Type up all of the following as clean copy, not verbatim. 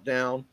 countdown.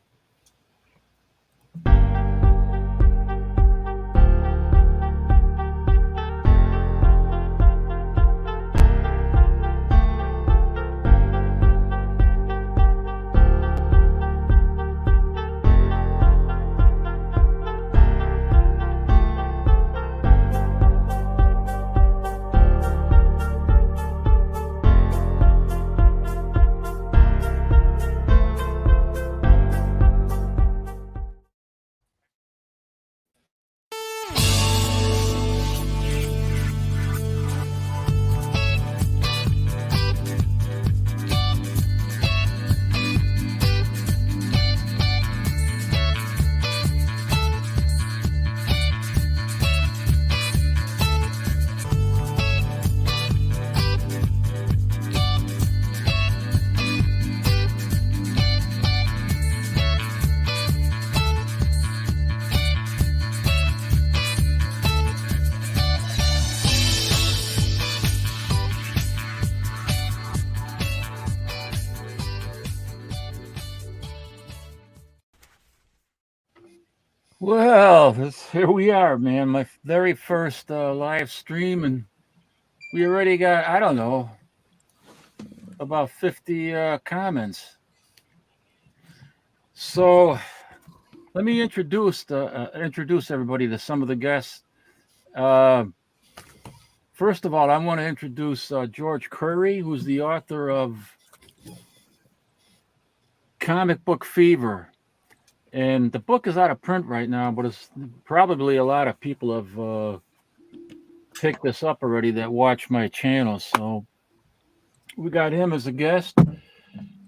Well, here we are, man. My very first live stream, and we already got, I don't know, about 50 comments. So let me introduce everybody to some of the guests. First of all, I want to introduce George Curry, who's the author of Comic Book Fever. And the book is out of print right now, but it's probably a lot of people have picked this up already that watch my channel. So we got him as a guest, and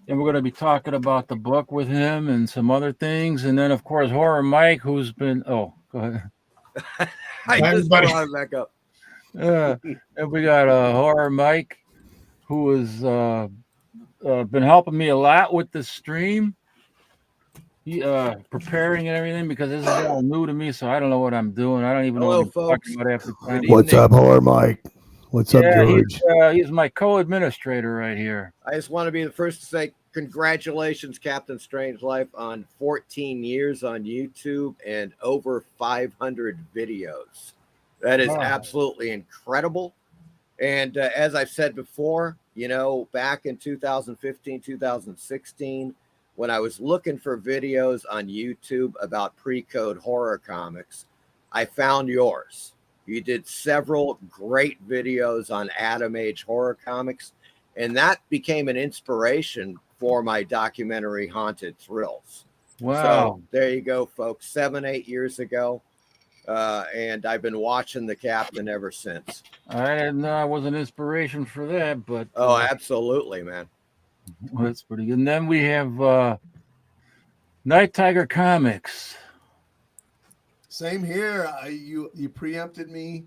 we're going to be talking about the book with him and some other things. And then, of course, Horror Mike, who's been... Oh, go ahead. I just brought it back up. And we got Horror Mike, who has been helping me a lot with the stream. He preparing and everything, because this is all new to me, so I don't know what I'm doing. I don't even know what I'm talking about after time. What's up, Horror Mike? What's up, George? He's my co-administrator right here. I just want to be the first to say congratulations, Captain Strangelife, on 14 years on YouTube and over 500 videos. That is absolutely incredible. And as I've said before, you know, back in 2015, 2016, when I was looking for videos on YouTube about pre-code horror comics, I found yours. You did several great videos on Atom Age horror comics, and that became an inspiration for my documentary Haunted Thrills. Wow. So there you go, folks, 7-8 years ago. And I've been watching the Captain ever since. I didn't know I was an inspiration for that, but... Oh, absolutely, man. Well, that's pretty good. And then we have Night Tiger Comics. Same here. You preempted me.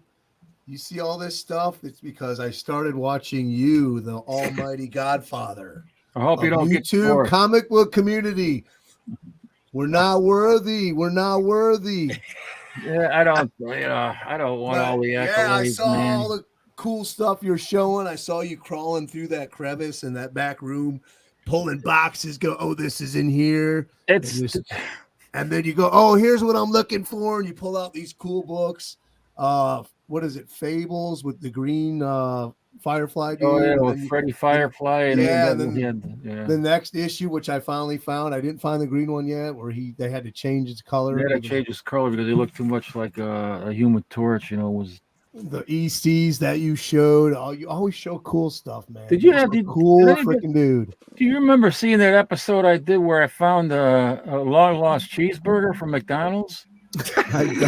You see all this stuff? It's because I started watching you, the almighty godfather. I hope you don't get YouTube comic book community. We're not worthy. We're not worthy. Yeah, I don't want all the accolades. Yeah, I saw man. all the cool stuff you're showing. I saw you crawling through that crevice in that back room, pulling boxes. Go, oh, this is in here. And then you go, oh, here's what I'm looking for, and you pull out these cool books. What is it? Fables with the green Firefly dude. Oh yeah, with Freddy Firefly. And the next issue, which I finally found, I didn't find the green one yet, where they had to change its color. They had to change his color because he looked too much like a Human Torch. You know, was the ECs that you showed. Oh, you always show cool stuff, man. Did you have the cool freaking dude? Do you remember seeing that episode I did where I found a long lost cheeseburger from McDonald's? Was it in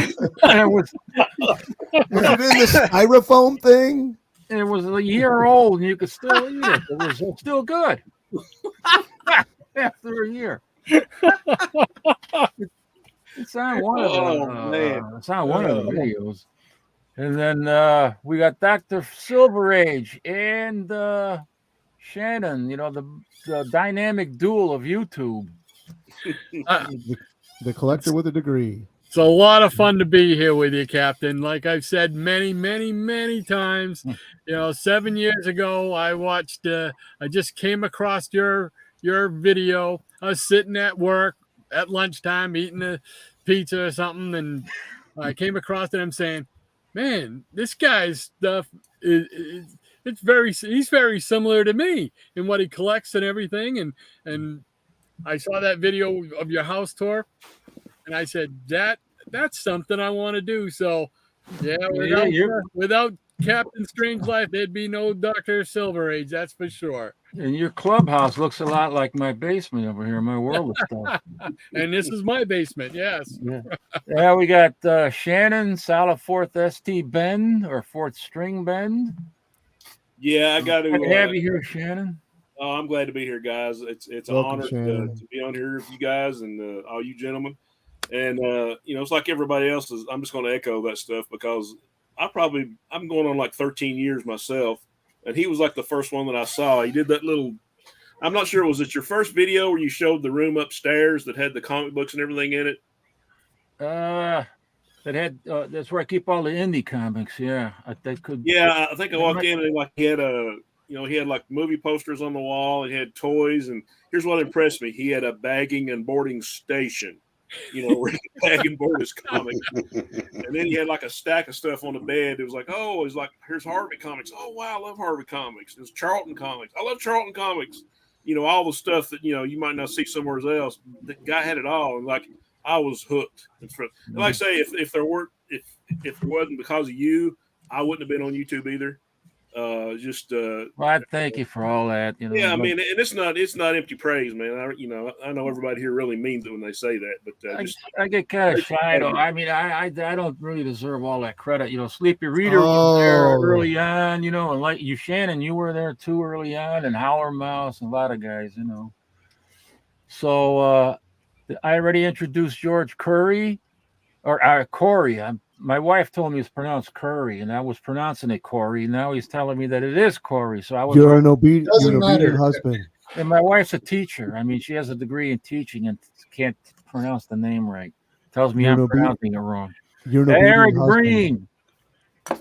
the styrofoam thing? It was a year old, and you could still eat it. It was still good after a year. It's on one of them. It's on one of the videos. And then we got Dr. Silver Age and Shannon. You know, the dynamic duel of YouTube. The collector with a degree. It's a lot of fun to be here with you, Captain. Like I've said many, many, many times, 7 years ago, I watched, I just came across your your video. I was sitting at work at lunchtime eating a pizza or something, and I came across it. I'm saying, man, this guy's stuff is he's very similar to me in what he collects and everything. And I saw that video of your house tour, and I said, that's something I want to do. So yeah, without Captain Strangeliffe, there'd be no Dr. Silver Age, that's for sure. And your clubhouse looks a lot like my basement over here, my world of stuff. And this is my basement, yes. Yeah, we got Shannon, solid 4th ST bend or 4th string bend. Yeah, I got to have you here, Shannon. Oh, I'm glad to be here, guys. It's an honor to be on here with you guys and all you gentlemen. And it's like everybody else is. I'm just going to echo that stuff because I'm going on like 13 years myself, and he was like the first one that I saw. He did that little. I'm not sure. Was it your first video where you showed the room upstairs that had the comic books and everything in it? That had that's where I keep all the indie comics. Yeah, I think I walked in and like he had he had like movie posters on the wall. He had toys, and here's what impressed me: he had a bagging and boarding station. Where he bag and board his comics, and then he had like a stack of stuff on the bed. It was like, oh, it's like here's Harvey comics. Oh wow, I love Harvey comics. There's Charlton comics. I love Charlton comics. All the stuff that you might not see somewhere else. The guy had it all, and like I was hooked. And like I say, if there wasn't because of you, I wouldn't have been on YouTube either. Well, I thank you for all that. Yeah, I mean, and it's not empty praise, man. I know everybody here really means it when they say that, but I get kind of shy. I mean, I don't really deserve all that credit. Sleepy Reader was there early on, and like you, Shannon, you were there too early on, and Howler Mouse and a lot of guys, So I already introduced George Curry or Corey. My wife told me it's pronounced Curry, and I was pronouncing it Corey. Now he's telling me that it is Corey. So I was. You're an obedient husband. And my wife's a teacher. I mean, she has a degree in teaching and can't pronounce the name right. Tells me I'm pronouncing it wrong. Eric Green,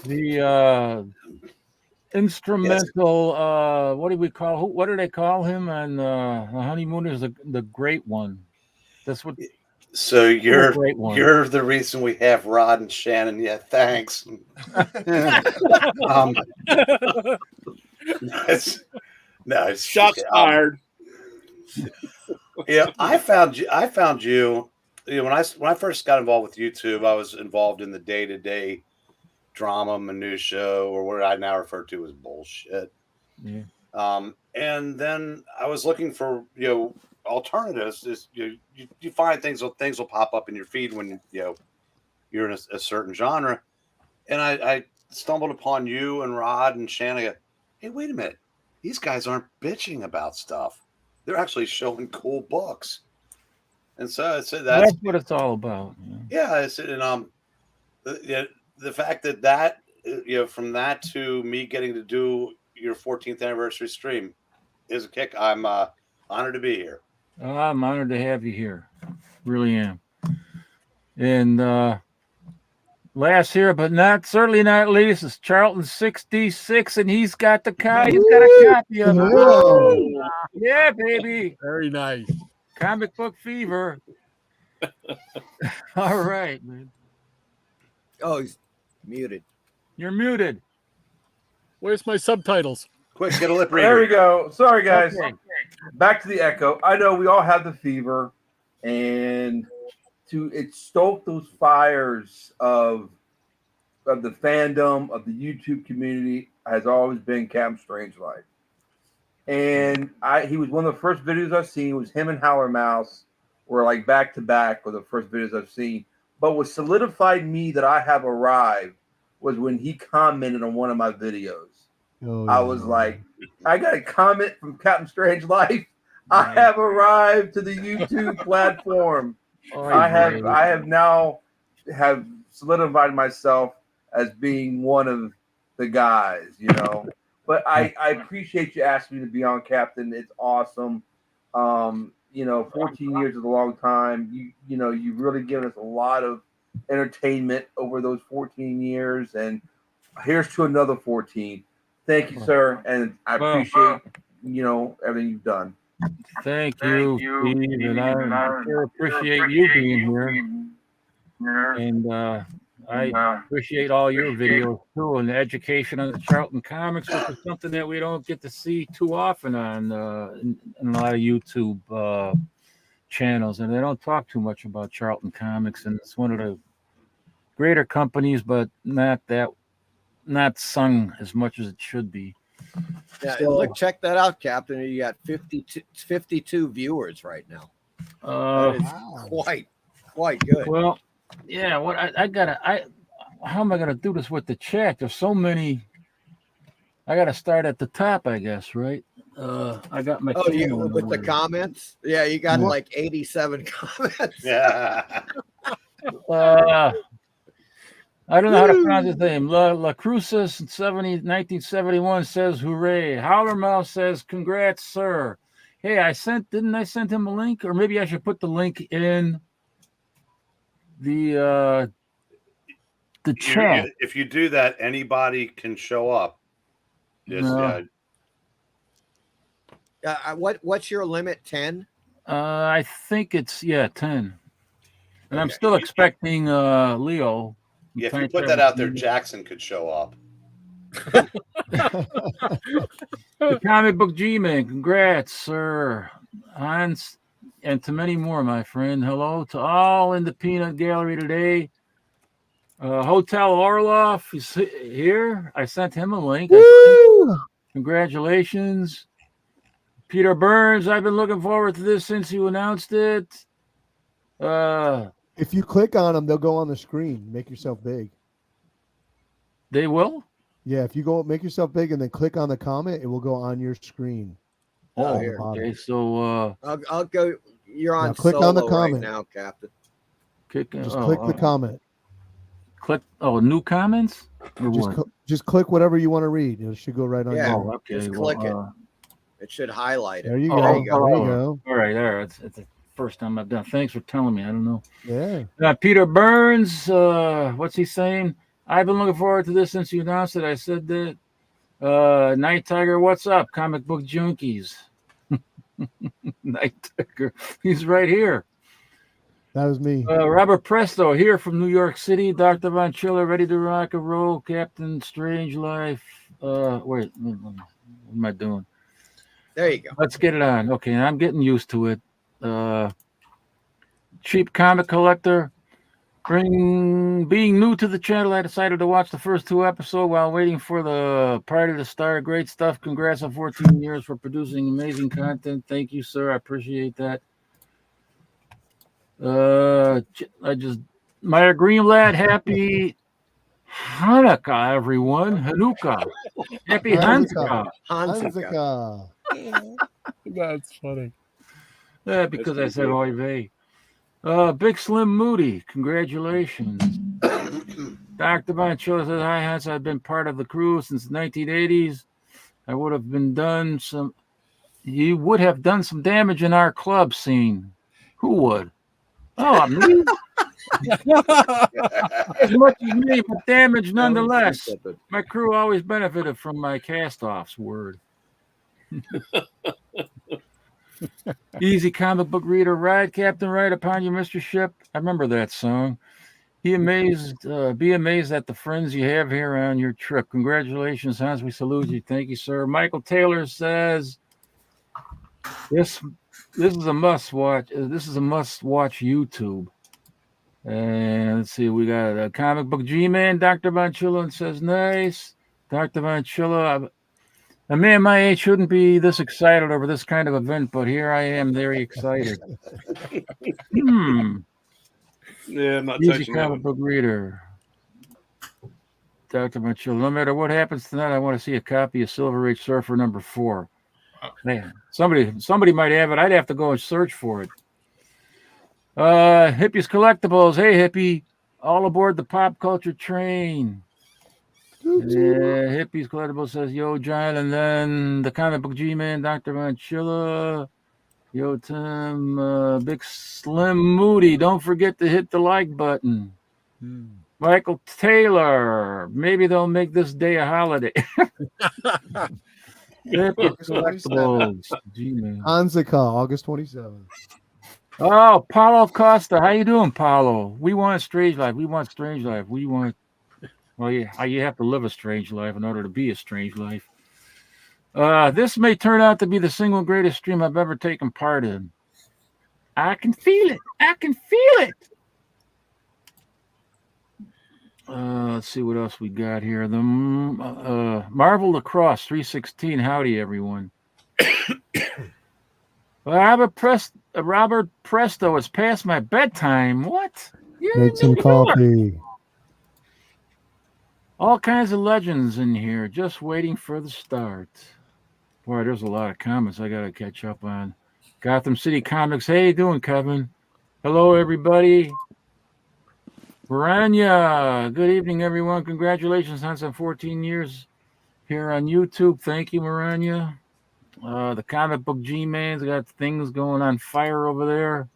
the instrumental. What do we call? What do they call him? And the honeymoon is the great one. That's what. So you're the reason we have Rod and Shannon. Yeah, thanks. It's shots fired. Yeah, I found you. When I first got involved with YouTube, I was involved in the day-to-day drama minutia, or what I now refer to as bullshit. Yeah. And then I was looking for alternatives. Is you find things will pop up in your feed when you're in a certain genre, and I stumbled upon you and Rod and Shannon. I go, hey, wait a minute, these guys aren't bitching about stuff; they're actually showing cool books. And so I said that's what it's all about. Yeah, I said, and the fact that from that to me getting to do your 14th anniversary stream is a kick. I'm honored to be here. I'm honored to have you here. Really am. And last here, but certainly not least, is Charlton 66, and he's got a copy of it. Yeah, baby. Very nice. Comic book fever. All right, man. Oh, he's muted. You're muted. Where's my subtitles? Quick, get a lip reader. There we go. Sorry, guys. Okay. Back to the echo. I know we all have the fever, and it stoked those fires of the fandom of the YouTube community has always been Captain Strangeliffe. And he was one of the first videos I've seen. It was him and Howler Mouse were like back to back with the first videos I've seen. But what solidified me that I have arrived was when he commented on one of my videos. Oh, yeah. I was like, I got a comment from Captain Strangeliffe. I have arrived to the YouTube platform. I have now solidified myself as being one of the guys, But I appreciate you asking me to be on, Captain. It's awesome. 14 years is a long time. You've really given us a lot of entertainment over those 14 years, and here's to another 14. Thank you, sir, and I appreciate everything you've done. Thank you, Steve, and I sure appreciate you being here. And I appreciate all your videos too, and the education on the Charlton comics, which is something that we don't get to see too often on in a lot of YouTube channels, and they don't talk too much about Charlton Comics, and it's one of the greater companies, but not sung as much as it should be. Yeah, so, look, check that out, Captain. You got 52 viewers right now. That is quite good. Well, yeah. What how am I gonna do this with the chat? There's so many. I gotta start at the top, I guess, right? I got my with the comments. Yeah, you got like 87 comments. Yeah. I don't know how to pronounce his name. La Crucis 1971 says hooray. Howlermouth says congrats, sir. Hey, didn't I send him a link? Or maybe I should put the link in the chat. If you do that, anybody can show up. Just, what's your limit? 10? I think it's 10. And okay. I'm still expecting Leo. Yeah, if you put that out there, Jackson could show up. The Comic Book G-Man, congrats, sir. Hans, and to many more, my friend. Hello to all in the Peanut Gallery today. Hotel Orloff is here. I sent him a link. Congratulations. Peter Burns, I've been looking forward to this since you announced it. If you click on them, they'll go on the screen. Make yourself big. They will? Yeah, if you go make yourself big and then click on the comment, it will go on your screen. Oh, okay. So I'll go. You're on. Now click on the comment right now, Captain. Click the comment. Click. new comments. Just click whatever you want to read. It should go right on. Yeah. Okay. Just click it. It should highlight it. There you go. There you go. All right. There. It's the first time I've done. Thanks for telling me. I don't know. Yeah. Peter Burns. What's he saying? I've been looking forward to this since you announced it. I said that. Night Tiger, what's up? Comic Book Junkies. Night Tiger. He's right here. That was me. Robert Presto here from New York City. Dr. Von Chiller, ready to rock and roll. Captain Strangelife. Wait, what am I doing? There you go. Let's get it on. Okay, I'm getting used to it. Cheap Comic Collector. Being new to the channel, I decided to watch the first 2 episodes while waiting for the party to start. Great stuff. Congrats on 14 years for producing amazing content. Thank you, sir. I appreciate that. Meyer Greenblatt, happy Hanukkah, everyone. Hanukkah. Happy Hanukkah. Hanukkah. That's funny. Yeah, because I said oy vey. Big Slim Moody, congratulations. Dr. Bonchilla says, hi, Hans. I've been part of the crew since the 1980s. You would have done some damage in our club scene. Who would? Oh, me? As much as me, but damage nonetheless. My crew always benefited from my cast-offs. Word. Easy Comic Book Reader, ride, Captain, right upon you, Mr. Ship. I remember that song. Be amazed at the friends you have here on your trip. Congratulations, Hans. We salute you. Thank you, sir. Michael Taylor says, this is a must watch. This is a must watch YouTube. And let's see, we got a Comic Book G-Man. Dr. Bonchilla says, nice. Dr. Bonchilla, a man my age shouldn't be this excited over this kind of event, but here I am, very excited. Yeah, I'm not Easy touching Comic Book Reader. Dr. Mitchell, no matter what happens tonight, I want to see a copy of Silver Age Surfer #4. Man, somebody might have it. I'd have to go and search for it. Hippies Collectibles. Hey, hippie. All aboard the pop culture train. Hippies Collectibles says, yo, John. And then the Comic Book G-Man, Dr. Manchilla. Yo, Tim. Big Slim Moody. Don't forget to hit the like button. Michael Taylor. Maybe they'll make this day a holiday. Hippie Collectibles. G-Man. Anzaka, August 27th. Oh, Paulo Costa. How you doing, Paulo? We want Strange Life. We want Strange Life. We want... Well, yeah, you have to live a strange life in order to be a strange life. This may turn out to be the single greatest stream I've ever taken part in. I can feel it. I can feel it. Let's see what else we got here. The Marvel Lacrosse 316. Howdy, everyone. Robert Presto, it's past my bedtime. What? Make some coffee. All kinds of legends in here, just waiting for the start. Boy, there's a lot of comments I got to catch up on. Gotham City Comics. Hey, you doing, Kevin? Hello, everybody. Maranya, good evening, everyone. Congratulations on some 14 years here on YouTube. Thank you, Maranya. The comic book G-Man's got things going on fire over there.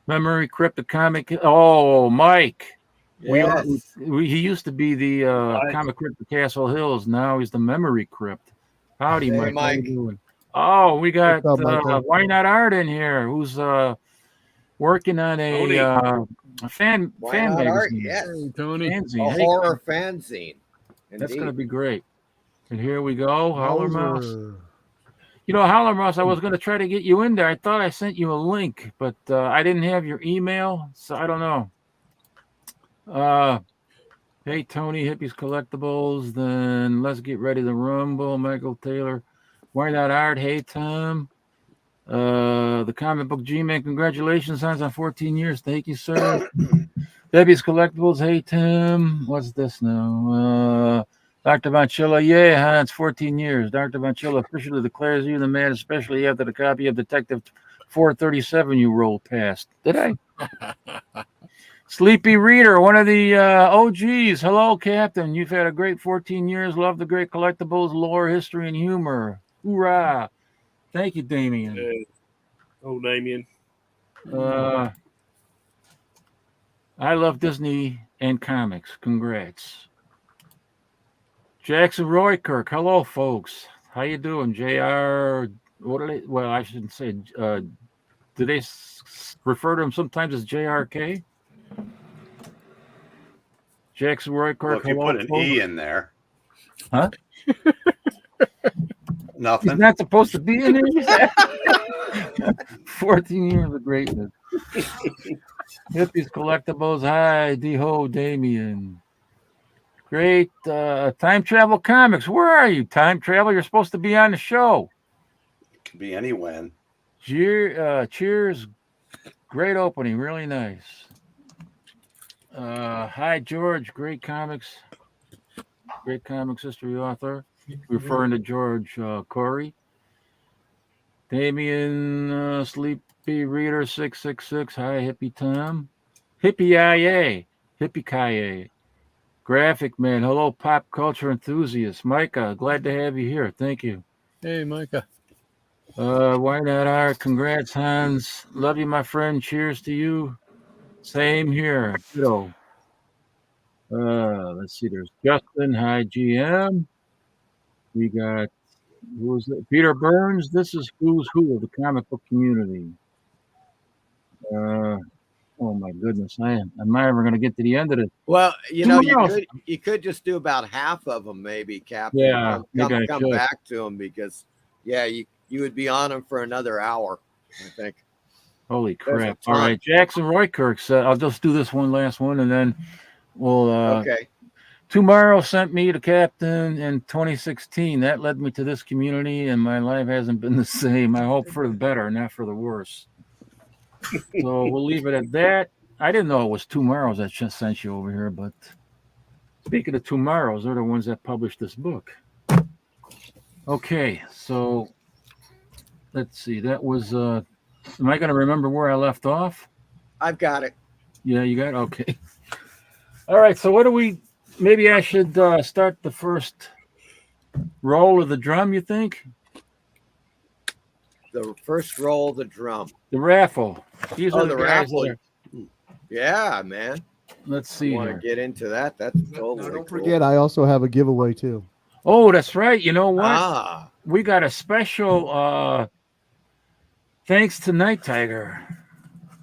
Memory Crypt, the comic. Oh, Mike. Yes. He used to be the comic crypt of Castle Hills. Now he's the Memory Crypt. Howdy, Hey, Mike. Mike. How you doing? Oh, we got What's up, Michael? Why Not Art in here, who's working on a fan Not Art? magazine. Yes. Hey, Tony. Fanzine. A Hey, horror fanzine. that's Indeed. going to be great. And here we go. Howler Mouse. Hauser. You know, Howler Mouse, I was going to try to get you in there. I thought I sent you a link, but I didn't have your email, so I don't know. Hey, Tony, Hippies Collectibles. Then let's get ready to rumble. Michael Taylor. Why Not Art? Hey, Tom. The comic book G-Man. Congratulations on 14 years. Thank you, sir. Debbie's Collectibles. Hey, Tim. What's this now? Dr. Vanchilla. Yeah, huh? It's 14 years. Dr. Vanchilla officially declares you the man, especially after the copy of Detective 437 you rolled past. Did I? Sleepy Reader, one of the OGs. Hello, Captain. You've had a great 14 years. Love the great collectibles, lore, history, and humor. Hoorah. Thank you, Damien. Damien. I love Disney and comics. Congrats. Jackson Roykirk. Hello, folks. How you doing? JR. What are they? Well, I shouldn't say. Do they refer to him sometimes as JRK? Jackson Roykirk. Well, if you put an E in there. Huh? Nothing. He's not supposed to be in there. 14 years of greatness. Hippies Collectibles. Hi, D-Ho, Damien. Great. Time Travel Comics. Where are you, Time Travel? You're supposed to be on the show. It could be anyone. Cheers. Great opening. Really nice. Hi, George. Great comics history author. Referring to George Corey. Damien Sleepy Reader 666. Hi, Hippie Tom. Hippie IA. Hippie Kaye. Graphic Man. Hello, pop culture enthusiast. Micah, glad to have you here. Thank you. Hey, Micah. Why Not Art? Congrats, Hans. Love you, my friend. Cheers to you. Same here. Ditto. Let's see. There's Justin. Hi, GM. We got who's it? Peter Burns. This is who's who of the comic book community. Oh my goodness, I'm not ever going to get to the end of it. Well, you could just do about half of them, maybe, Captain. Yeah, come back to them because, you would be on them for another hour, I think. Holy crap! All right, Jackson Roykirk said, "I'll just do this one last one, and then we'll." Okay. Tomorrow sent me to Captain in 2016. That led me to this community, and my life hasn't been the same. I hope for the better, not for the worse. So we'll leave it at that. I didn't know it was Tomorrows that just sent you over here, but speaking of Tomorrows, they're the ones that published this book. Okay, so let's see. That was. Am I going to remember where I left off? I've got it. Yeah, you got it? Okay. All right, so what do we... Maybe I should start the first roll of the drum, you think? The first roll of the drum. The raffle. These are the raffle. Yeah, man. Let's see. Want to get into that? That's totally Don't forget, I also have a giveaway too. Oh, that's right. You know what? Ah, We got a special thanks to Night Tiger.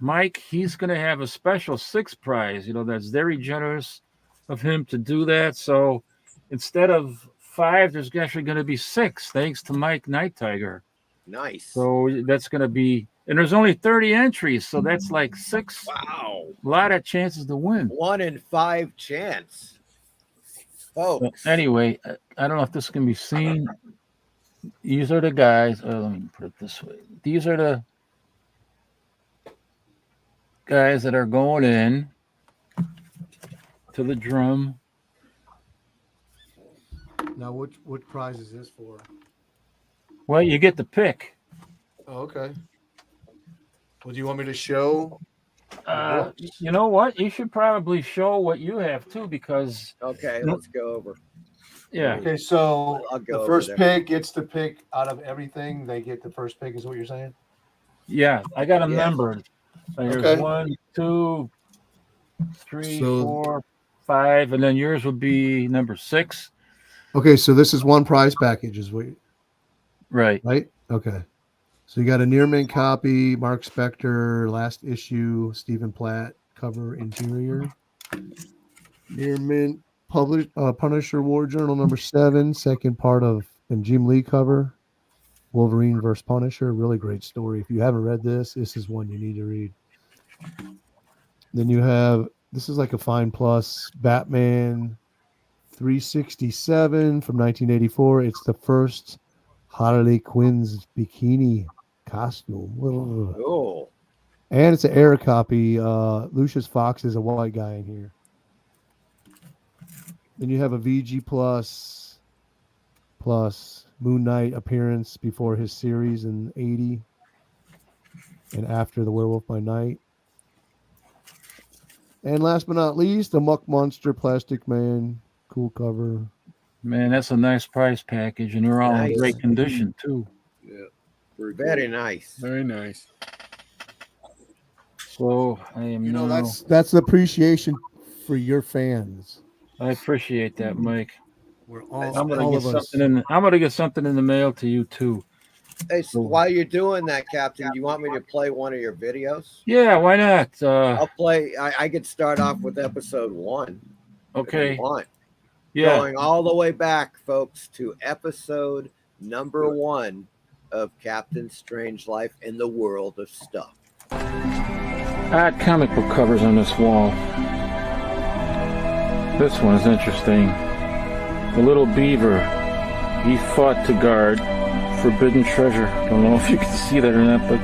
Mike, he's going to have a special 6th prize. You know, that's very generous of him to do that. So instead of 5, there's actually going to be 6, thanks to Mike Night Tiger. nice. So that's going to be, and there's only 30 entries. So that's like 6. Wow. A lot of chances to win. 1 in 5 chance. Folks. So anyway, I don't know if this can be seen. These are the guys. Let me put it this way. These are the guys that are going in to the drum. Now, what prize is this for? Well, you get to pick. Oh, okay. Well, do you want me to show? You know what? You should probably show what you have too, because Okay, let's go over. yeah. Okay, so I'll go the over first there. pick gets to pick out of everything. They get the first pick, is what you're saying? Yeah, I got them Yeah. numbered. There's Okay. 1, 2, 3, So- 4, 5, and then yours would be number 6. Okay, so this is one prize package, is what, Right. right? Okay. So you got a near mint copy, Mark Spector, last issue, Stephen Platt, cover interior. Near mint published Punisher War Journal number 7, second part of and Jim Lee cover. Wolverine versus Punisher, really great story. If you haven't read this is one you need to read. Then you have, this is like a Fine Plus, Batman 367 from 1984. It's the first Harley Quinn's bikini costume. Oh, And it's an error copy. Lucius Fox is a white guy in here. Then you have a VG plus Moon Knight appearance before his series in 80 and after the Werewolf by Night. And last but not least, a Muck Monster Plastic Man. Cool cover. Man, that's a nice prize package, and they're all in Nice. great condition too. Yeah. very nice. Very nice. So I am You know, now, that's appreciation for your fans. I appreciate that, Mike. We're all, I'm gonna all get of us. something in. I'm gonna get something in the mail to you too. Hey, so while you're doing that, Captain, do you want me to play one of your videos? Yeah, why not? I'll play. I could start off with episode 1. if Okay. you want. Yeah. Going all the way back, folks, to episode number 1 of Captain Strangeliffe in the World of Stuff. Odd comic book covers on this wall. This one is interesting. The little beaver. He fought to guard forbidden treasure. Don't know if you can see that or not, but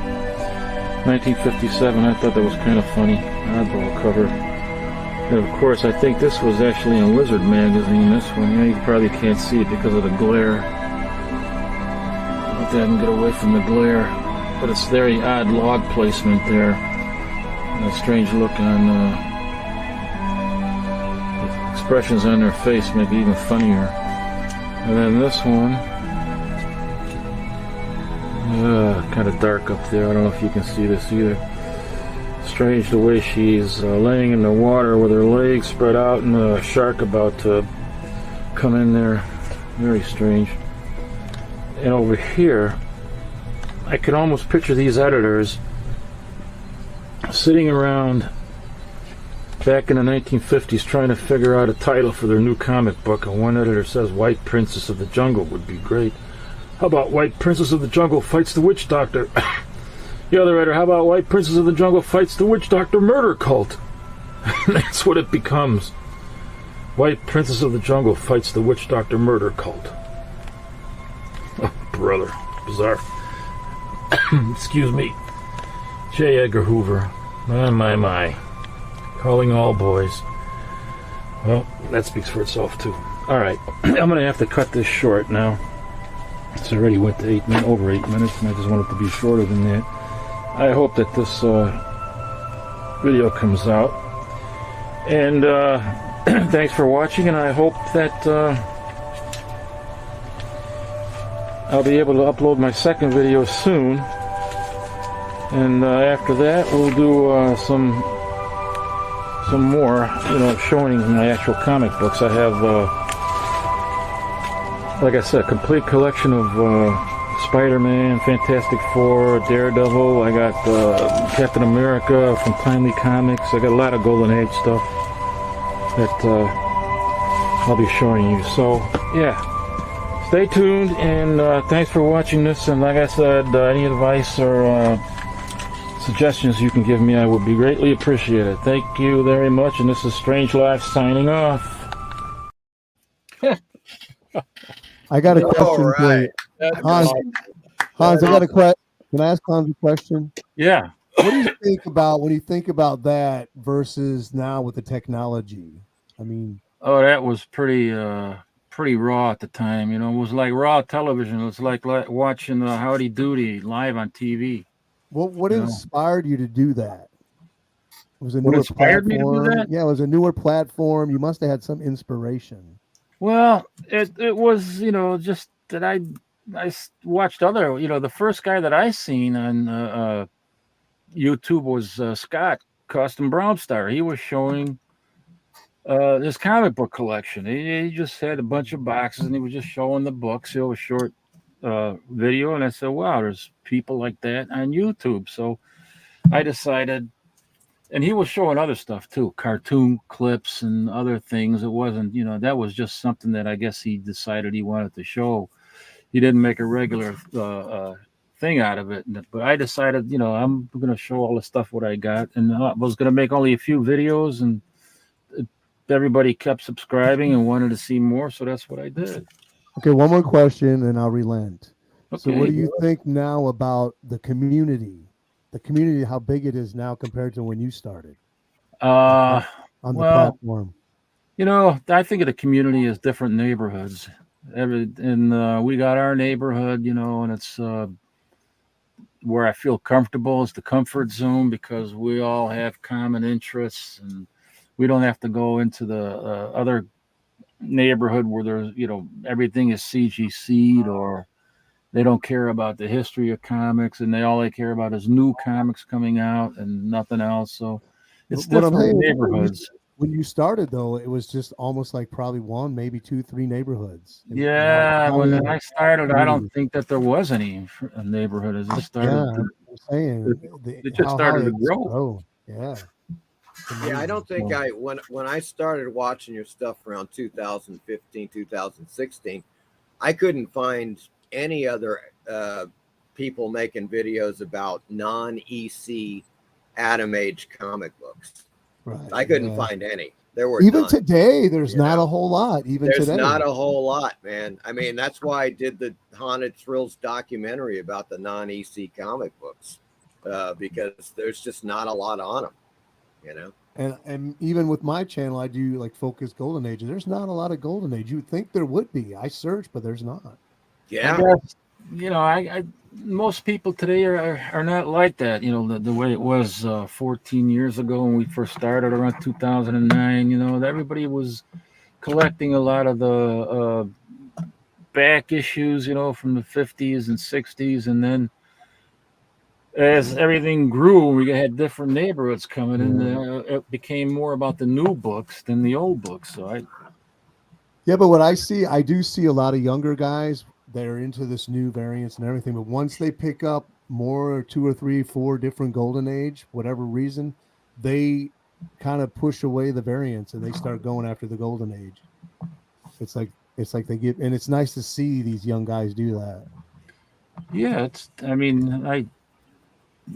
1957. I thought that was kind of funny. Oddball cover. And of course, I think this was actually in Wizard magazine. This one, yeah, you probably can't see it because of the glare. Let that and get away from the glare. But it's very odd log placement there. And a strange look on the expressions on their face, maybe even funnier. And then this one, kind of dark up there. I don't know if you can see this either. Strange the way she's laying in the water with her legs spread out and a shark about to come in there. Very strange. And over here, I can almost picture these editors sitting around back in the 1950s trying to figure out a title for their new comic book, and one editor says White Princess of the Jungle would be great. How about White Princess of the Jungle fights the witch doctor? The other editor, how about White Princess of the Jungle fights the witch doctor murder cult? That's what it becomes. White Princess of the Jungle fights the witch doctor murder cult. Oh, brother. Bizarre. Excuse me. J. Edgar Hoover. My. Calling all boys. Well, that speaks for itself, too. All right. I'm going to have to cut this short now. It's already went to over 8 minutes, and I just want it to be shorter than that. I hope that this video comes out. And thanks for watching, and I hope that I'll be able to upload my second video soon. And after that, we'll do some more, showing my actual comic books. I have like I said, complete collection of Spider-Man, Fantastic Four, Daredevil. I got Captain America from Timely Comics. I got a lot of Golden Age stuff that I'll be showing you. So, yeah, stay tuned, and thanks for watching this. And like I said, any advice or suggestions you can give me, I would be greatly appreciated. Thank you very much, and this is Strange Life signing off. I got a question for you. Hans, I got a question. Can I ask Hans a question? Yeah. What do you think about when you think about that versus now with the technology? I mean, oh, that was pretty raw at the time. You know, it was like raw television. It was like watching Howdy Doody live on TV. What inspired you to do that? It was a What newer inspired me to do platform. that? Yeah, it was a newer platform. You must have had some inspiration. Well, it was, you know, just that I watched other, you know, the first guy that I seen on YouTube was Scott Custom Brownstar. He was showing his comic book collection. He just had a bunch of boxes and he was just showing the books. It was a short video, and I said, wow, there's people like that on YouTube. So I decided, and he was showing other stuff too, cartoon clips and other things. It wasn't, you know, that was just something that I guess he decided he wanted to show. He didn't make a regular thing out of it. But I decided, you know, I'm going to show all the stuff what I got, and I was going to make only a few videos, and everybody kept subscribing and wanted to see more, so that's what I did. Okay, one more question, and I'll relent. Okay. So, what do you think now about the community? The community, how big it is now compared to when you started on the platform? You know, I think of the community as different neighborhoods. And we got our neighborhood, you know, and it's where I feel comfortable. It's the comfort zone because we all have common interests, and we don't have to go into the other neighborhood where there's, you know, everything is CGC'd, or they don't care about the history of comics, and all they care about is new comics coming out and nothing else. So it's different neighborhoods. When you started, though, it was just almost like probably one, maybe 2, 3 neighborhoods. Yeah, when I started, I don't think that there was any neighborhood. It just started. Yeah, I'm saying it just started to grow. Yeah. Yeah, I don't think when I started watching your stuff around 2015, 2016, I couldn't find any other people making videos about non-EC Atom Age comic books. Right. I couldn't find any. There were even none. Today. There's not a whole lot. There's not a whole lot, man. I mean, that's why I did the Haunted Thrills documentary about the non-EC comic books, because there's just not a lot on them, you know. And even with my channel, I do like Focus Golden Age. There's not a lot of Golden Age. You'd think there would be. I searched, but there's not. Yeah. I guess, you know, most people today are not like that. You know, the way it was 14 years ago when we first started around 2009. You know, everybody was collecting a lot of the back issues, you know, from the 50s and 60s, and then as everything grew, we had different neighborhoods coming in. It became more about the new books than the old books. So but what I see, I do see a lot of younger guys that are into this new variants and everything. But once they pick up more 2 or 3, 4 different Golden Age, whatever reason, they kind of push away the variants and they start going after the Golden Age. It's like they get, and it's nice to see these young guys do that. Yeah, I mean,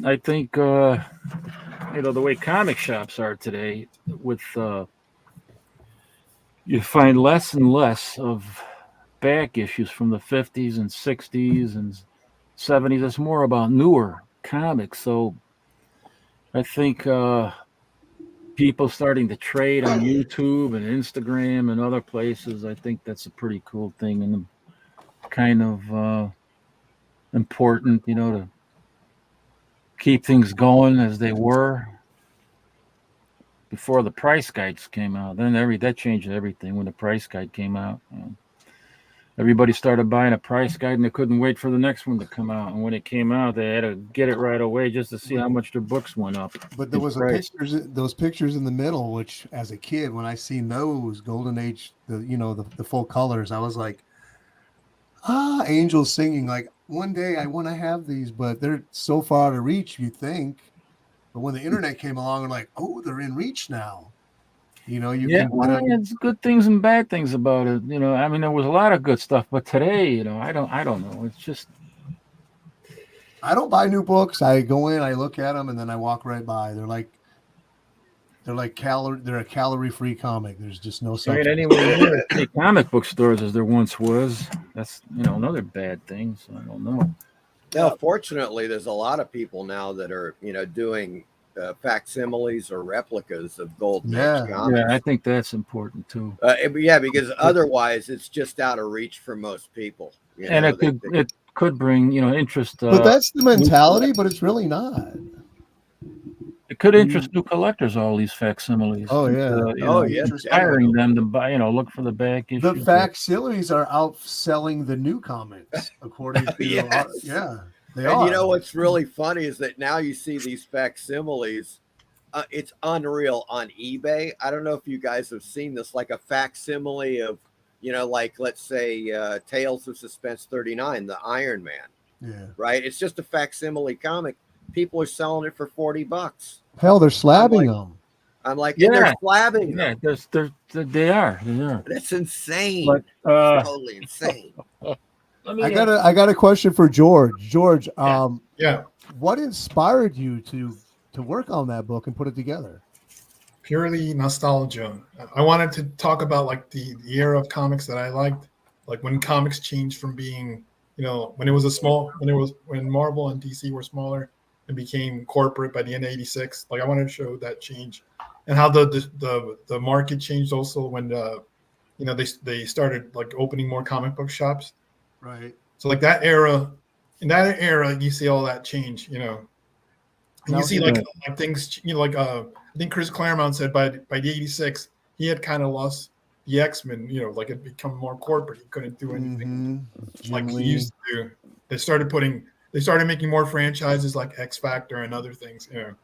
I think you know, the way comic shops are today, with you find less and less of back issues from the 50s and 60s and 70s. It's more about newer comics. So I think people starting to trade on YouTube and Instagram and other places, I think that's a pretty cool thing, and kind of important, you know, to keep things going as they were before the price guides came out. Then that changed everything when the price guide came out. Everybody started buying a price guide, and they couldn't wait for the next one to come out. And when it came out, they had to get it right away just to see how much their books went up. But there was those pictures in the middle, which as a kid, when I seen those Golden Age, the full colors, I was like, angels singing. Like one day I want to have these, but they're so far to reach, you think. But when the internet came along, I'm like, oh, they're in reach now. You know, you can. Well, it's good things and bad things about it. You know, I mean, there was a lot of good stuff, but today, you know, I don't know. It's just. I don't buy new books. I go in, I look at them, and then I walk right by. They're a calorie-free comic. There's just no substance. I mean, anyway, comic book stores as there once was. That's, you know, another bad thing. So I don't know. Now, fortunately, there's a lot of people now that are, you know, doing facsimiles or replicas of Golden Age comics. Yeah, I think that's important too. Yeah, because otherwise it's just out of reach for most people. You And know, it could bring, you know, interest. But that's the mentality, but it's really not. It could interest new collectors, all these facsimiles. Oh, yeah. Inspiring them to buy, you know, look for the back issue. The facsimiles are outselling the new comics, according to they are. You know what's really funny is that now you see these facsimiles. It's unreal on eBay. I don't know if you guys have seen this, like a facsimile of, you know, like let's say Tales of Suspense 39, the Iron Man. Yeah. Right. It's just a facsimile comic. People are selling it for $40. Hell, they're slabbing them. I'm like, they're slabbing them. Yeah, they are. That's insane. But, totally insane. I got a question for George. George, yeah. What inspired you to work on that book and put it together? Purely nostalgia. I wanted to talk about like the era of comics that I liked, like when comics changed from being, you know, when Marvel and DC were smaller and became corporate by the end of '86. Like I wanted to show that change, and how the market changed also when you know, they started like opening more comic book shops. Right. So like that era, in that era, you see all that change, you know, and you see like things, you know, like I think Chris Claremont said by the '86 he had kind of lost the X-Men, you know, like it become more corporate. He couldn't do anything like he used to do. They started making more franchises like X Factor and other things, you know.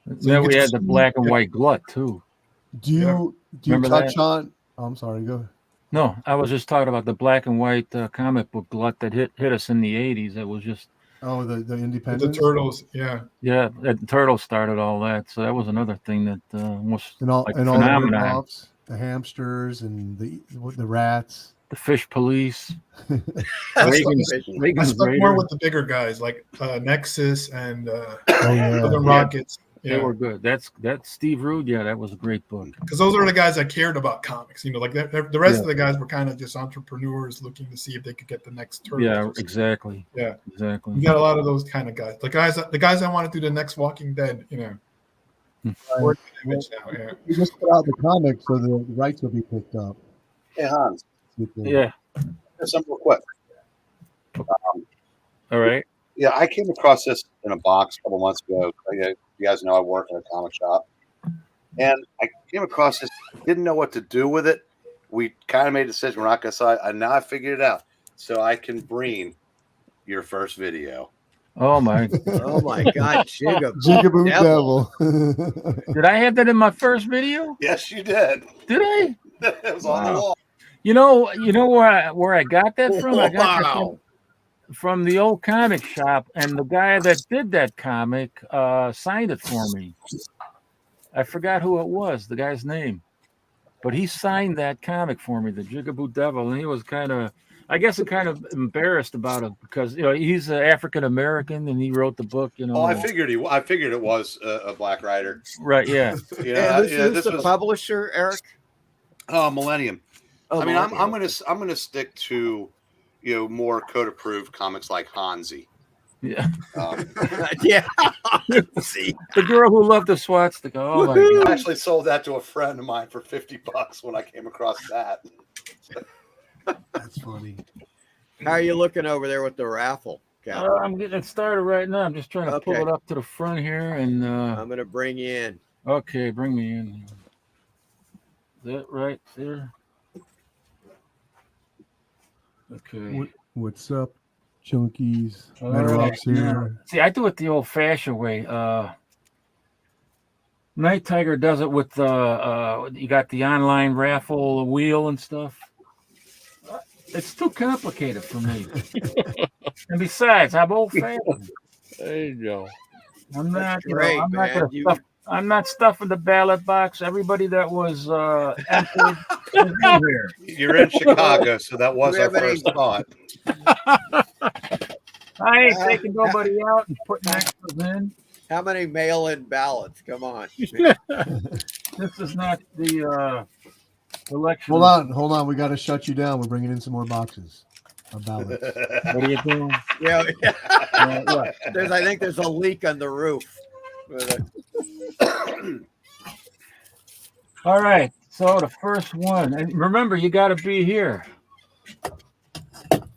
Then we had the black and white glut too. Do you touch on? Oh, I'm sorry, go ahead. No, I was just talking about the black and white comic book glut that hit us in the '80s. It was just the Independence, the Turtles, the Turtles started all that. So that was another thing that was all phenomenon. The hamsters and the rats, the Fish Police. I stuck more with the bigger guys like Nexus and the Rockets. They were good. That's Steve Rude. Yeah, that was a great book. Because those are the guys that cared about comics. You know, like the rest of the guys were kind of just entrepreneurs looking to see if they could get the next turtle. Yeah, exactly. Yeah, exactly. You got a lot of those kind of guys. The guys that want to do the next Walking Dead. You know. You just put out the comics so the rights will be picked up. Hey Hans. Yeah. Something real quick. All right. Yeah, I came across this in a box a couple months ago. You guys know I work in a comic shop, and I came across this. Didn't know what to do with it. We kind of made a decision. We're not going to sell it. Now I figured it out, so I can bring your first video. Oh my! Oh my God! Jigaboo Devil. Did I have that in my first video? Yes, you did. Did I? It was on the wall. You know where I got that from? I got that from the old comic shop, and the guy that did that comic signed it for me. I forgot who it was, the guy's name, but he signed that comic for me, the Jigaboo Devil, and he was kind of embarrassed about it because, you know, he's African American and he wrote the book. You know, I figured it was a black writer. Right? Yeah. Who's the publisher, Eric? Millennium. I mean, I'm gonna stick to, you know, more code approved comics like Hansi. Yeah. Yeah. See, the girl who loved the swastika. Oh my God. I actually sold that to a friend of mine for $50 when I came across that. That's funny. How are you looking over there with the raffle, Captain? I'm getting it started right now. I'm just trying to pull it up to the front here, and I'm going to bring you in. Okay, bring me in. Is that right there? Okay. What's up, Chunkies? Metarock's here. See, I do it the old-fashioned way. Night Tiger does it with you got the online raffle wheel and stuff. It's too complicated for me. And besides, I'm old-fashioned. There you go. I'm not, great, I'm not man. gonna stuff. I'm not stuffing the ballot box. Everybody that was entered is in here. You're in Chicago, so that was Do you our have any- first thought. I ain't taking nobody out and putting extras in. How many mail-in ballots? Come on. This is not the election. Hold on. We got to shut you down. We're bringing in some more boxes of ballots. What are you doing? Yeah. What? I think there's a leak on the roof. All right. So the first one, and remember, you got to be here.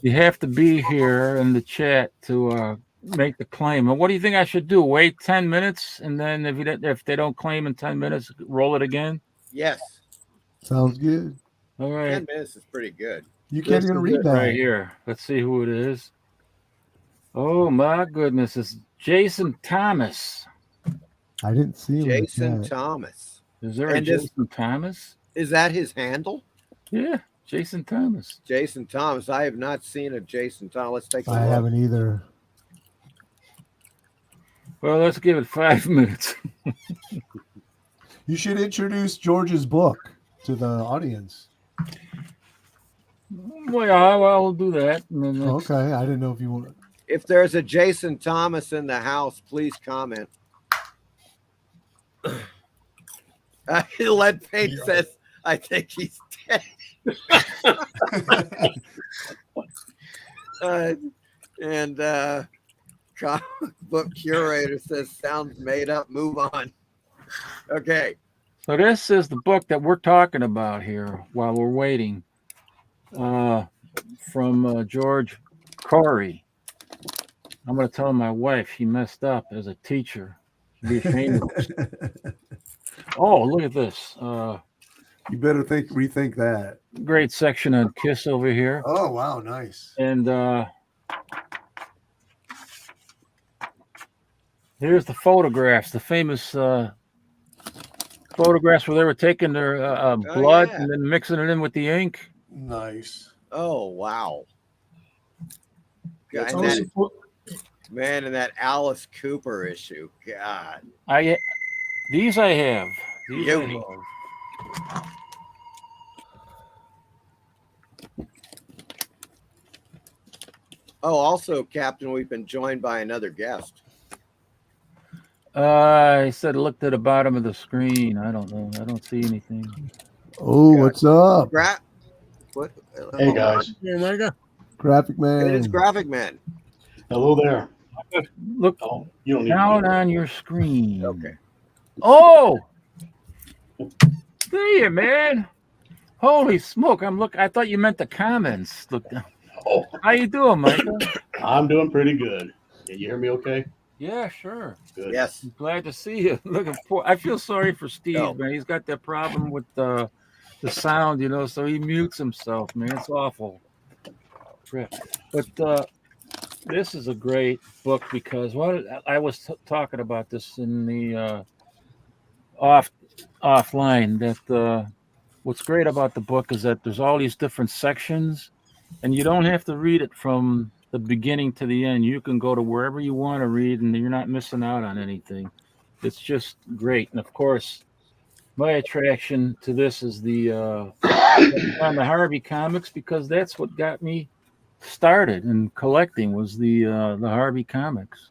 You have to be here in the chat to make the claim. And what do you think I should do? Wait 10 minutes, and then if they don't claim in 10 minutes, roll it again? Yes. Sounds good. All right. 10 minutes is pretty good. You can't This even is read it that. right here. Let's see who it is. Oh my goodness, it's Jason Thomas. I didn't see him. Jason Thomas. Is there a Jason Thomas? Is that his handle? Yeah, Jason Thomas. Jason Thomas. I have not seen a Jason Thomas. Let's take a look. I haven't either. Well, let's give it 5 minutes. You should introduce George's book to the audience. Well, I'll do that. Okay, I didn't know if you want. If there's a Jason Thomas in the house, please comment. Lead Paint says, I think he's dead. Comic book curator says, sounds made up. Move on. Okay. So this is the book that we're talking about here while we're waiting. From George Corey. I'm going to tell my wife she messed up as a teacher. She'd be ashamed of herself. Oh, look at this. You better rethink that. Great section on Kiss over here. Oh, wow. Nice. And here's the photographs, the famous photographs where they were taking their blood and then mixing it in with the ink. Nice. Oh, wow. It's And also- man, and that Alice Cooper issue. God. These I have. These I Beauty. have. Oh, also, Captain, we've been joined by another guest. I said look to the bottom of the screen. I don't know. I don't see anything. Oh, what's up? What? Hey guys. Yeah, Micah. Graphic Man. It is Graphic Man. Hello there. Look Oh, you don't need down on your screen. Okay. Oh, there, man. Holy smoke! I thought you meant the comments. Look down. Oh, How you doing, Michael? I'm doing pretty good. Can you hear me okay? Yeah, sure. Good. Yes. Glad to see you. Looking for. I feel sorry for Steve, Oh. man. He's got that problem with the sound, so he mutes himself, man. It's awful. But this is a great book because I was talking about this in the offline that what's great about the book is that there's all these different sections, and you don't have to read it from the beginning to the end. You can go to wherever you want to read, and you're not missing out on anything. It's just great. And of course, my attraction to this is the on the Harvey comics, because that's what got me started in collecting was the Harvey comics.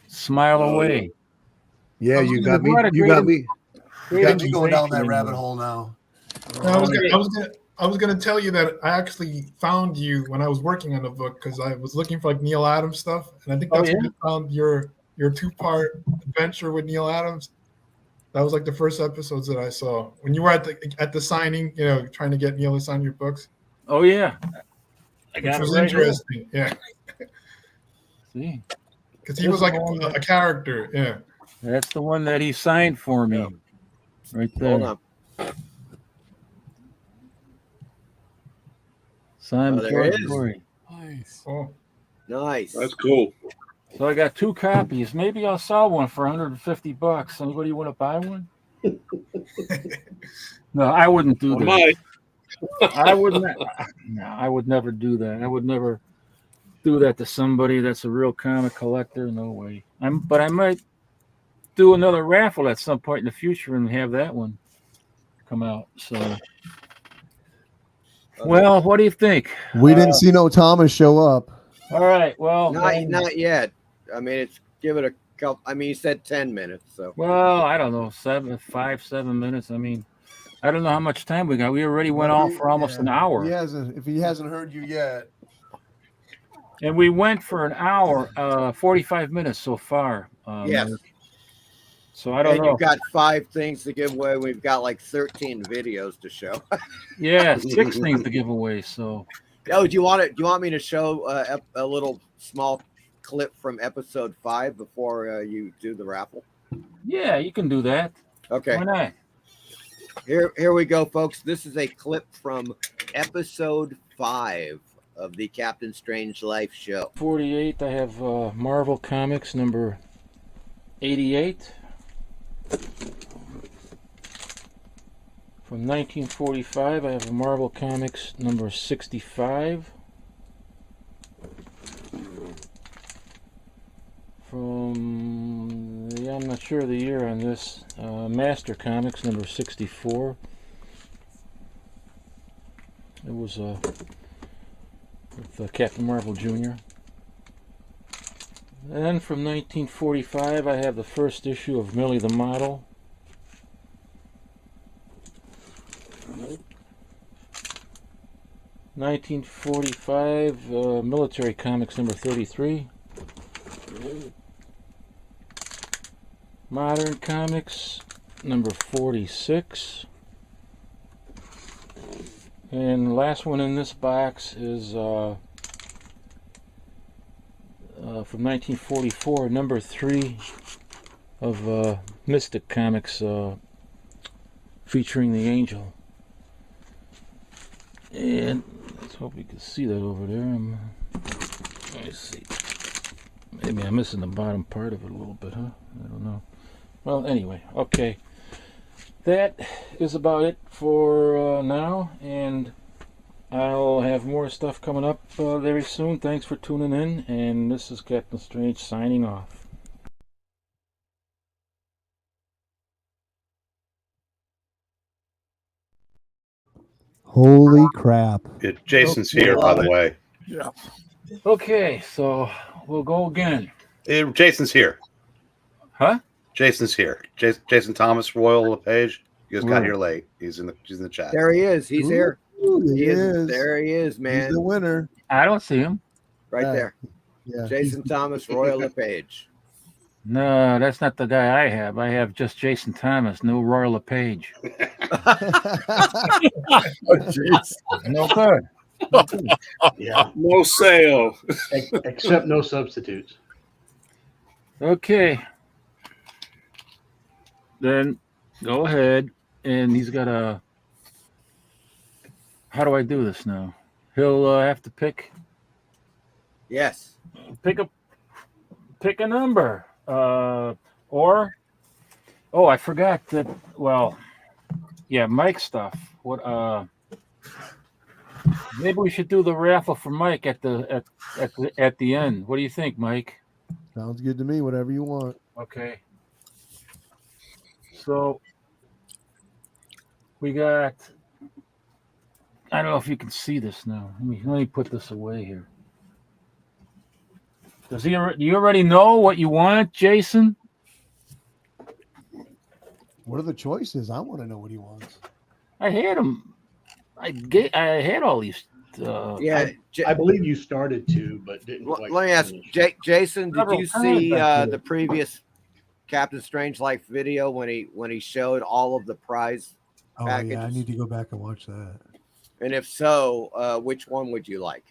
Smile Away. Yeah, you got me. You got me. You got me going down that rabbit hole now. I was gonna tell you that I actually found you when I was working on the book because I was looking for like Neil Adams stuff, and I think that's when I found your 2-part adventure with Neil Adams. That was like the first episodes that I saw when you were at the signing, trying to get Neil to sign your books. Oh yeah, I got Which was it right interesting. here. Yeah, See, because he was like a character. Yeah, that's the one that he signed for me, right there. Hold on. Signed there George it is. Corey. Nice. oh, Nice. That's cool. So I got 2 copies. Maybe I'll sell one for $150. Anybody want to buy one? No, I wouldn't do I that. might. I would not. No, I would never do that. I would never do that to somebody that's a real comic collector. No way. But I might do another raffle at some point in the future and have that one come out. So, well, what do you think? We didn't see no Thomas show up. All right. Well, not yet. I mean, give it a couple. I mean, you said 10 minutes. So, well, I don't know, 7 minutes. I mean, I don't know how much time we got. We already went off for almost an hour. If he hasn't heard you yet. And we went for an hour, 45 minutes so far. yes. Mike. So I don't know. You've got 5 things to give away. We've got like 13 videos to show. Yeah, 6 things to give away. So. Oh, do you want me to show a little small clip from episode 5 before you do the raffle? Yeah, you can do that. Okay. Why not? Here we go, folks. This is a clip from episode 5 of the Captain Strange Life show. 48. I have Marvel Comics number 88 from 1945. I have Marvel Comics number 65 from I'm not sure the year on this. Master Comics number 64. It was with Captain Marvel Jr. And from 1945, I have the first issue of Millie the Model. (1945) Military Comics number 33. Modern Comics number 46. And the last one in this box is from 1944, number 3 of Mystic Comics, featuring the Angel. And let's hope we can see that over there. Let me see. Maybe I'm missing the bottom part of it a little bit, huh? I don't know. Well, anyway, okay. That is about it for now, and I'll have more stuff coming up very soon. Thanks for tuning in, and this is Captain Strange signing off. Holy crap. Jason's here, by the way. Yeah. Okay, so we'll go again. Jason's here. Huh? Jason's here. Jason Thomas, Royal LePage. He just got here late. He's in the chat. There he is. He's here. He is. There he is, man. He's the winner. I don't see him. Right there. Yeah. Jason Thomas, Royal LePage. No, that's not the guy I have. I have just Jason Thomas, no Royal LePage. No good. Yeah. No sale. Except no substitutes. Okay. Then go ahead, and he's got a. How do I do this now? He'll have to pick. Yes. Pick a number. Or. Oh, I forgot that. Well, yeah, Mike stuff. What? Maybe we should do the raffle for Mike at the end. What do you think, Mike? Sounds good to me. Whatever you want. Okay. So we got. I don't know if you can see this now. Let me put this away here. Do you already know what you want, Jason? What are the choices? I want to know what he wants. I had him. I had all these. Yeah. I believe you started to, but didn't quite. Let me ask, Jason, did you see times the previous Captain Strange Life video when he showed all of the prize packages? Yeah, I need to go back and watch that. And if so, which one would you like?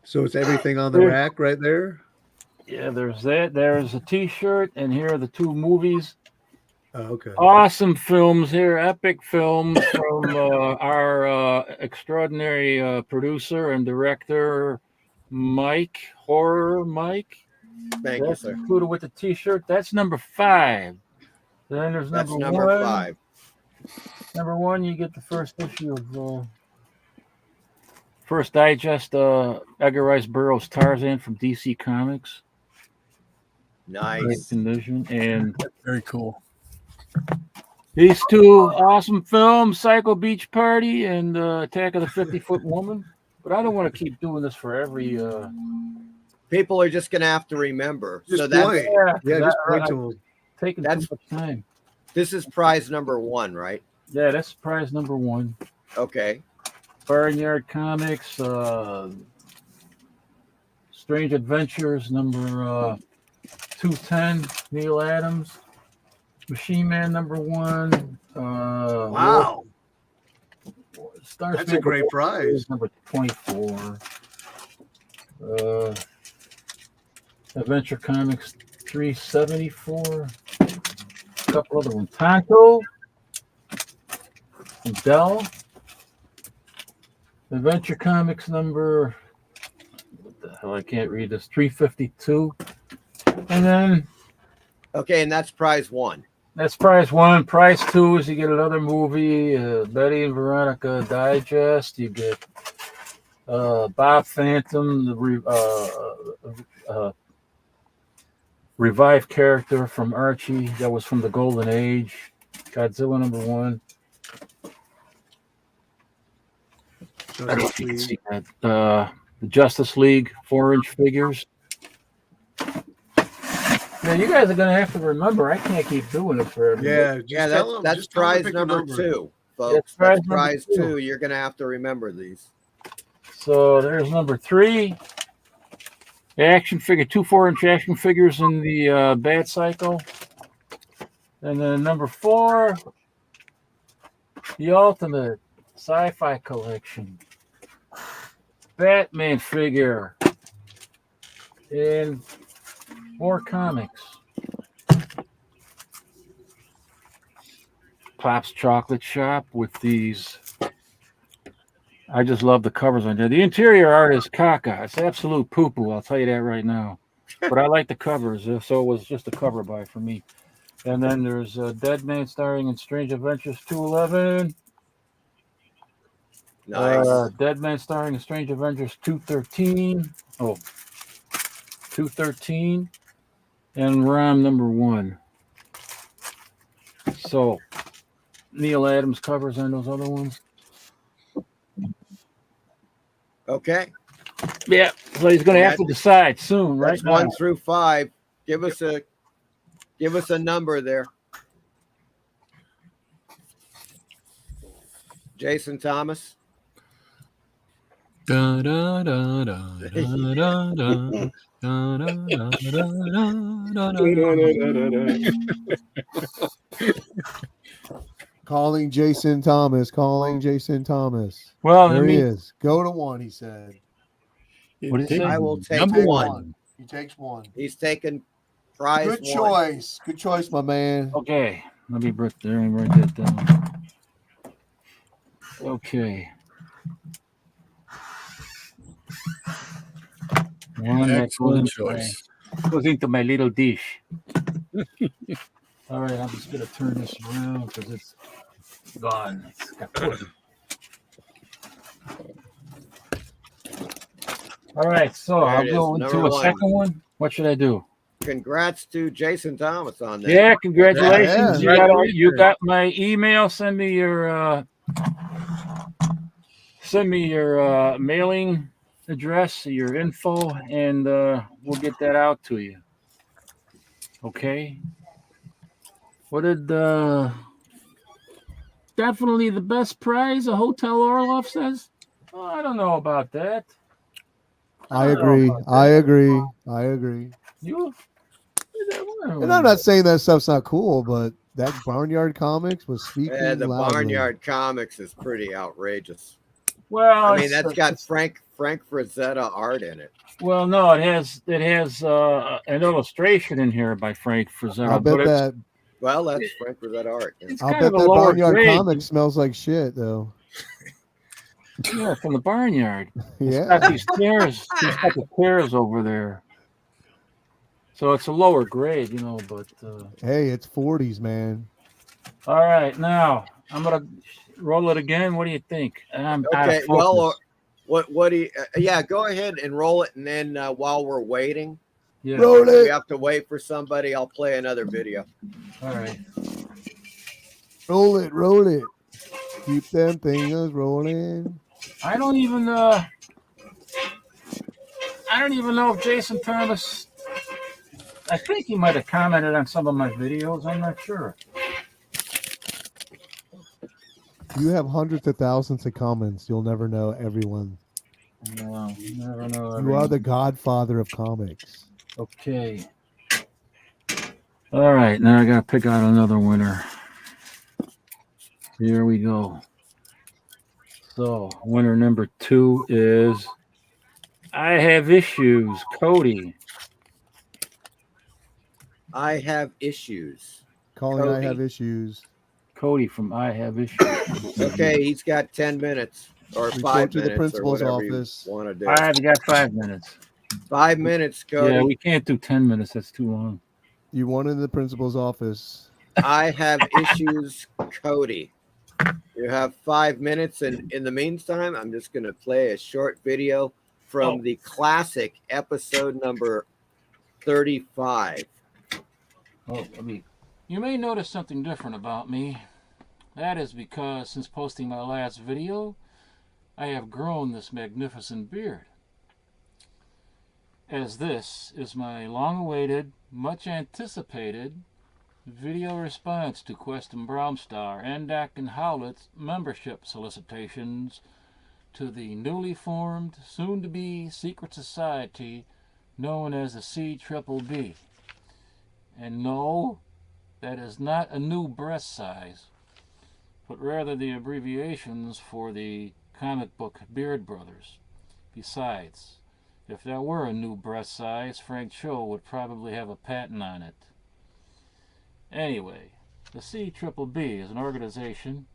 So it's everything on the rack right there? Yeah, there's that. There's a T-shirt, and here are the 2 movies. Oh, okay. Awesome films here, epic films from our extraordinary producer and director, Mike. Horror Mike. Thank you, sir. Included with the T-shirt. That's number 5. Then there's That's number number 1, 5. Number 1, you get the first issue of First Digest, Edgar Rice Burroughs' Tarzan from DC Comics. Nice. Great condition. And Very cool. these two awesome films, Psycho Beach Party and Attack of the 50-Foot Woman. But I don't want to keep doing this for every... People are just going to have to remember. Just so that's point. Yeah, just point to them. Taking too much time. This is prize number 1, right? Yeah, that's prize number 1. Okay. Barnyard Comics, Strange Adventures, number 210, Neil Adams. Machine Man, number 1. Wow. Star That's a great prize. Number 24. Adventure Comics 374. A couple other ones. Tonto. And Dell. Adventure Comics number, what the hell, I can't read this, 352. And then... Okay, and that's prize 1. That's prize 1. Prize 2 is you get another movie, Betty and Veronica Digest. You get Bob Phantom, the revived character from Archie that was from the Golden Age. Godzilla number 1. I don't know if you can see that. The Justice League 4-inch figures. Now, you guys are going to have to remember, I can't keep doing it for everybody. That's prize number 2, folks. That's prize 2. You're going to have to remember these. So there's number 3. Action figure, 2 4-inch action figures in the Bat Cycle. And then number 4, the Ultimate Sci-Fi Collection. Batman figure in 4 comics. Pop's Chocolate Shop with these. I just love the covers on there. The interior art is caca. It's absolute poo-poo, I'll tell you that right now. But I like the covers, so it was just a cover buy for me. And then there's Dead Man starring in Strange Adventures 211. Nice. Dead Man starring in Strange Adventures 213. Oh, 213. And Rom number 1. So, Neil Adams covers on those other ones. Okay. Yeah, so he's going to have to decide soon, right? That's 1 through 5. Give us a number there. Jason Thomas. Da, da, da, da, da, da, da. Da, da, da, da, da, da. Calling Jason Thomas. Calling Jason Thomas. Well, there he is. Go to 1, he said. What did he say? I will take Number 1. He takes 1. He's taking prize 1. Good choice. Good choice, my man. Okay, let me write that down. Okay. One Excellent choice. Goes into my little dish. All right, I'm just going to turn this around because it's gone. It's got pudding. All right, so I'll go into a second one. What should I do? Congrats to Jason Thomas on that. Yeah, congratulations. Yeah. You got my email. Send me your mailing address, your info, and we'll get that out to you. Okay. What did definitely the best prize? A Hotel Orloff says. Oh, I don't know about that. I agree. I agree. I agree. You? And I'm not saying that stuff's not cool, but that Barnyard Comics was speaking The loudly. Barnyard Comics is pretty outrageous. Well, I mean, that's got Frank Frazetta art in it. Well, no, it has an illustration in here by Frank Frazetta. I bet that. Well, that's Frank Frazetta art. Yeah. It's I'll kind bet of a that lower Barnyard grade. Comic smells like shit, though. Yeah, from the barnyard. Yeah. It's got these tears. He's got the tears over there. So it's a lower grade, but. Hey, it's 40s, man. All right, now I'm gonna roll it again. What do you think? I'm out Okay. of Well, focus. what do you? Yeah, go ahead and roll it, and then while we're waiting, Yeah. Roll we it. have to wait for somebody. I'll play another video. All right. Roll it. Roll it. Keep them fingers rolling. I don't even know if Jason Thomas. I think he might have commented on some of my videos. I'm not sure. You have hundreds of thousands of comments. You'll never know everyone. No, never know. You are the godfather of comics. Okay. All right. Now I got to pick out another winner. Here we go. So, winner number 2 is I Have Issues, Cody. I have issues. Calling Cody. I have issues. Cody from I Have Issues. Okay, he's got 10 minutes or Report 5 to the minutes principal's or whatever office. you want to do. I've got 5 minutes. 5 minutes, Cody. Yeah, we can't do 10 minutes. That's too long. You want in the principal's office. I have issues, Cody. You have 5 minutes, and in the meantime, I'm just going to play a short video from the classic episode number 35. Oh, you may notice something different about me. That is because since posting my last video, I have grown this magnificent beard. As this is my long-awaited, much-anticipated video response to Quest and Brownstar and Dak and Howlett's membership solicitations to the newly formed, soon-to-be secret society known as the CBBB. And no, that is not a new breast size, but rather the abbreviations for the comic book Beard Brothers. Besides, if that were a new breast size, Frank Cho would probably have a patent on it. Anyway, the CBBB is an organization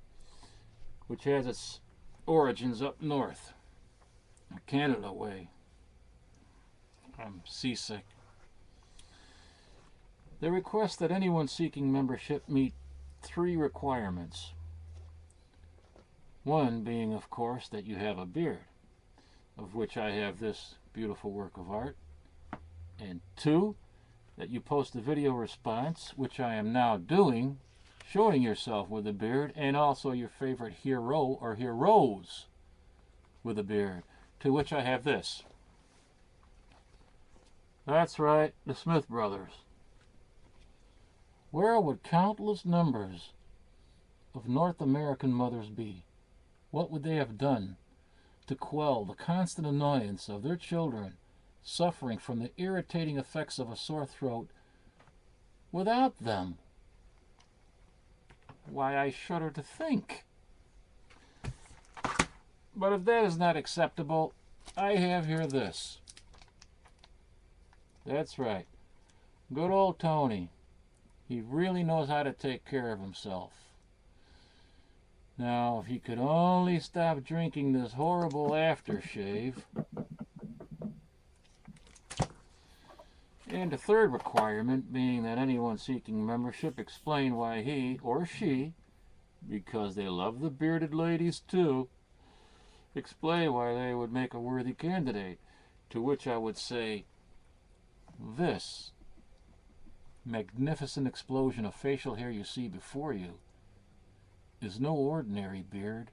which has its origins up north, Canada way. I'm seasick. They request that anyone seeking membership meet 3 requirements. One being, of course, that you have a beard, of which I have this beautiful work of art. And 2, that you post a video response, which I am now doing, showing yourself with a beard, and also your favorite hero or heroes with a beard, to which I have this. That's right, the Smith Brothers. Where would countless numbers of North American mothers be? What would they have done to quell the constant annoyance of their children suffering from the irritating effects of a sore throat without them? Why, I shudder to think. But if that is not acceptable, I have here this. That's right. Good old Tony. He really knows how to take care of himself. Now, if he could only stop drinking this horrible aftershave. And the third requirement being that anyone seeking membership explain why he or she, because they love the bearded ladies too, explain why they would make a worthy candidate. To which I would say, this magnificent explosion of facial hair you see before you is no ordinary beard,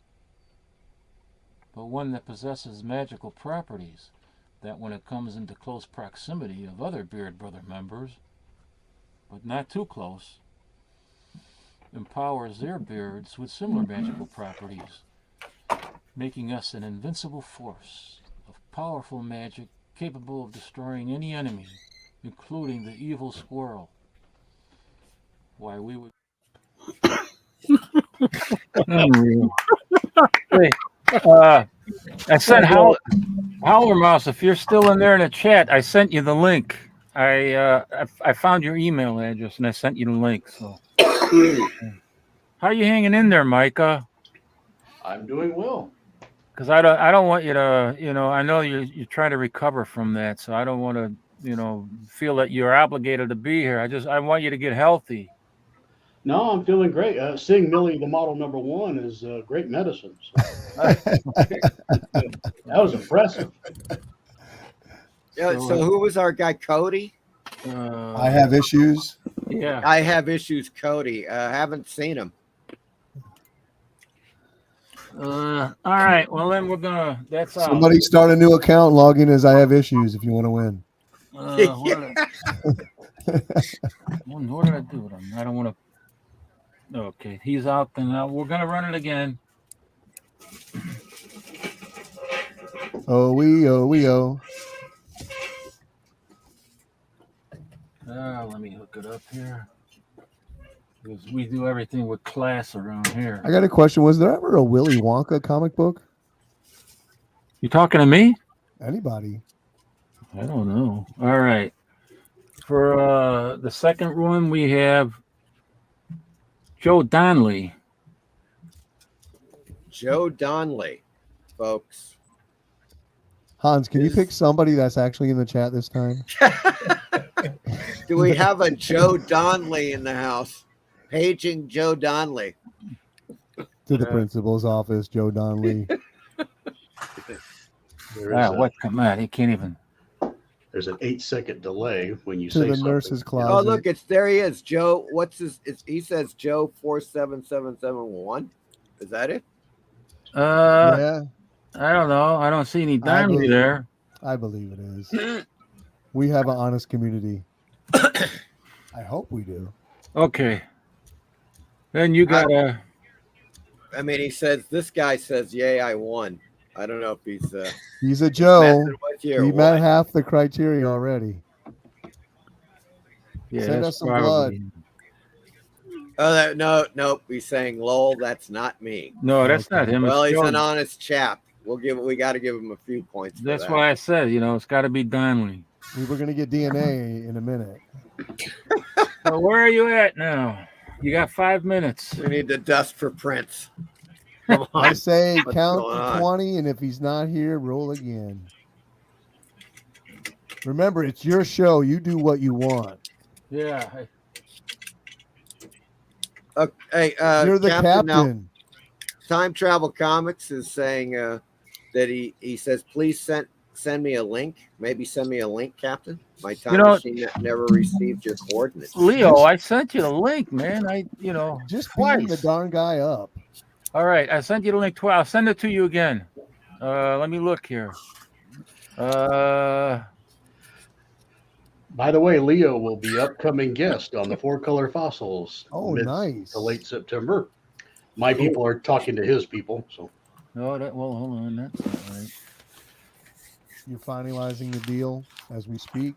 but one that possesses magical properties that when it comes into close proximity of other Beard Brother members, but not too close, empowers their beards with similar magical properties, making us an invincible force of powerful magic capable of destroying any enemy, including the evil squirrel. Why, we would... Unreal. Hey, I sent Howler Mouse, if you're still in there in the chat, I sent you the link. I found your email address and I sent you the link. So, how are you hanging in there, Micah? I'm doing well. Because I don't want you to, I know you're trying to recover from that, so I don't want to, feel that you're obligated to be here. I want you to get healthy. No, I'm feeling great. Seeing Millie, the model number one, is great medicine. So that was impressive. Yeah, so who was our guy, Cody? I have issues. Yeah. I have issues, Cody. Haven't seen him. All right. Well, then we're gonna. That's all. Somebody start a new account, log in as I have issues if you want to win. What did I do with him? I don't want to. Okay, he's out. Then we're gonna run it again. Oh, we. Let me hook it up here. Because we do everything with class around here. I got a question. Was there ever a Willy Wonka comic book? You talking to me? Anybody? I don't know. All right. For the second one, we have Joe Donnelly. Joe Donnelly, folks. Hans, can you pick somebody that's actually in the chat this time? Do we have a Joe Donnelly in the house? Paging Joe Donnelly. To the principal's office, Joe Donnelly. What? Come on, he can't even. There's an 8-second delay when you To say the something. nurse's closet. Oh, look, there he is. Joe, what's his? He says Joe 47771. Is that it? Yeah, I don't know. I don't see any Donnelly there. I believe it is. We have an honest community. I hope we do. Okay. Then you got a. I mean, he says this guy says, "Yay, I won." I don't know if he's a Joe. He met half the criteria already. Yeah, Send us some blood. Oh, nope. He's saying, "Lol, that's not me." No, that's not him. Well, it's he's Joe. an honest chap. We got to give him a few points. That's why I said, it's got to be Donnelly. We were gonna get DNA in a minute. So where are you at now? You got 5 minutes. We need to dust for Prince. Come on. I say What's count going to on? 20, and if he's not here, roll again. Remember, it's your show. You do what you want. Yeah. Hey, you're the captain. Now, Time Travel Comics is saying that he says, please send me a link. Maybe send me a link, Captain. My time machine never received your coordinates. Leo, I sent you the link, man. Just twice. beam the darn guy up. All right, I sent you the link twice. I'll send it to you again. Let me look here. By the way, Leo will be upcoming guest on the Four Color Fossils. Oh, nice. To late September. My people are talking to his people. So. Well, hold on. That's not right. You're finalizing the deal as we speak.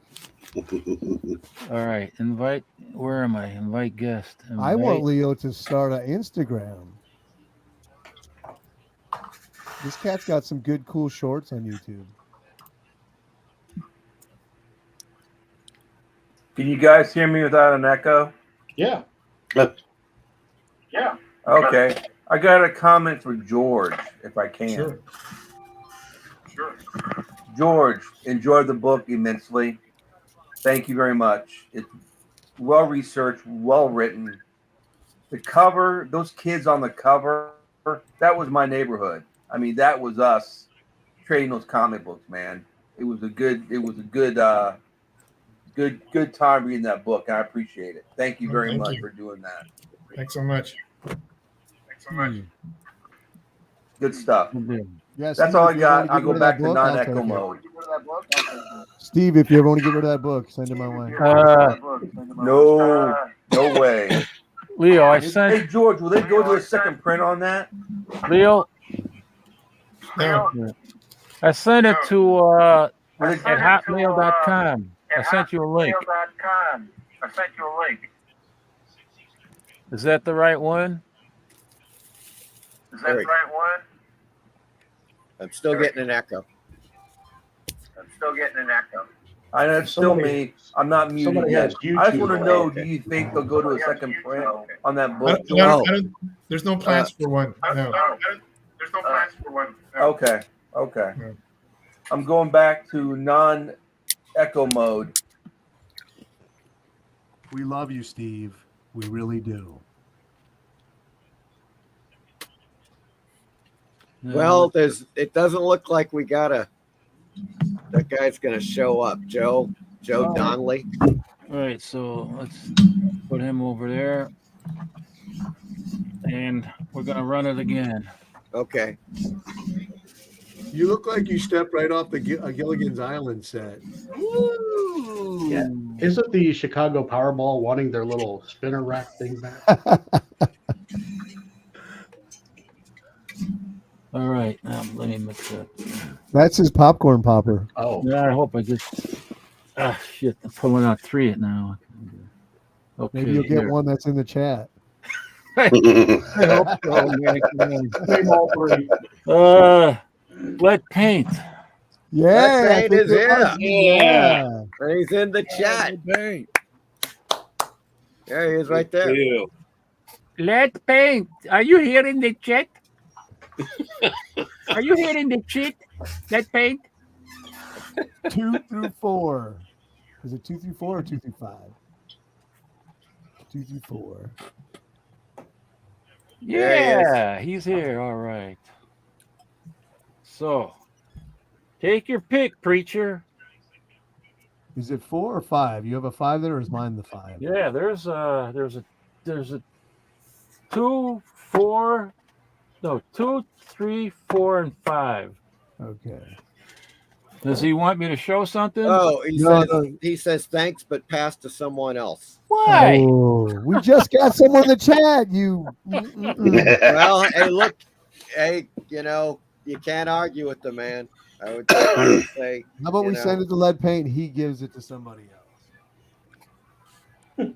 All right. Invite. Where am I? Invite guest. I want Leo to start an Instagram. This cat's got some good, cool shorts on YouTube. Can you guys hear me without an echo? Yeah. Yeah. Okay. I got a comment for George, if I can. Sure. George, enjoyed the book immensely. Thank you very much. It's well researched, well written. The cover, those kids on the cover, that was my neighborhood. I mean, that was us trading those comic books, man. It was a good time reading that book. I appreciate it. Thank you very much for doing that. Thanks so much. Good stuff. Yes, that's all I got. I'll go back to non-echo mode. Steve, if you ever want to get rid of that book, send it my way. No way. Leo, I sent. Hey, George, will they go to a second print on that? Leo, No. I sent it to at hotmail.com. I sent you a link. Is that the right one? I'm still getting an echo. I know it's still me. I'm not muted yet. I just want to know, do you think they'll go to a second print on that book? There's no plans for one. No. Okay. I'm going back to non-echo mode. We love you, Steve. We really do. Well, it doesn't look like we got that guy's gonna show up. Joe Donnelly. All right, so let's put him over there. And we're gonna run it again. Okay. You look like you stepped right off the Gilligan's Island set. Ooh. Yeah. Isn't the Chicago Powerball wanting their little spinner rack thing back? All right, let me mix that. That's his popcorn popper. Oh. Yeah, I hope I just. Shit! I'm pulling out 3 now. Okay, Maybe you'll get one that's in the chat. I hope so, man. Name all 3. Lead paint. Yeah, Lead paint is here. Yeah. He's in the chat. There he is, right there. Deal. Lead paint. Are you here in the chat? Are you here in the chat? Lead paint. 2 through 4. Is it 2 through 4 or 2 through 5? 2 through 4. Yeah, he's here. All right. So, take your pick, preacher. Is it 4 or 5? You have a 5 there, or is mine the 5? Yeah, there's a 2, 4. No, 2, 3, 4, and 5. Okay. Does he want me to show something? Oh, No. he says thanks, but pass to someone else. Why? Oh, we just got someone in the chat. You. Well, hey, look, hey, you can't argue with the man. I would say. How about we send it to Lead Paint? He gives it to somebody else.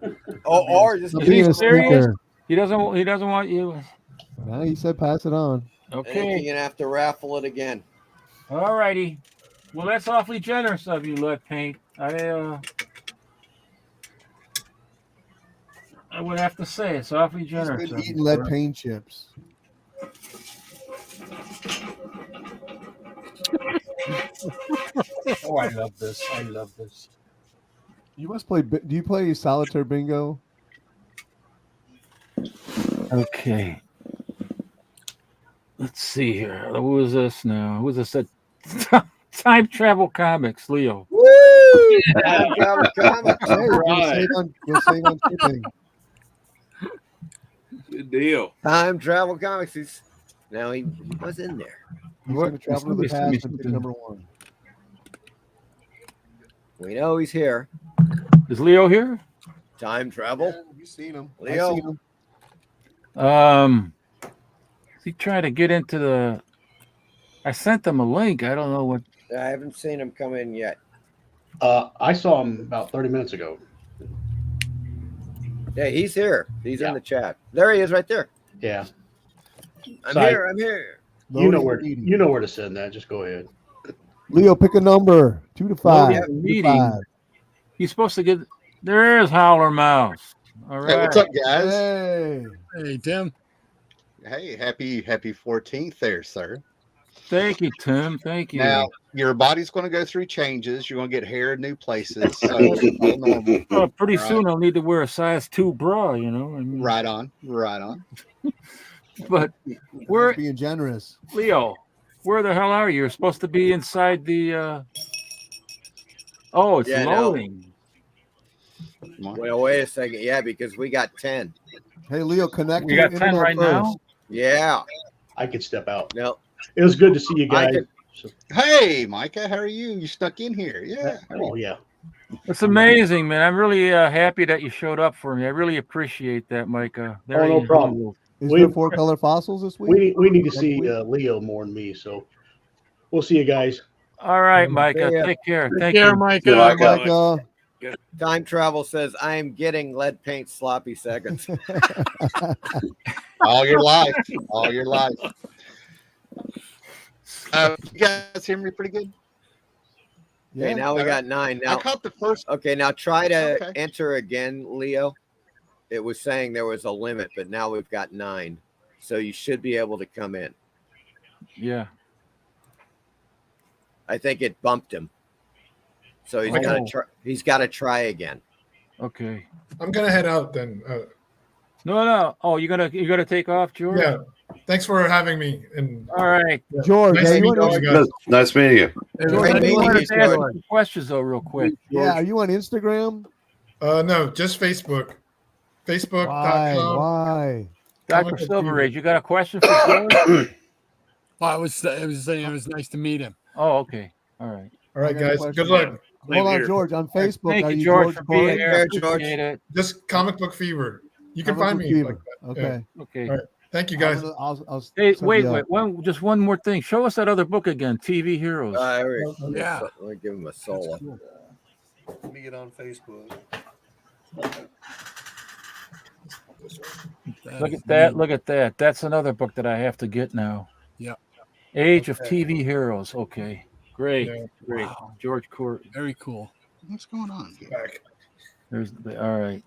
Or just He's being a sneaker. He doesn't want you. No, he said pass it on. Okay. You're gonna have to raffle it again. All righty. Well, that's awfully generous of you, Lead Paint. I would have to say it's awfully generous. He's been eating Lead Paint chips. Oh, I love this. I love this. You must play. Do you play solitaire bingo? Okay. Let's see here. Who is this now? Who is this? Time Travel Comics, Leo. Woo! Time Travel Comics. Hey, Right. we'll save on shipping. Good deal. Time Travel Comics. He was in there. He's going to travel to the past and pick number 1. We know he's here. Is Leo here? Time travel. Yeah, you've seen him. Leo. I've seen him. Is he trying to get into the? I sent him a link. I don't know what. I haven't seen him come in yet. I saw him about 30 minutes ago. Yeah, he's here. He's in the chat. There he is, right there. Yeah. I'm So here. I'm here. You know where to send that. Just go ahead. Leo, pick a number. 2 to 5. Yeah, meeting. He's supposed to get. There's Howler Mouse. All right. Hey, what's up, guys? Hey, Tim. Hey, happy 14th there, sir. Thank you, Tim. Thank you. Now, your body's going to go through changes. You're going to get hair in new places. So, pretty soon I'll need to wear a size 2 bra, I mean, right on. But we're being generous. Leo, where the hell are you? You're supposed to be inside the it's loading. Well, wait a second. Yeah, because we got 10. Hey, Leo, connect. We got 10 right now. Yeah. I could step out. No. It was good to see you guys. Hey, Micah, how are you? You stuck in here. Yeah. Oh, yeah. It's amazing, man. I'm really happy that you showed up for me. I really appreciate that, Micah. No problem. Is there 4-color fossils this week? We need to see Leo more than me, so we'll see you guys. All right, Micah. Take care. Take care, Micah. Micah. Time Travel says, I am getting Lead Paint sloppy seconds. All your life. You guys hear me pretty good? Yeah. Okay, now we got 9. Now I caught the first. Okay, now try to enter again, Leo. It was saying there was a limit, but now we've got 9. So you should be able to come in. Yeah. I think it bumped him. So he's got to try again. Okay. I'm gonna head out then. No. Oh, you're gonna take off, George? Yeah. thanks for having me. And All right, George, nice are to you meet on all you Inst- guys. Nice meeting you. George, Hey, are you I on wanted to ask Instagram? some questions though, real quick. Yeah, are you on Instagram? No, just Facebook. Why? Facebook.com. Why? Dr. Comic Book Silver Fever. Age, you got a question for George? I was saying it was nice to meet him. Oh, okay. All right. All right, I got a guys. question. Good luck. Hold on, here. George. On Facebook, Thank are you, you George, George for being Corey? here. There, I George. appreciate it. Just Comic Book Fever. You can Comic find Book me. Fever. Like that. Okay. Okay. All right. Thank you, I'm guys. gonna- I'll Hey, sub wait, you wait. up. Just one more thing. Show us that other book again, TV Heroes. Yeah. Let me give him a solo. Let me get on Facebook. Look at that. Look at that. That's another book that I have to get now. Yeah. Age of TV Heroes. Okay. Great. Yeah. Great. Wow. George Court. Very cool. What's going on? Back. There's all right.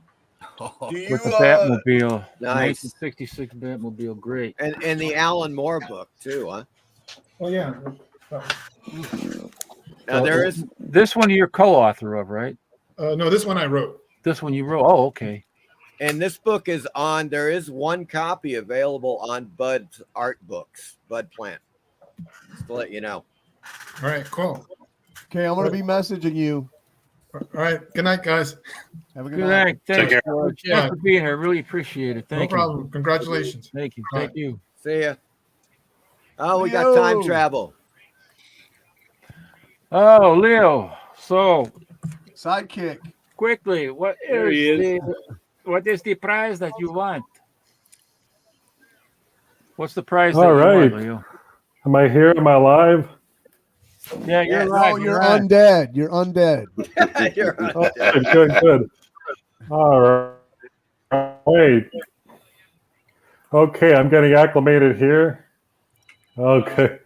Do you, With the Batmobile. Nice. 1966 Batmobile. Great. And the Alan Moore book too, huh? Oh, yeah. Now there is This one you're co-author of, right? No, this one I wrote. This one you wrote. Oh, okay. and this book is on. There is one copy available on Bud's Art Books, Bud Plant. Just to let you know. All right, cool. Okay, I'm gonna be messaging you. All right. Good night, guys. Have a good Good night. night. Thanks, care. George. Yeah. Thanks for being here. Really appreciate it. No Thank you. problem. Congratulations. Thank you. All Thank right. you. See ya. Oh, we got time Leo. travel. Oh, Leo. So Sidekick. quickly, what There he is. what is the prize that you want? What's the prize All that you right. want, Leo? Am I here? Am I live? Yeah, you're Yes. right. No, you're undead. You're undead. You're on Oh, deck. good. All right. Okay, I'm getting acclimated here. Okay.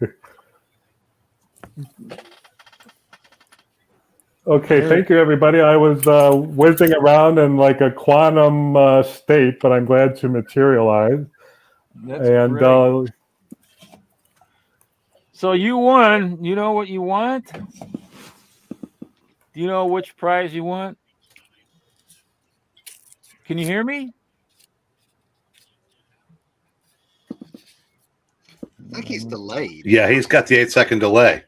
Okay, thank you, everybody. I was whizzing around in like a quantum state, but I'm glad to materialize. That's And great. So you won. You know what you want? Do you know which prize you want? Can you hear me? I think he's delayed. Yeah, he's got the 8-second delay.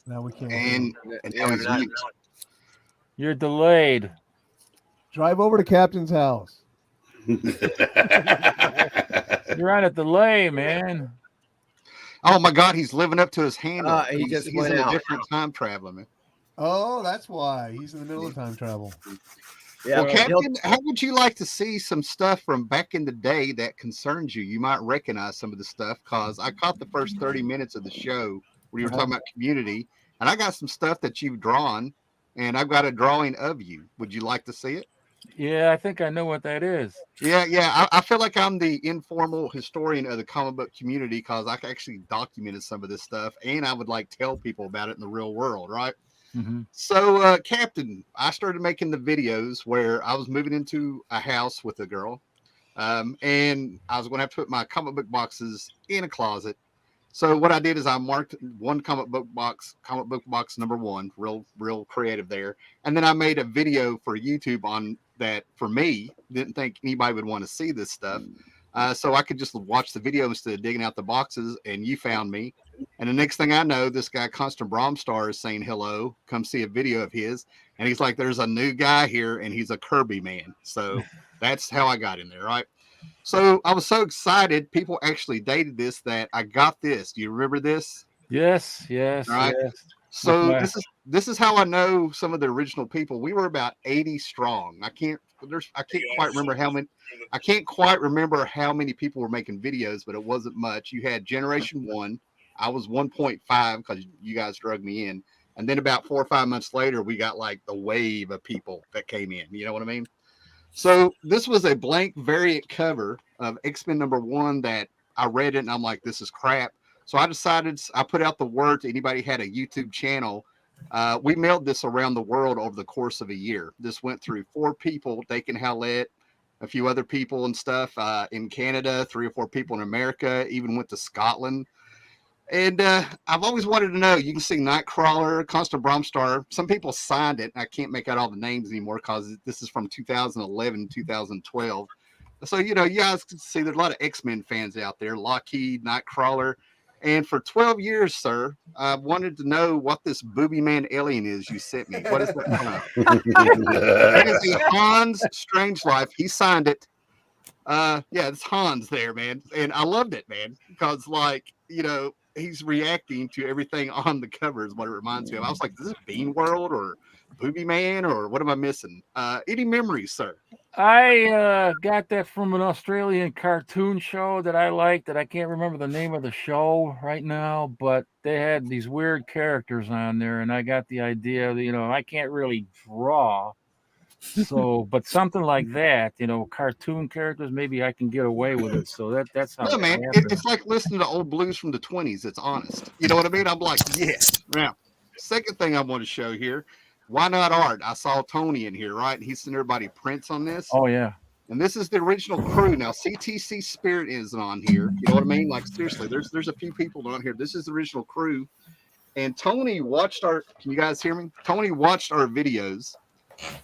Now we can't. And now he's mute. You're delayed. Drive over to Captain's house. You're on a delay, man. Oh my God, he's living up to his handle. He just he's went in out. a different time traveler, man. Oh, that's why he's in the middle of time travel. Yeah, Well, he'll- Captain, how would you like to see some stuff from back in the day that concerns you? You might recognize some of the stuff because I caught the first 30 minutes of the show where you were talking about community, and I got some stuff that you've drawn, and I've got a drawing of you. Would you like to see it? Yeah, I think I know what that is. Yeah. I feel like I'm the informal historian of the comic book community because I actually documented some of this stuff, and I would like tell people about it in the real world, right? Mm-hmm. So, Captain, I started making the videos where I was moving into a house with a girl, and I was going to have to put my comic book boxes in a closet. So what I did is I marked one comic book box number 1, real creative there, and then I made a video for YouTube on that. For me, didn't think anybody would want to see this stuff, so I could just watch the video instead of digging out the boxes. And you found me. And the next thing I know, this guy, Constant Bromstar, is saying hello. Come see a video of his. And he's like, there's a new guy here, and he's a Kirby man. So that's how I got in there, right? So I was so excited. People actually dated this that I got this. Do you remember this? Yes. Right. Yes. So this is how I know some of the original people. We were about 80 strong. I can't quite remember how many. I can't quite remember how many people were making videos, but it wasn't much. You had Generation 1. I was 1.5 because you guys drug me in. And then about 4 or 5 months later, we got like the wave of people that came in. You know what I mean? So this was a blank variant cover of X-Men #1 that I read it and I'm like, this is crap. So I decided, I put out the word to anybody who had a YouTube channel. We mailed this around the world over the course of a year. This went through 4 people, Dakin Howlett, a few other people and stuff in Canada, 3 or 4 people in America, even went to Scotland. And I've always wanted to know, you can see Nightcrawler, Constant Bromstar. Some people signed it. I can't make out all the names anymore because this is from 2011, 2012. So, you guys can see there's a lot of X-Men fans out there, Lockheed, Nightcrawler. And for 12 years, sir, I wanted to know what this booby man alien is you sent me. What is that from? That is the Hans Strangeliffe. He signed it. Yeah, it's Hans there, man. And I loved it, man, because, he's reacting to everything on the cover is what it reminds me of. I was like, is this Bean World or Booby Man or what am I missing? Any memories, sir? I got that from an Australian cartoon show that I liked that I can't remember the name of the show right now, but they had these weird characters on there, and I got the idea that, I can't really draw. So, but something like that, cartoon characters, maybe I can get away with it. So that's how. No, man, it's like listening to old blues from the 20s. It's honest. You know what I mean? I'm like, yes. Now, second thing I want to show here, why not art? I saw Tony in here, right? And he's sent everybody prints on this. Oh, yeah. And this is the original crew. Now, CTC Spirit is on here. You know what I mean? Like, seriously, there's a few people on here. This is the original crew. And Tony watched can you guys hear me? Tony watched our videos,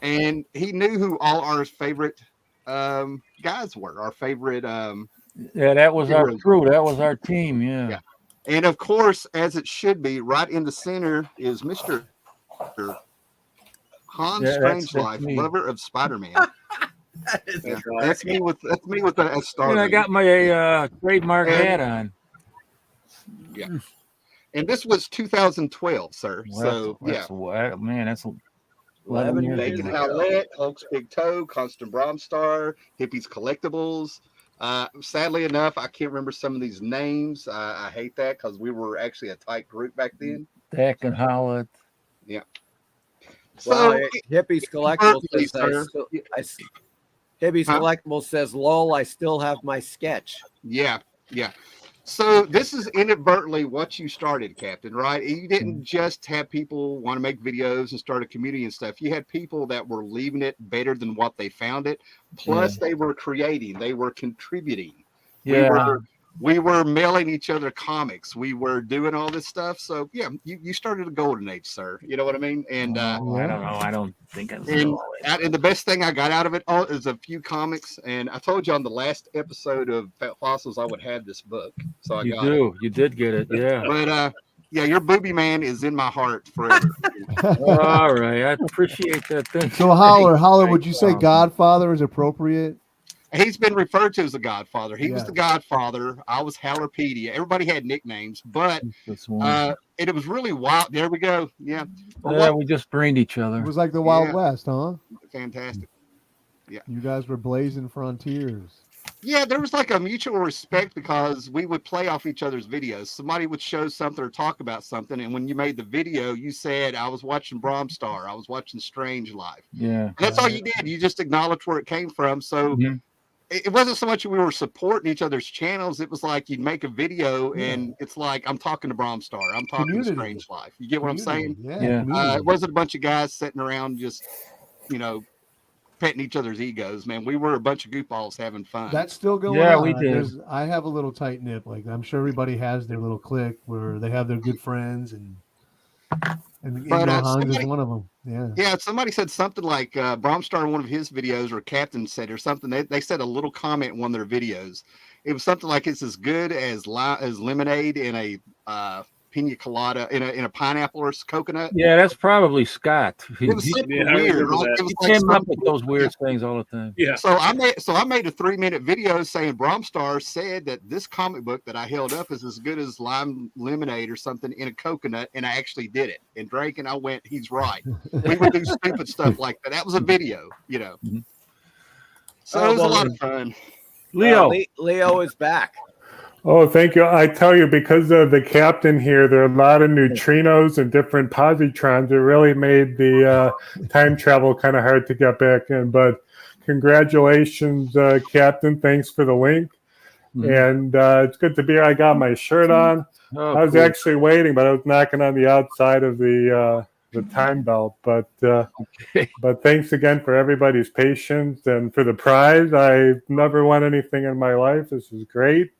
and he knew who all our favorite guys were. Our favorite. Yeah, that was our crew. That was our team. Yeah. And of course, as it should be, right in the center is Mr. Hans Strangeliffe, lover of Spider-Man. That's me with the star. And I got my trademark hat on. Yeah. And this was 2012, sir. Well, that's 11 years. Bacon Howlett, Hulk's Big Toe, Constant Bromstar, Hippies Collectibles. Sadly enough, I can't remember some of these names. I hate that because we were actually a tight group back then. Deck and Howlett. Yeah. Well, Hippies Collectibles says, Hippies Collectibles says, "Lol, I still have my sketch." Yeah. So this is inadvertently what you started, Captain, right? You didn't just have people want to make videos and start a community and stuff. You had people that were leaving it better than what they found it. Plus, they were creating. They were contributing. Yeah. We were mailing each other comics. We were doing all this stuff. So, yeah, you started a golden age, sir. You know what I mean? And I don't know. I don't think I was. And the best thing I got out of it is a few comics. And I told you on the last episode of Fat Fossils I would have this book. So You did get it, yeah. But your booby man is in my heart forever. All right, I appreciate that. Thank so Holler, would you say Godfather is appropriate? He's been referred to as the Godfather. He was the Godfather. I was Hallerpedia. Everybody had nicknames, but it was really wild. There we go. Yeah. We just brained each other. It was like the Wild West, huh? Fantastic. Yeah. You guys were blazing frontiers. Yeah, there was like a mutual respect because we would play off each other's videos. Somebody would show something or talk about something, and when you made the video, you said, "I was watching Bromstar. I was watching Strangeliffe." Yeah. And that's all you did. You just acknowledged where it came from. So it wasn't so much we were supporting each other's channels. It was like you'd make a video and it's like, I'm talking to Bromstar. I'm talking to Strangeliffe. You get what I'm saying? Yeah. It wasn't a bunch of guys sitting around just, petting each other's egos, man. We were a bunch of goofballs having fun. That's still going on. Yeah, we did. I have a little tight knit. Like I'm sure everybody has their little clique where they have their good friends and Hans is one of them. Yeah. Somebody said something like Bromstar in one of his videos, or Captain said, or something. They said a little comment in one of their videos. It was something like it's as good as lemonade in a pina colada in a pineapple or coconut. Yeah, that's probably Scott. It was something weird. He came up with those weird things all the time. Yeah. So I made a 3-minute video saying Bromstar said that this comic book that I held up is as good as lime lemonade or something in a coconut, and I actually did it. And Drake and I went, he's right. We would do stupid stuff like that. That was a video, So it was a lot of fun. Leo is back. Oh, thank you. I tell you, because of the captain here, there are a lot of neutrinos and different positrons. It really made the time travel kind of hard to get back in. But congratulations, Captain. Thanks for the link. And it's good to be here. I got my shirt on. I was actually waiting, but I was knocking on the outside of the time belt. But thanks again for everybody's patience and for the prize. I've never won anything in my life. This is great.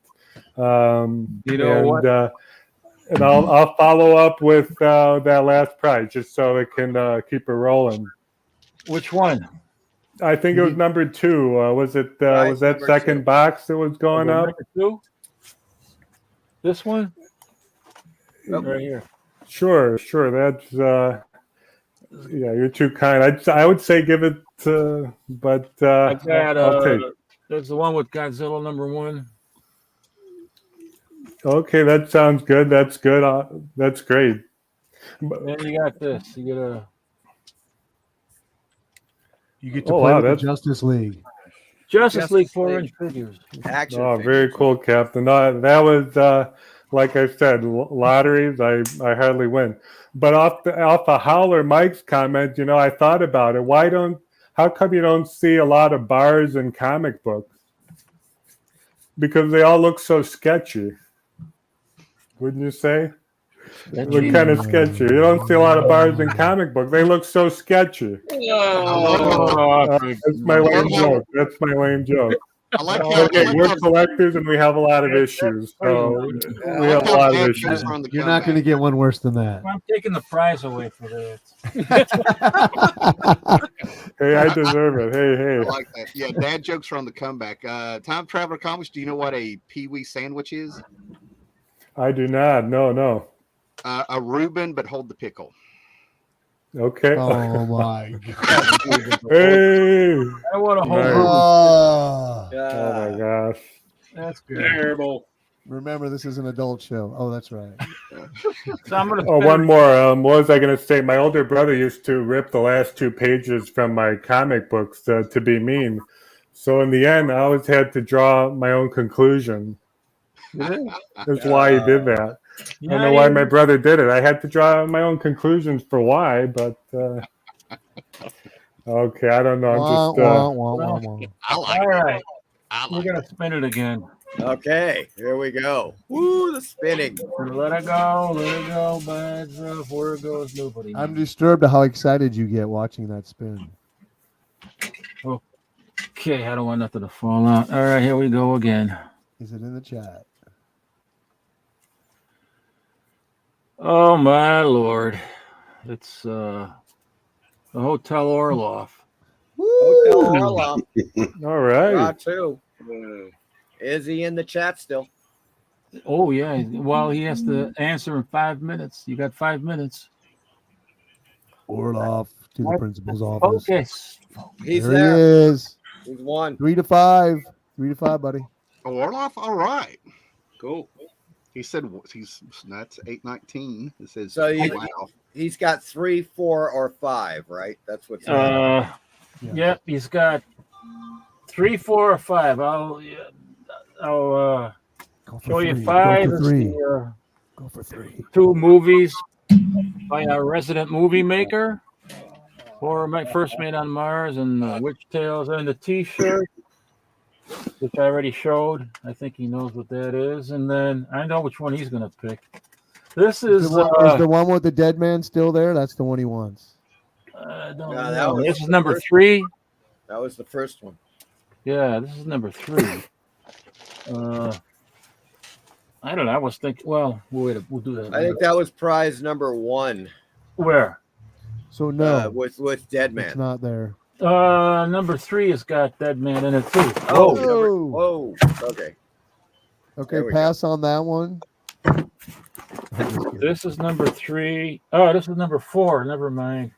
What? And I'll follow up with that last prize just so it can keep it rolling. Which one? I think it was number 2. Was it? Right, was that number second 2. box that was going up? Number 2? This one? Yep. Right here. Sure. That's yeah. You're too kind. I would say give it to, but I got I'll take. there's the one with Godzilla number 1. Okay, that sounds good. That's good. That's great. Then you got this. You get to play wow, with the Justice League. Justice League 4-inch figures. Action. Oh, figures. very cool, Captain. That was like I said, lotteries. I hardly win. But off the Howler Mike's comment, I thought about it. How come you don't see a lot of bars in comic books? Because they all look so sketchy. Wouldn't you say? They look kind of sketchy. You don't see a lot of bars in comic books. They look so sketchy. That's my lame joke. I like we're collectors and we have a lot of issues. So we have a lot of issues. You're not going to get one worse than that. I'm taking the prize away for that. Hey, I deserve it. Hey. I like that. Yeah, dad jokes are on the comeback. Time Traveler Comics, do you know what a Pee-wee sandwich is? I do not. No. A Reuben, but hold the pickle. Okay. Oh my God. Hey. I want to hold. Oh my gosh. That's good. Terrible. Remember, this is an adult show. Oh, that's right. So I'm gonna. One more. What was I going to say? My older brother used to rip the last 2 pages from my comic books to be mean. So in the end, I always had to draw my own conclusion. That's why he did that. I don't know why my brother did it. I had to draw my own conclusions for why, but okay, I don't know. I'm just. All right, we're gonna spin it again. Okay, here we go. Woo, the spinning. Let it go, bad stuff. Where it goes, nobody. I'm disturbed at how excited you get watching that spin. Okay, I don't want nothing to fall out. All right, here we go again. Is it in the chat? Oh my Lord. It's the Hotel Orloff. Hotel Orloff. All right. Got 2. Is he in the chat still? Oh yeah. Well, he has to answer in 5 minutes. You got 5 minutes. Orloff to the principal's office. Focus. He's there. there. He is. He's 1. 3 to 5. 3 to 5, buddy. Oh, Orloff? All right. Cool. He said that's 819. It says So wow. He's got 3, 4, or 5, right? That's what's Yep, he's got 3, 4, or 5. I'll show you 5. Go for 3. Go for 3. 2 movies by a resident movie maker. First Made on Mars and Witch Tales, and the T-shirt, which I already showed. I think he knows what that is, and then I know which one he's going to pick. This is the one with the dead man still there? That's the one he wants. I don't know. This is number 3. That was the first one. Yeah, this is number 3. I don't know. I was thinking. Well, we'll do that. I think that was prize number 1. Where? So no, with Dead Man. It's not there. Number 3 has got Dead Man in it too. Whoa. Okay. Okay, pass on that one. This is number 3. Oh, this is number 4. Never mind.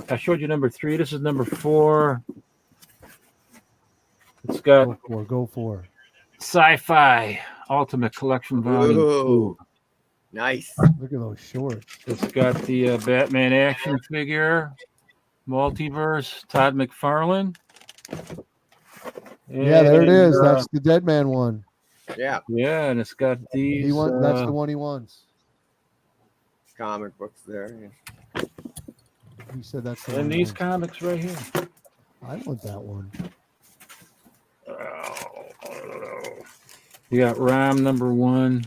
I showed you number 3. This is number 4. It's got go for Sci-Fi Ultimate Collection Volume 2. Nice. Look at those shorts. It's got the Batman action figure, Multiverse, Todd McFarlane. Yeah, there it is. That's the Dead Man one. Yeah. Yeah, and it's got these. That's the one he wants. Comic books there. Yeah. He said that's the and one these comics right here. I want that one. You got Ram number 1.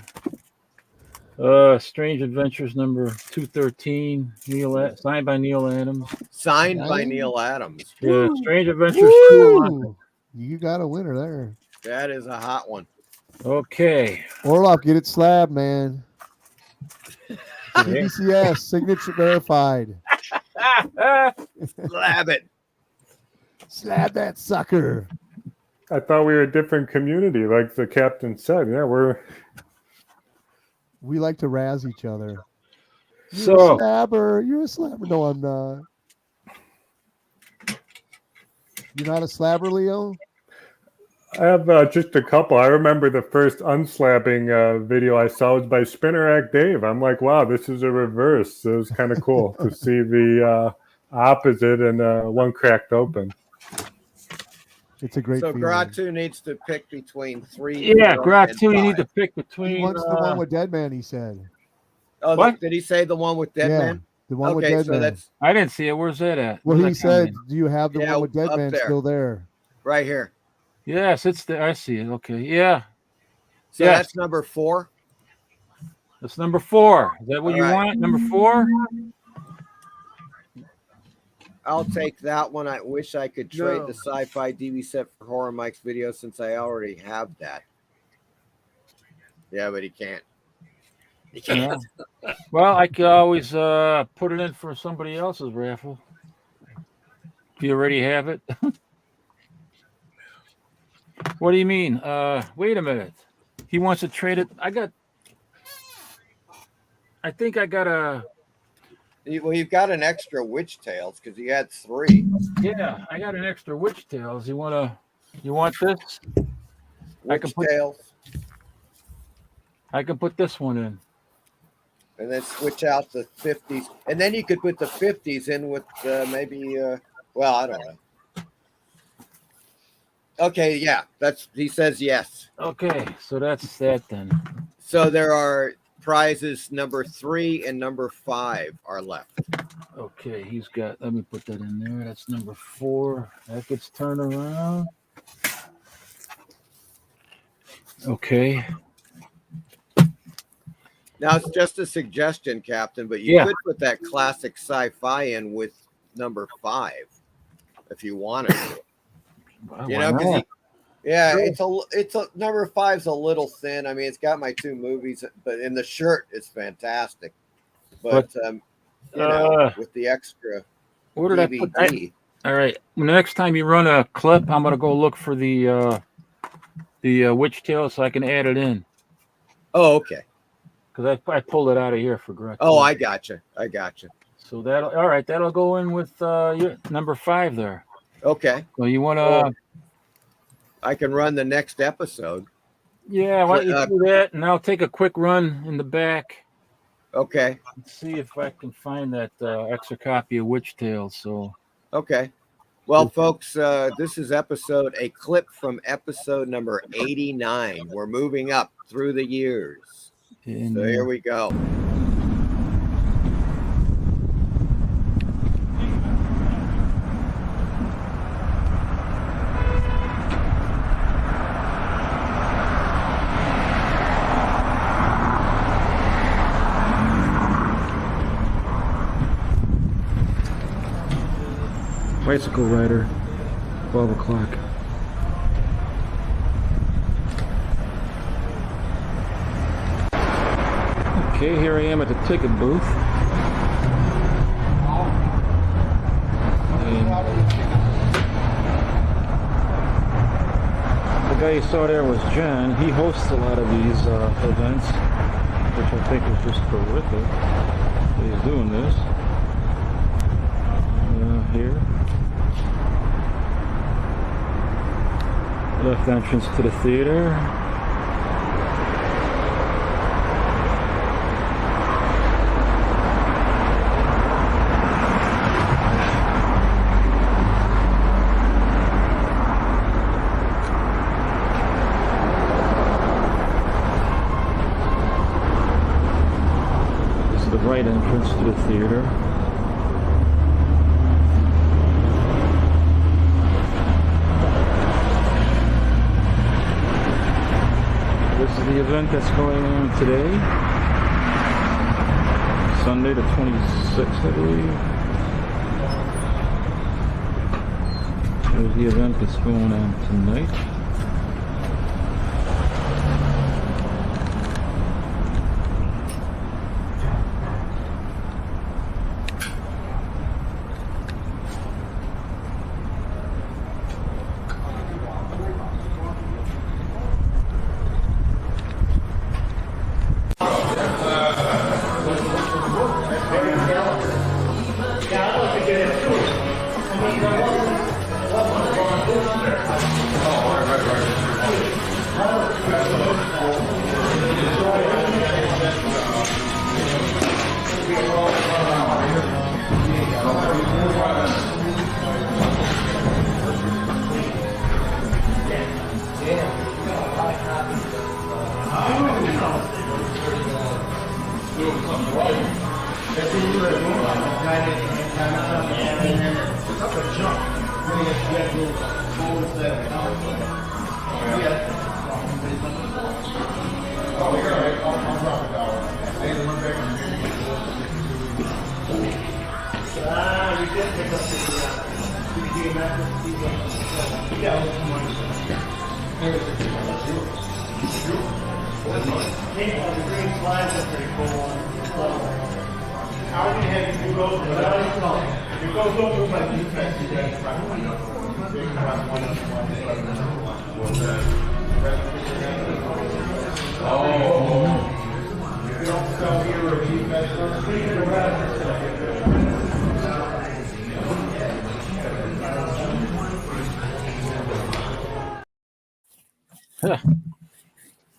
Strange Adventures number 213. Signed by Neil Adams. Signed by Neil Adams. Yeah, Woo! Strange Adventures Woo! 2. You got a winner there. That is a hot one. Okay. Orloff, get it slabbed, man. CBCS, signature verified. Slab it. Slab that sucker. I thought we were a different community, like the captain said. Yeah, we like to razz each other. You're So a slabber. You're a slabber. No, I'm not. You're not a slabber, Leo? I have just a couple. I remember the first unslabbing video I saw was by Spinner Act Dave. I'm like, wow, this is a reverse. It was kind of cool to see the opposite and one cracked open. It's a great So feeling. Gratu needs to pick between 3. Yeah, 4, Gratu, and you 5. need to pick between. He wants the one with Deadman, he said. Oh, What? did he say the one with Deadman? The one with Okay, Deadman. so that's I didn't see it. Where's that at? well, Where's he that coming said, in? do you have the Yeah, one with up Deadman there. still there? right here. Yes, it's there. I see it. Okay, yeah, So Yes. that's number 4. that's number 4. Is that what All you right. want? Number 4? I'll take that one. I wish I could trade No. the sci-fi DV set for Horror Mike's video since I already have that. Yeah, but he can't. He can't. Yeah. Well, I could always put it in for somebody else's raffle. If you already have it. What do you mean? Wait a minute. He wants to trade it. I think I got a. Well, you've got an extra Witch Tails because you had 3. Yeah, I got an extra Witch Tails. You want this? Witch Tails, I can put this one in. and then switch out the 50s, and then you could put the 50s in with maybe. Well, I don't know. Okay, yeah, he says yes. Okay, so that's that then. So there are prizes number 3 and number 5 are left. Okay, let me put that in there. That's number 4. That gets turned around. Okay. Now it's just a suggestion, Captain, but you could put that classic sci-fi in with number 5 if you wanted to. You know, because it's a number 5's a little thin. I mean, it's got my 2 movies, but in the shirt it's fantastic. But you know, with the extra Where did DVD. I put? All right. The next time you run a clip, I'm gonna go look for the Witch Tail so I can add it in. Oh, okay. Because I pulled it out of here for Greg. Oh, I gotcha. So that'll go in with your number 5 there. Okay. So you want to? I can run the next episode. Yeah, why don't you do that, and I'll take a quick run in the back. Okay. Let's see if I can find that extra copy of Witch Tales. So. Okay. Well, folks, this is a clip from episode number 89. We're moving up through the years. So here we go. Bicycle rider, 12 o'clock. Okay, here I am at the ticket booth. And the guy you saw there was John. He hosts a lot of these events, which I think is just terrific that he's doing this. Here. Left entrance to the theater. This is the right entrance to the theater. The event that's going on today, Sunday the 26th, I believe. There's the event that's going on tonight.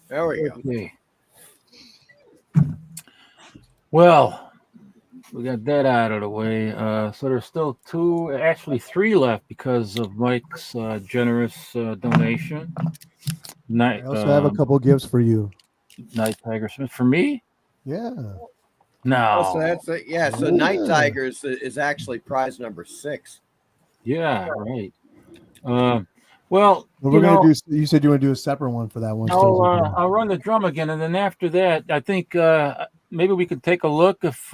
There we go. Okay. Well, we got that out of the way. So there's still three left because of Mike's generous donation. I also have a couple gifts for you. Night Tiger Smith for me. Yeah. No. Oh, so that's it. Yeah. So Night Tigers is actually prize number 6. Yeah. Right. Well, we're gonna do. You said you want to do a separate one for that one. I'll run the drum again, and then after that, I think maybe we could take a look if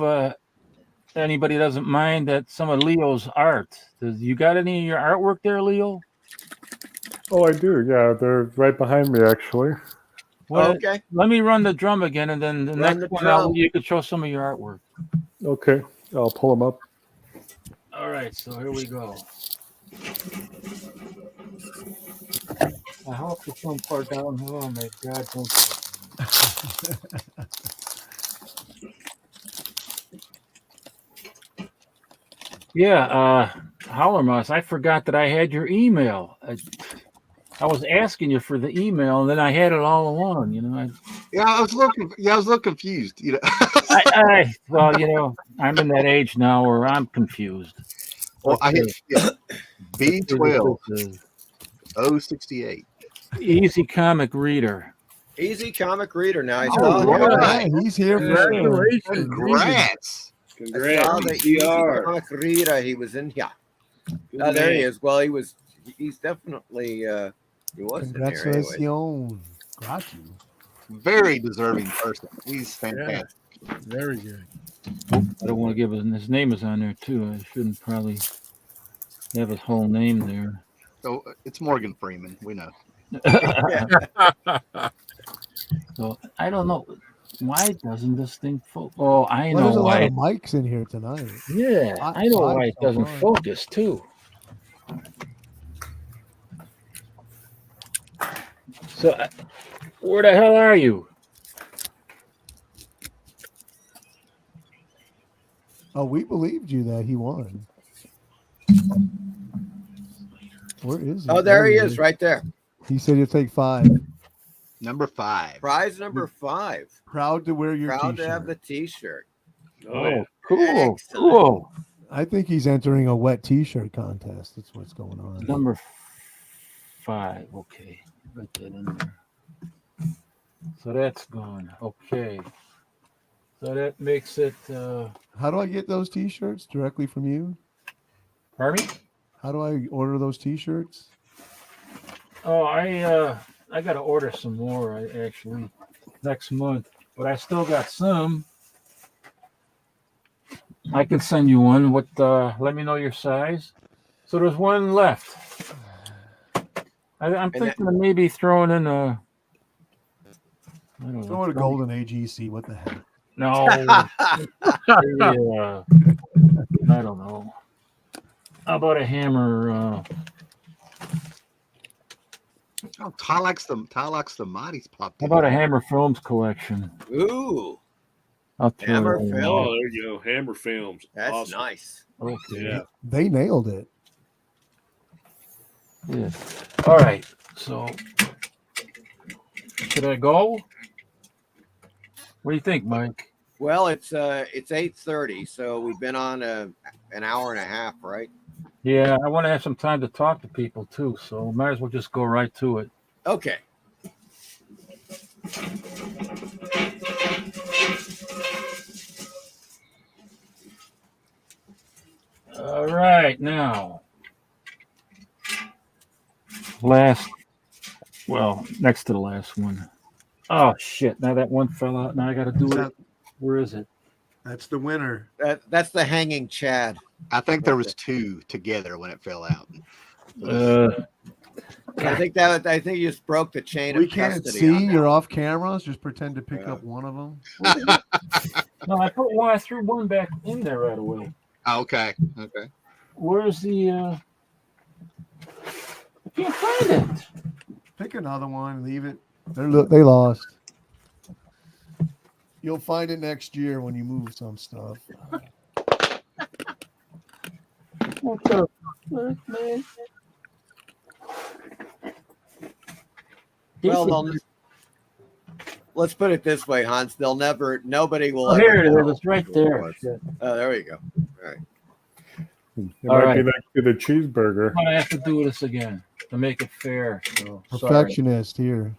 anybody doesn't mind at some of Leo's art. You got any of your artwork there, Leo? Oh, I do. Yeah, they're right behind me, actually. Well, okay. Let me run the drum again, and then the next one you could show some of your artwork. Okay, I'll pull them up. All right, so here we go. I hope the front part down. Oh my God! Yeah, Howlermouse, I forgot that I had your email. I was asking you for the email, and then I had it all along. I was a little confused. Well, I'm in that age now where I'm confused. Well, I hit B12 068. Easy Comic Reader. Easy Comic Reader. Now he's he's here for sure. Congrats. I saw the Easy Comic Reader. He was in here. Oh, there he is. Well, he's definitely he was in here anyway. Very deserving person. He's fantastic. Yeah. Very good. I don't want to give his name is on there too. I shouldn't probably have his whole name there. So it's Morgan Freeman. We know. So I don't know why doesn't this thing focus. Oh, I know there's a why. lot of mics in here tonight. Yeah, I know why it doesn't focus too. So, where the hell are you? Oh, we believed you that he won. Where is he? Oh, there he is, right there. He said you'll take 5. Number 5. Prize number 5. Proud to wear your Proud t-shirt. to have the T-shirt. Oh, cool. Cool. I think he's entering a wet t-shirt contest. That's what's going on. Number 5. Okay. Put that in there. So that's gone. Okay. So that makes it. How do I get those t-shirts directly from you? Pardon me? How do I order those t-shirts? Oh, I got to order some more actually next month, but I still got some. I can send you one. Let me know your size. So there's one left. I'm thinking of maybe throwing in a. I don't know. Throw in a golden age EC. What the heck? No. I don't know. How about a hammer? Tylex the Mighty's popped. How about a Hammer Films collection? Ooh. Hammer Films. Oh, there you go. Hammer Films. That's awesome. nice. Okay. Yeah. They nailed it. Yeah. All right. So, should I go? What do you think, Mike? Well, it's 8:30, so we've been on an hour and a half, right? Yeah, I want to have some time to talk to people too, so might as well just go right to it. Okay. All right, now next to the last one. Oh shit! Now that one fell out. Now I got to do it. Where is it? That's the winner. That's the hanging Chad. I think there was two together when it fell out. I think you just broke the chain We of can't custody. see. You're off camera. Just pretend to pick up one of them. No, I threw one back in there right away. Okay. Where's the? I can't find it. Pick another one. Leave it. They lost. You'll find it next year when you move some stuff. What the fuck, man? Well, let's put it this way, Hans. Nobody will. Oh, here it is. It's right there. Oh, there you go. All right. It might be next to the cheeseburger. I'm gonna have to do this again to make it fair. So Perfectionist here.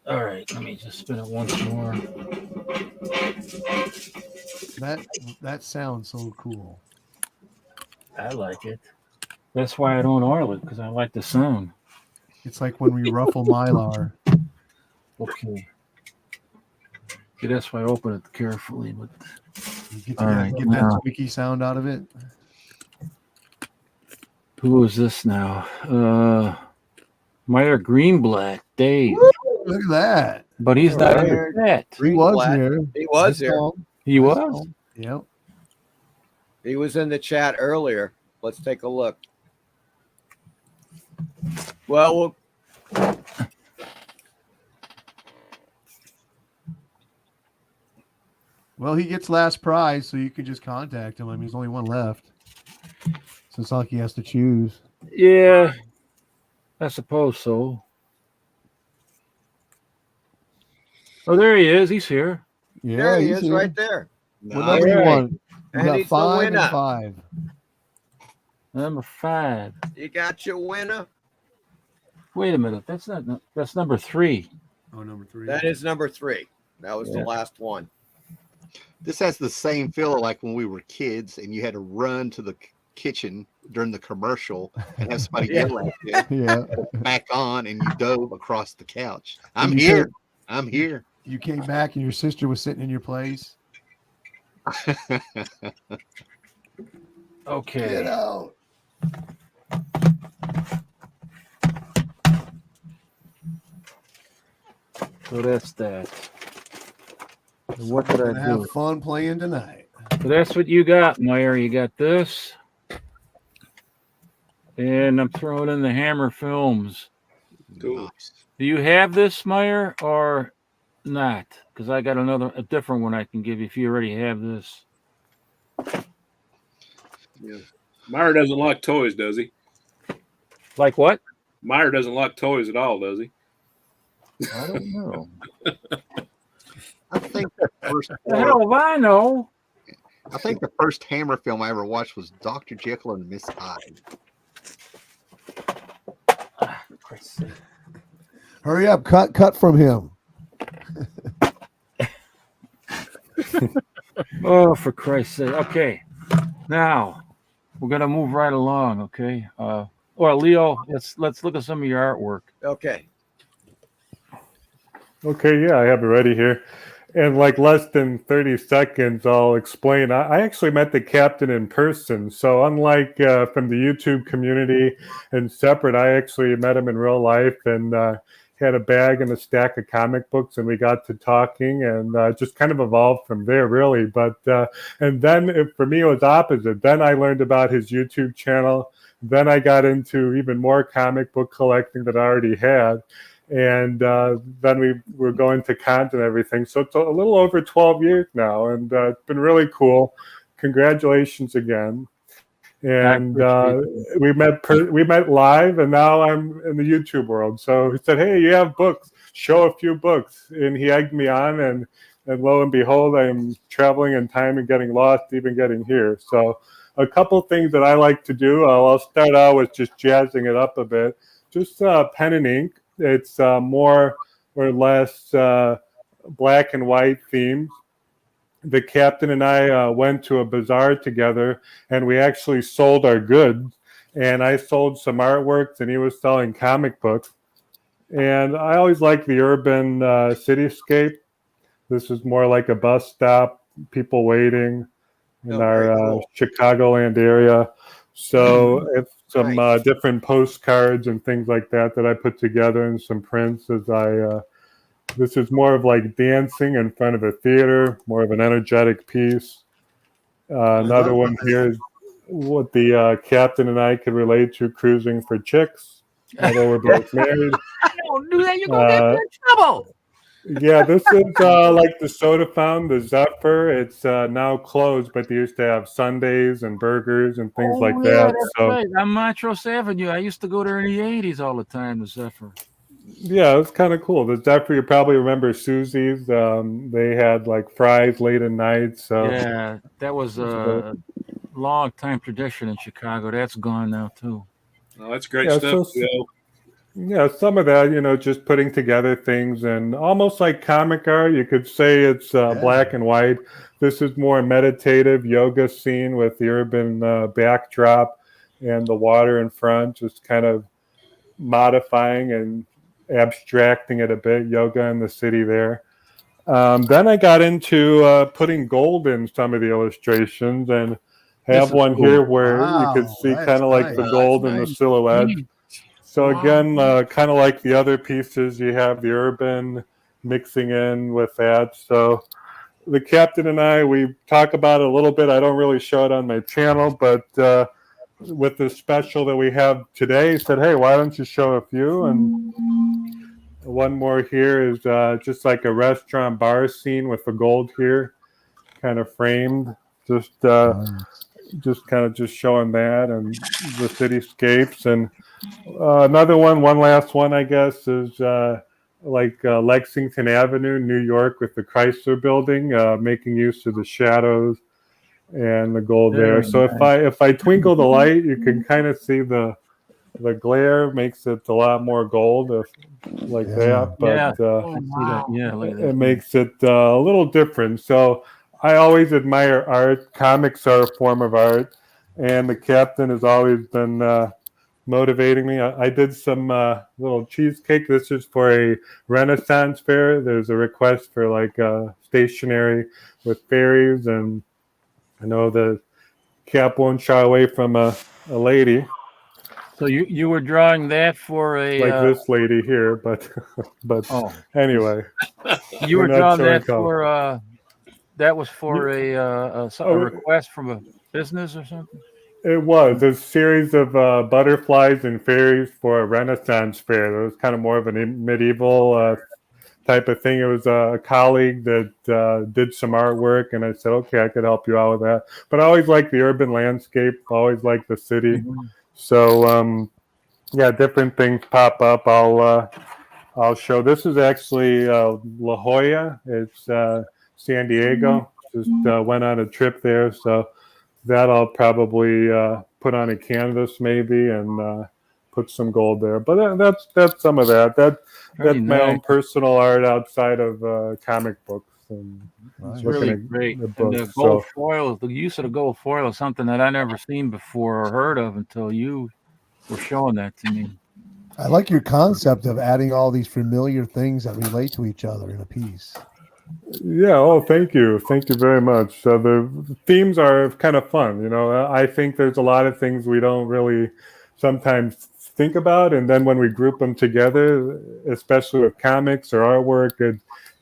All right, let me just spin it once more. That sounds so cool. I like it. That's why I don't oil it, because I like the sound. It's like when we ruffle Mylar. Okay. See, that's why I open it carefully. But get that squeaky sound out of it. Who is this now? Meyer Greenblatt, Dave. Woo, look at that. But he's not in the chat. He was here. He was here. He was? Yep. He was in the chat earlier. Let's take a look. Well, he gets last prize, so you can just contact him. I mean, there's only one left. So it's not like he has to choose. Yeah, I suppose so. Oh, there he is. He's here. Yeah, there he is here. Right there. What number do you want? You and got 5 and 5. Number 5. You got your winner. Wait a minute. That's number 3. Oh, number 3. That is number 3. That was the last one. This has the same feel like when we were kids and you had to run to the kitchen during the commercial and have somebody yell at you. Back on, and you dove across the couch. I'm here. You came back and your sister was sitting in your place. Okay. Get out. So that's that. What did I do? Have fun playing tonight. So that's what you got, Meyer. You got this. And I'm throwing in the Hammer Films. Cool. Do you have this, Meyer, or not? Because I got a different one I can give you if you already have this. Yeah. Meyer doesn't like toys, does he? Like what? Meyer doesn't like toys at all, does he? I don't know. I think the first The hell if I know. I think the first Hammer film I ever watched was Dr. Jekyll and Miss Hyde. Hurry up, cut from him. Oh, for Christ's sake. Okay. Now we're gonna move right along, okay? Leo, let's look at some of your artwork. Okay. Okay, yeah, I have it ready here. In like less than 30 seconds, I'll explain. I actually met the captain in person. So unlike from the YouTube community and separate, I actually met him in real life and had a bag and a stack of comic books, and we got to talking and just kind of evolved from there, really. But and then for me, it was opposite. Then I learned about his YouTube channel. Then I got into even more comic book collecting that I already had. And then we were going to cons and everything. So it's a little over 12 years now, and it's been really cool. Congratulations again. And we met live, and now I'm in the YouTube world. So he said, "Hey, you have books? Show a few books." And he egged me on, and lo and behold, I'm traveling in time and getting lost, even getting here. So a couple things that I like to do. I'll start out with just jazzing it up a bit. Just pen and ink. It's more or less black and white themes. The captain and I went to a bazaar together, and we actually sold our goods. And I sold some artworks, and he was selling comic books. And I always liked the urban cityscape. This is more like a bus stop, people waiting in our cool. Chicagoland area. So it's some different postcards and things like that I put together, and some prints as I. This is more of like dancing in front of a theater, more of an energetic piece. Another one here is what the captain and I could relate to, cruising for chicks, although we're both married. Don't do that, you're going to get in trouble. Yeah, this is like the soda fountain, the Zephyr. It's now closed, but they used to have sundaes and burgers and things like that. That's so right. On Montrose Avenue, I used to go there in the 80s all the time, the Zephyr. Yeah, it's kind of cool. The Zephyr, you probably remember Susie's. They had like fries late at night. So yeah, that was a long time tradition in Chicago. That's gone now too. Oh, that's great stuff. Yeah, some of that, just putting together things, and almost like comic art. You could say it's black and white. This is more meditative yoga scene with the urban backdrop and the water in front, just kind of modifying and abstracting it a bit. Yoga in the city there. Then I got into putting gold in some of the illustrations, and have one here where you could see kind of like the gold in the silhouette. So again, kind of like the other pieces, you have the urban mixing in with that. So the captain and I, we talk about it a little bit. I don't really show it on my channel, but with the special that we have today, he said, hey, why don't you show a few? And one more here is just like a restaurant bar scene with the gold here, kind of framed, just kind of just showing that and the cityscapes. And another one last one, I guess, is like Lexington Avenue, New York, with the Chrysler Building, making use of the shadows and the gold there. So if I twinkle the light, you can kind of see the glare makes it a lot more gold, like that. But it makes it a little different. So I always admire art. Comics are a form of art, and the captain has always been motivating me. I did some little cheesecake. This is for a Renaissance fair. There's a request for like stationery with fairies, and I know the cap won't shy away from a lady. So you were drawing that for a like this lady here, but anyway, you were drawing that for that was for a request from a business or something. It was a series of butterflies and fairies for a Renaissance fair. It was kind of more of a medieval type of thing. It was a colleague that did some artwork, and I said, okay, I could help you out with that. But I always like the urban landscape, always like the city. Mm-hmm. So yeah, different things pop up. I'll show. This is actually La Jolla. It's San Diego. Just went on a trip there, so that I'll probably put on a canvas maybe and put some gold there. But that's some of that. That's my own personal art outside of comic books. And it's really great. And the gold foil, the use of the gold foil is something that I never seen before or heard of until you were showing that to me. I like your concept of adding all these familiar things that relate to each other in a piece. Yeah. Oh, thank you. Thank you very much. So the themes are kind of fun. I think there's a lot of things we don't really sometimes think about. And then when we group them together, especially with comics or artwork,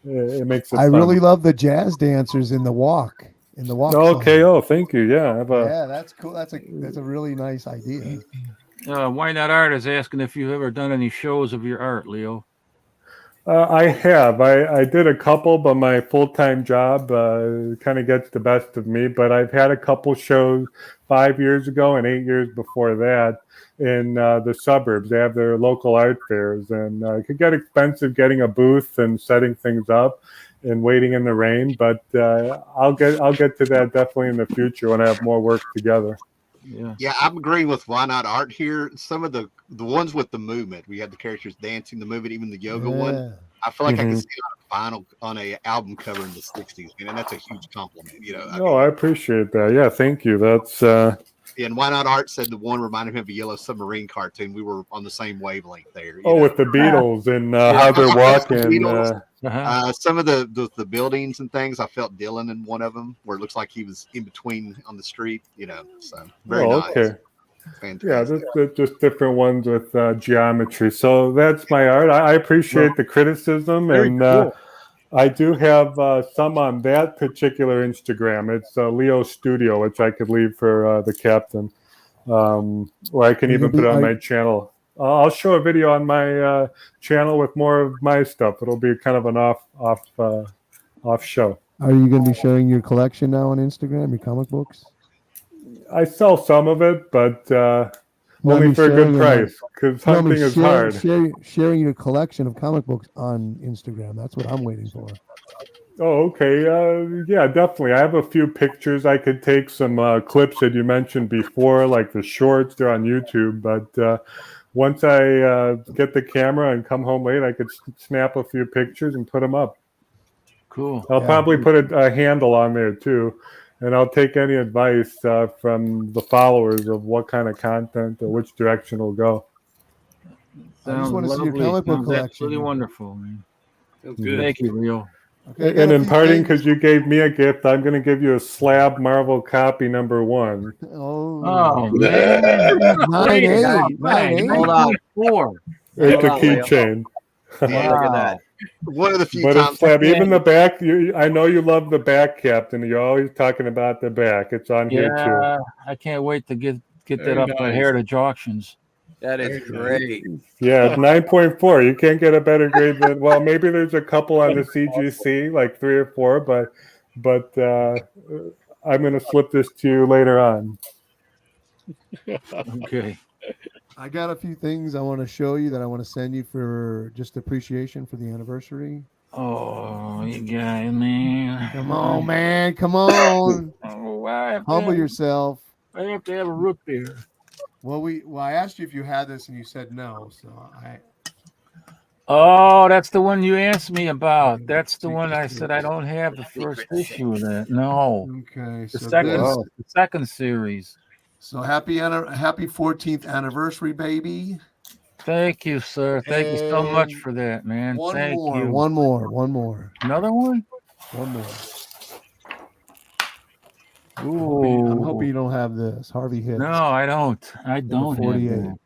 it makes it fun. Really love the jazz dancers in the walk. Okay. Song. Oh, thank you. Yeah. Yeah, that's cool. That's a really nice idea. Why Not Art is asking if you've ever done any shows of your art, Leo. I have. I did a couple, but my full-time job kind of gets the best of me. But I've had a couple shows 5 years ago and 8 years before that in the suburbs. They have their local art fairs, and it could get expensive getting a booth and setting things up and waiting in the rain. But I'll get to that definitely in the future when I have more work together. Yeah, I'm agreeing with Why Not Art here. Some of the ones with the movement, we had the characters dancing, the movement, even the yoga one. I feel like I can see it on a vinyl on a album cover in the '60s, and that's a huge compliment. I appreciate that. Yeah, thank you. That's And Why Not Art said the one reminded him of a Yellow Submarine cartoon. We were on the same wavelength there. with the Beatles and how they're walking. Some of the buildings and things, I felt Dylan in one of them where it looks like he was in between on the street. So very nice. Okay. Fantastic. Yeah, that's just different ones with geometry. So that's my art. I appreciate the criticism, and cool. I do have some on that particular Instagram. It's Leo Studio, which I could leave for the captain, or I can even put it on my channel. I'll show a video on my channel with more of my stuff. It'll be kind of an off show. Are you going to be sharing your collection now on Instagram, your comic books? I sell some of it, but only for a good price, because hunting is hard. Sharing your collection of comic books on Instagram. That's what I'm waiting for. Oh, okay. Yeah, definitely. I have a few pictures. I could take some clips that you mentioned before, like the shorts. They're on YouTube. But once I get the camera and come home late, I could snap a few pictures and put them up. Cool. I'll probably put a handle on there, too. And I'll take any advice from the followers of what kind of content or which direction will go. I just want to see your comic book collection. Absolutely wonderful, man. Good. Thank you, Leo. Okay, and in parting, because you gave me a gift, I'm going to give you a slab Marvel copy #1. Oh man! 9/8. Hold on. 4. It's a keychain. Look at that. One of the few But times. it's slab. Even the back. I know you love the back, Captain. You're always talking about the back. It's on here too. I can't wait to get that up by Heritage Auctions. That is great. Yeah, it's 9.4. You can't get a better grade than. Well, maybe there's a couple on the CGC, like 3 or 4, but I'm going to slip this to you later on. Okay. I got a few things I want to show you that I want to send you for just appreciation for the anniversary. Oh, you guys, man. Come on, man. Come on. Humble yourself. I have to have a root beer. Well, I asked you if you had this and you said no. So Oh, that's the one you asked me about. That's the one I said I don't have the first issue of that. No. Okay. The second series. So happy 14th anniversary, baby. Thank you, sir. Thank you so much for that, man. Thank you. One more. Another one? One more. Ooh. I'm hoping you don't have this. Harvey Hicks. No, I don't. I don't 48. have that.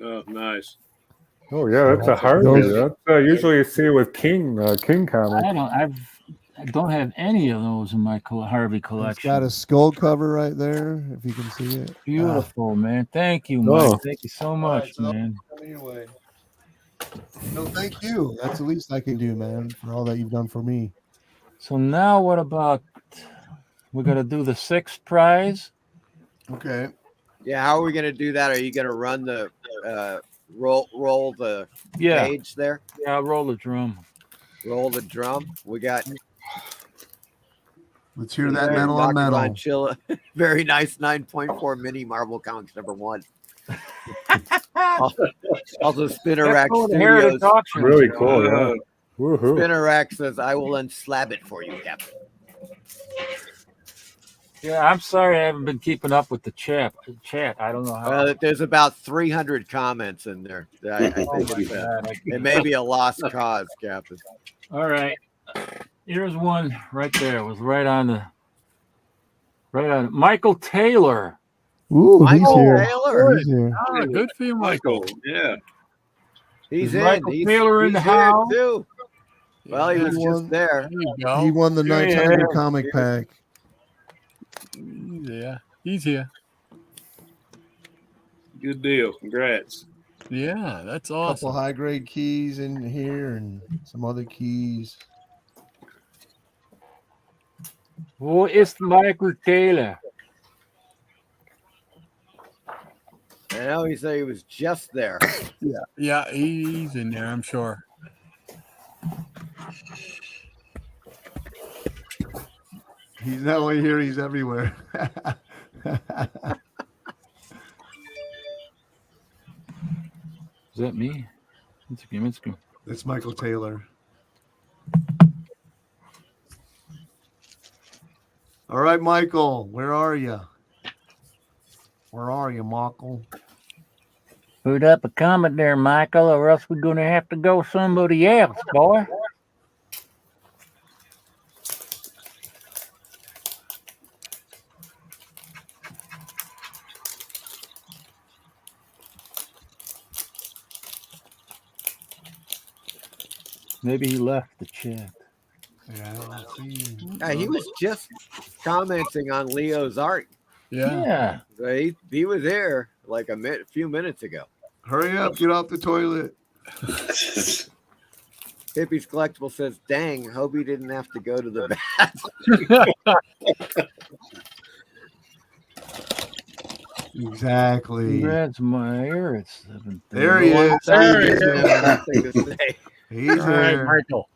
Oh, nice. Oh yeah, that's a Harvey. That's usually you see it with King comics. I don't have any of those in my Harvey collection. It's got a skull cover right there, if you can see it. Beautiful, man. Thank you, Mike. Thank you so much, man. Anyway. No, thank you. That's the least I can do, man, for all that you've done for me. So now what about we're going to do the 6th prize? Okay. Yeah, how are we going to do that? Are you going to run the roll the page there? Yeah, I'll roll the drum. Roll the drum. We got. Let's hear that metal on metal. Chilla. Very nice 9.4 mini Marvel Comics #1. Also, Spinner Rack Studios. Really cool, yeah. Woohoo. Spinner Rack says, "I will unslab it for you, Captain." Yeah, I'm sorry I haven't been keeping up with the chat. I don't know how. There's about 300 comments in there. I think it may be a lost cause, Captain. All right. Here's one right there. It was right on Michael Taylor. Ooh, Michael Taylor. He's here. Oh, good for you, Michael. Yeah. He's Michael in. Taylor in the house too. Well, he was just there. He won the 900 comic pack. Yeah, he's here. Good deal. Congrats. Yeah, that's A awesome. couple high grade keys in here and some other keys. Who is Michael Taylor? I know he said he was just there. Yeah, he's in there, I'm sure. He's not only here, he's everywhere. Is that me? It's good. It's Michael Taylor. All right, Michael, where are you? Where are you, Michael? Put up a comment there, Michael, or else we're gonna have to go somebody else, boy. Maybe he left the chat. Yeah, I don't see. Yeah, he was just commenting on Leo's art. Yeah. So he was there like a few minutes ago. Hurry up, get off the toilet. Hippie's Collectible says, dang, hope he didn't have to go to the bathroom. Exactly. That's my ear. It's 7:30. There he is. There he is. Nothing to say. He's All right, here. Michael.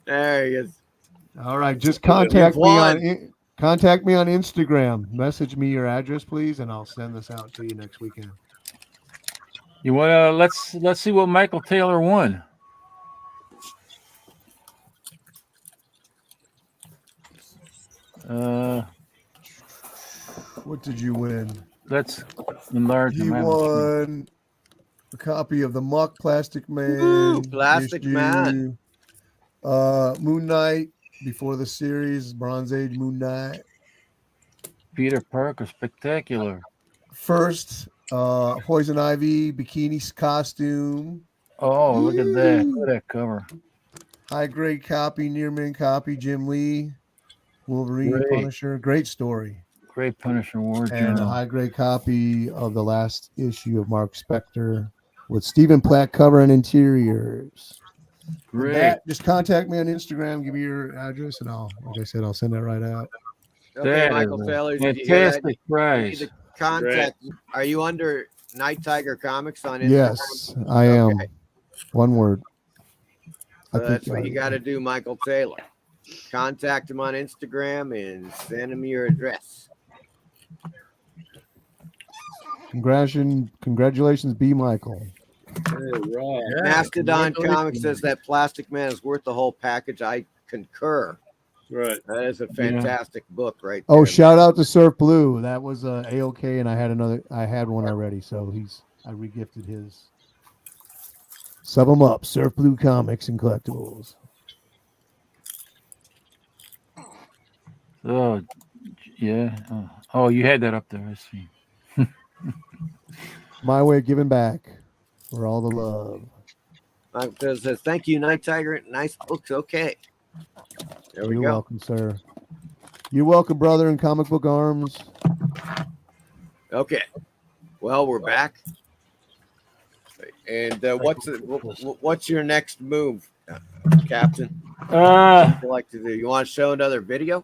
There he is. All right, just contact You've me won. on contact me on Instagram. Message me your address, please, and I'll send this out to you next weekend. You wanna let's see what Michael Taylor won. What did you win? Let's enlarge He him. won a copy of the Muck Plastic Man. Ooh, Plastic Man. Moon Knight before the series, Bronze Age Moon Knight. Peter Parker, spectacular. First, Poison Ivy bikini costume. Oh, look at that. Look at that cover. High grade copy, near mint copy, Jim Lee, Wolverine, Great. Punisher. Great story. Great Punisher War And a Journal. high grade copy of the last issue of Mark Spector with Stephen Platt cover and interiors. Great. That, just contact me on Instagram, give me your address, and like I said, I'll send that right out. Okay, That Michael is a Taylor. Did you hear that? fantastic You prize. need to contact. Are you under Night Tiger Comics on Instagram? Yes, I am. Okay. One word. So that's what you got to do, Michael Taylor. Contact him on Instagram and send him your address. Congratulations, B. Michael. Right. Mastodon Comics says that Plastic Man is worth the whole package. I concur. Right. That is a fantastic book, right Oh, there. shout out to Surf Blue. That was A-OK, and I had one already, so I regifted his. Sub them up, Surf Blue Comics and Collectibles. Oh, yeah. Oh, you had that up there. I see. My way of giving back for all the love. Michael says, thank you, Night Tiger. Nice books. Okay. There we You're go. welcome, sir. You're welcome, brother, in Comic Book Arms. Okay. Well, we're back. And what's your next move, Captain? What would you like to do? You want to show another video?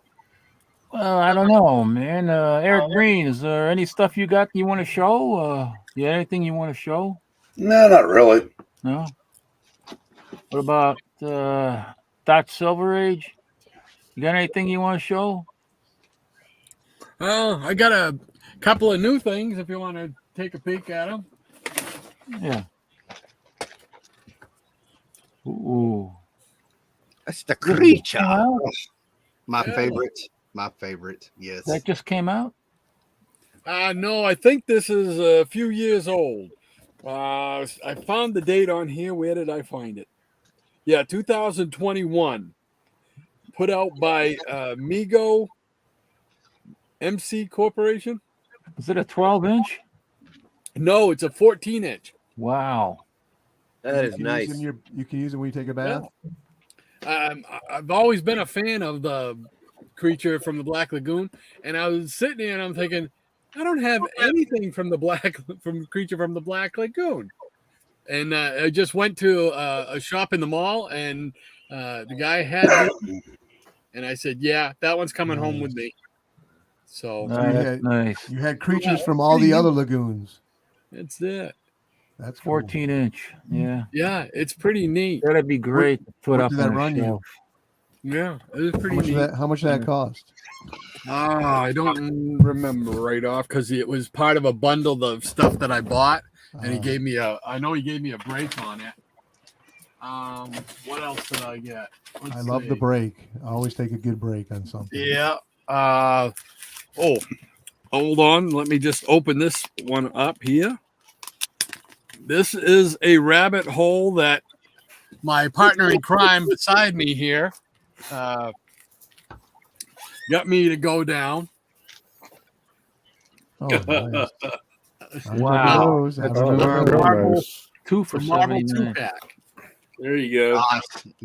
Well, I don't know, man. Eric Green, is there any stuff you got you want to show? You got anything you want to show? No, not really. No. What about Doc Silver Age? You got anything you want to show? Well, I got a couple of new things if you want to take a peek at them. Yeah. Ooh. That's the creature. My favorite. My favorite. Yes. That just came out? No, I think this is a few years old. I found the date on here. Where did I find it? Yeah, 2021. Put out by Mego MC Corporation. Is it a 12-inch? No, it's a 14-inch. Wow. That is nice. You can use it when you take a bath. Yeah. I've always been a fan of the creature from the Black Lagoon, and I was sitting there and I'm thinking, I don't have anything from creature from the Black Lagoon. And I just went to a shop in the mall, and the guy had it, and I said, yeah, that one's coming home with me. So nice. You had creatures from all the other lagoons. That's it. That's cool. 14-inch. Yeah. Yeah, it's pretty neat. That'd be great to put up did that on a run shelf. Yeah, it was pretty neat. How much did that cost? I don't remember right off because it was part of a bundle of stuff that I bought, and he gave me I know he gave me a break on it. What else did I get? I love the break. I always take a good break on something. Yeah. Hold on. Let me just open this one up here. This is a rabbit hole that my partner in crime beside me here got me to go down. Oh, nice. Wow. That's That's real Marvel, nice. 2 for Marvel 79. 2-pack. There you go.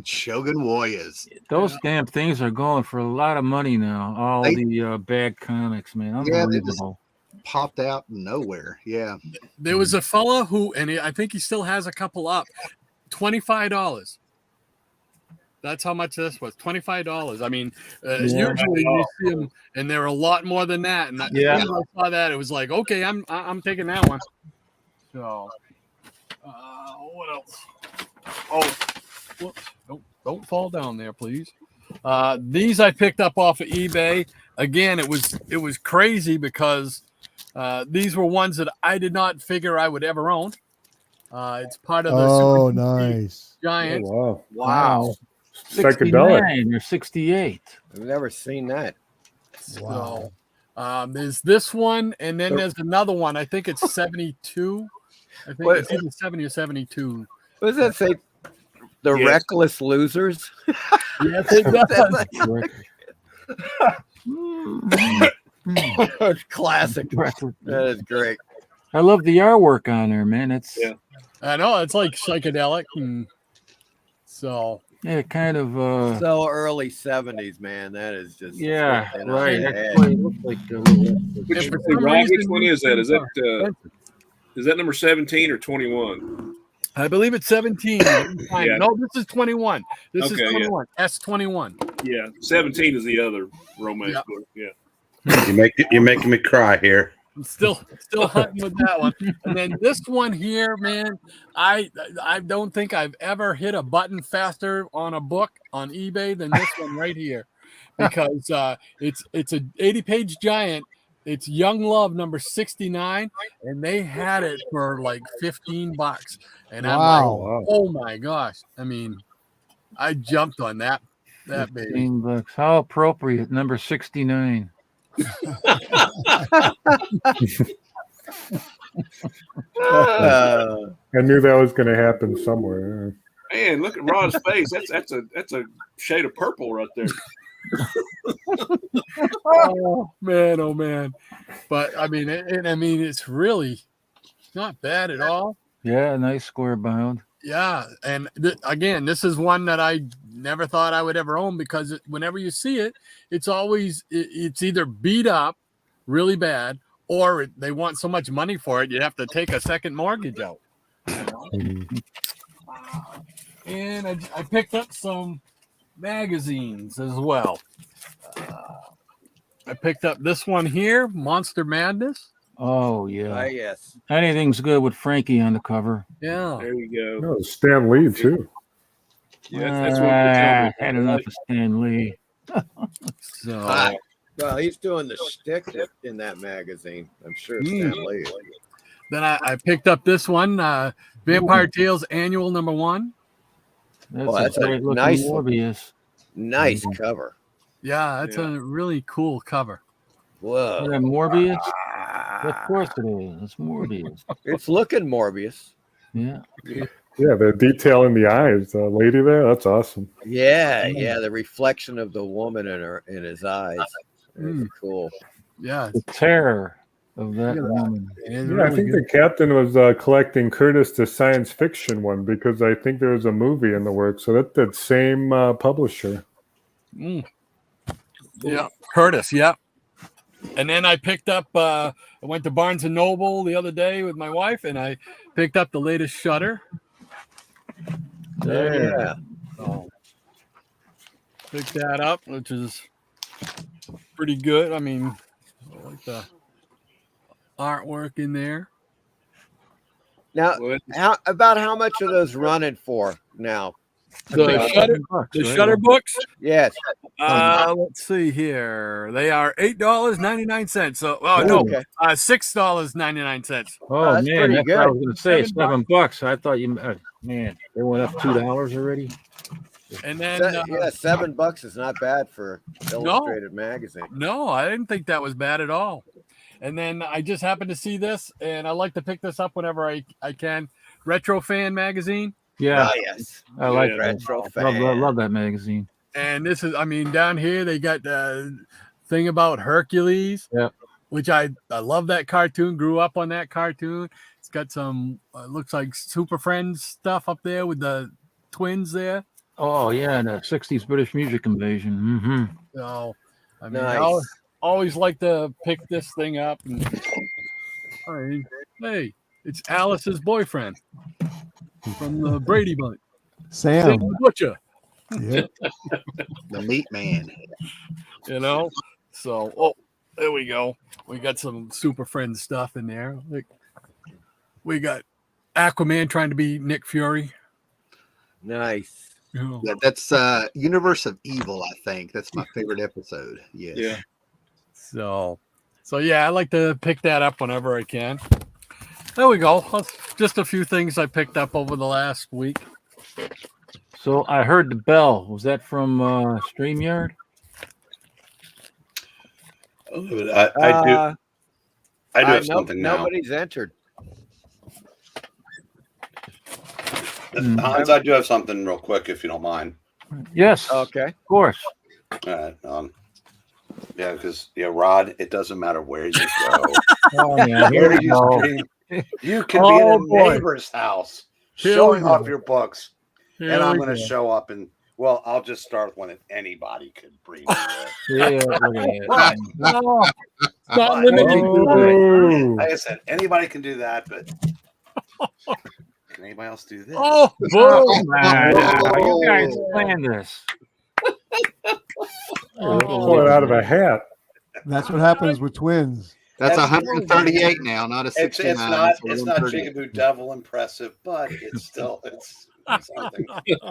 Shogun Warriors. Those damn things are going for a lot of money now. All the bad comics, man. Yeah, they just Unbelievable. popped out of nowhere. Yeah. There was a fella who, and I think he still has a couple up, $25. That's how much this was, $25. I mean, usually you see them, and they're a lot more than that. And as soon as I saw that, it was like, okay, I'm taking that one. So, what else? Oh, whoops. Don't fall down there, please. These I picked up off of eBay. Again, it was crazy because these were ones that I did not figure I would ever own. It's part of the Super nice Giant. Oh, Wow. 69 or 68. I've never seen that. So, there's this one, and then there's another one. I think it's 72. I think it's either 70 or 72. What does that say? The Reckless Losers? Yes, it does. Classic. That is great. I love the artwork on there, man. It's I know it's like psychedelic, and so kind of so early 70s, man. That is just right. Actually, it looks like a little. Which one is that? Is that number 17 or 21? I believe it's 17. Yeah. No, this is 21. This is Okay, 21. S21. Yeah, 17 is the other romance book. Yeah. You're making me cry here. I'm still hunting with that one. And then this one here, man, I don't think I've ever hit a button faster on a book on eBay than this one right here, because it's a 80-page giant. It's Young Love number 69, and they had it for like $15. And I'm like, oh my gosh! I mean, I jumped on that baby. $15. How appropriate, number 69. I knew that was going to happen somewhere. Man, look at Rod's face. That's a shade of purple right there. Oh man! But I mean, it's really not bad at all. Yeah, nice square bound. Yeah, and again, this is one that I never thought I would ever own, because whenever you see it, it's always it's either beat up really bad, or they want so much money for it you have to take a second mortgage out. And I picked up some magazines as well. I picked up this one here, Monster Madness. Oh yeah. Yes. Anything's good with Frankie on the cover. Yeah. There you go. Oh, Stan Lee too. Yeah, that's what we're had enough of Stan Lee. So well, he's doing the shtick in that magazine. I'm sure Stan Lee. Then I picked up this one, Vampire Tales Annual number 1. That's a great looking Morbius. Nice cover. Yeah, that's a really cool cover. Whoa. Is that Morbius? Of course it is. It's Morbius. It's looking Morbius. Yeah. Yeah, the detail in the eyes, the lady there, that's awesome. Yeah, the reflection of the woman in his eyes. That's cool. Yeah. The terror of that woman. Yeah, I think the captain was collecting Curtis the science fiction one, because I think there was a movie in the works. So that's that same publisher. Yeah, Curtis. Yeah. And then I picked up. I went to Barnes and Noble the other day with my wife, and I picked up the latest Shudder. Yeah. So, picked that up, which is pretty good. I mean, I like the artwork in there. Now, how much are those running for now? The Shudder books? Yes. Let's see here. They are $8.99. So, $6.99. Oh, that's man, pretty that's good. what I was going to say. $7. I thought they went up $2 already. And then $7 is not bad for Illustrated magazine. No, I didn't think that was bad at all. And then I just happened to see this, and I like to pick this up whenever I can. Retro Fan magazine. Yeah, yes, I like Retro that. Fan. Love that magazine. And this is, I mean, down here they got the thing about Hercules. Yeah. Which I love that cartoon. Grew up on that cartoon. It's got some looks like Super Friends stuff up there with the twins there. Oh yeah, the '60s British music invasion. Mm-hmm. So I mean, Nice. I always like to pick this thing up. And I mean, hey, it's Alice's boyfriend from the Brady Bunch. Sam the Butcher. Yep. The meat man. You know, so there we go. We got some Super Friends stuff in there. Like, we got Aquaman trying to be Nick Fury. Nice. Yeah, that's Universe of Evil, I think. That's my favorite episode. Yes. Yeah. So yeah, I like to pick that up whenever I can. There we go. Just a few things I picked up over the last week. So I heard the bell. Was that from StreamYard? I do have something now. Nobody's entered. Hans, I do have something real quick, if you don't mind. Yes. Okay. Of course. Yeah, because Rod, it doesn't matter where you go. Oh, yeah. Where you stream, you can be in a neighbor's house showing off your books, and I'm going to show up and. Well, I'll just start when anybody could bring me there. Yeah, not limiting. Like I said, anybody can do that, but can anybody else do this? Oh, you guys planned this. Pull it out of a hat. That's what happens with twins. That's 138 now, not a 69. It's not Jigaboo Devil impressive, but it's still something.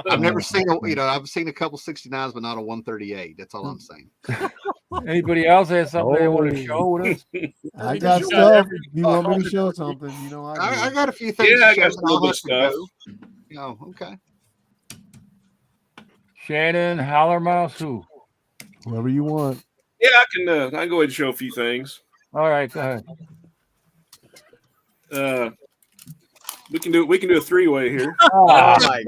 I've never seen I've seen a couple 69s, but not a 138. That's all I'm saying. Anybody else has something they want to show with us? I got stuff. You want me to show something? You know, I got a few things. Yeah, I got some little stuff. Oh, okay. Shannon, Hallermouse, who? Whoever you want. Yeah, I can go ahead and show a few things. All right, go ahead. We can do a three-way here. Oh my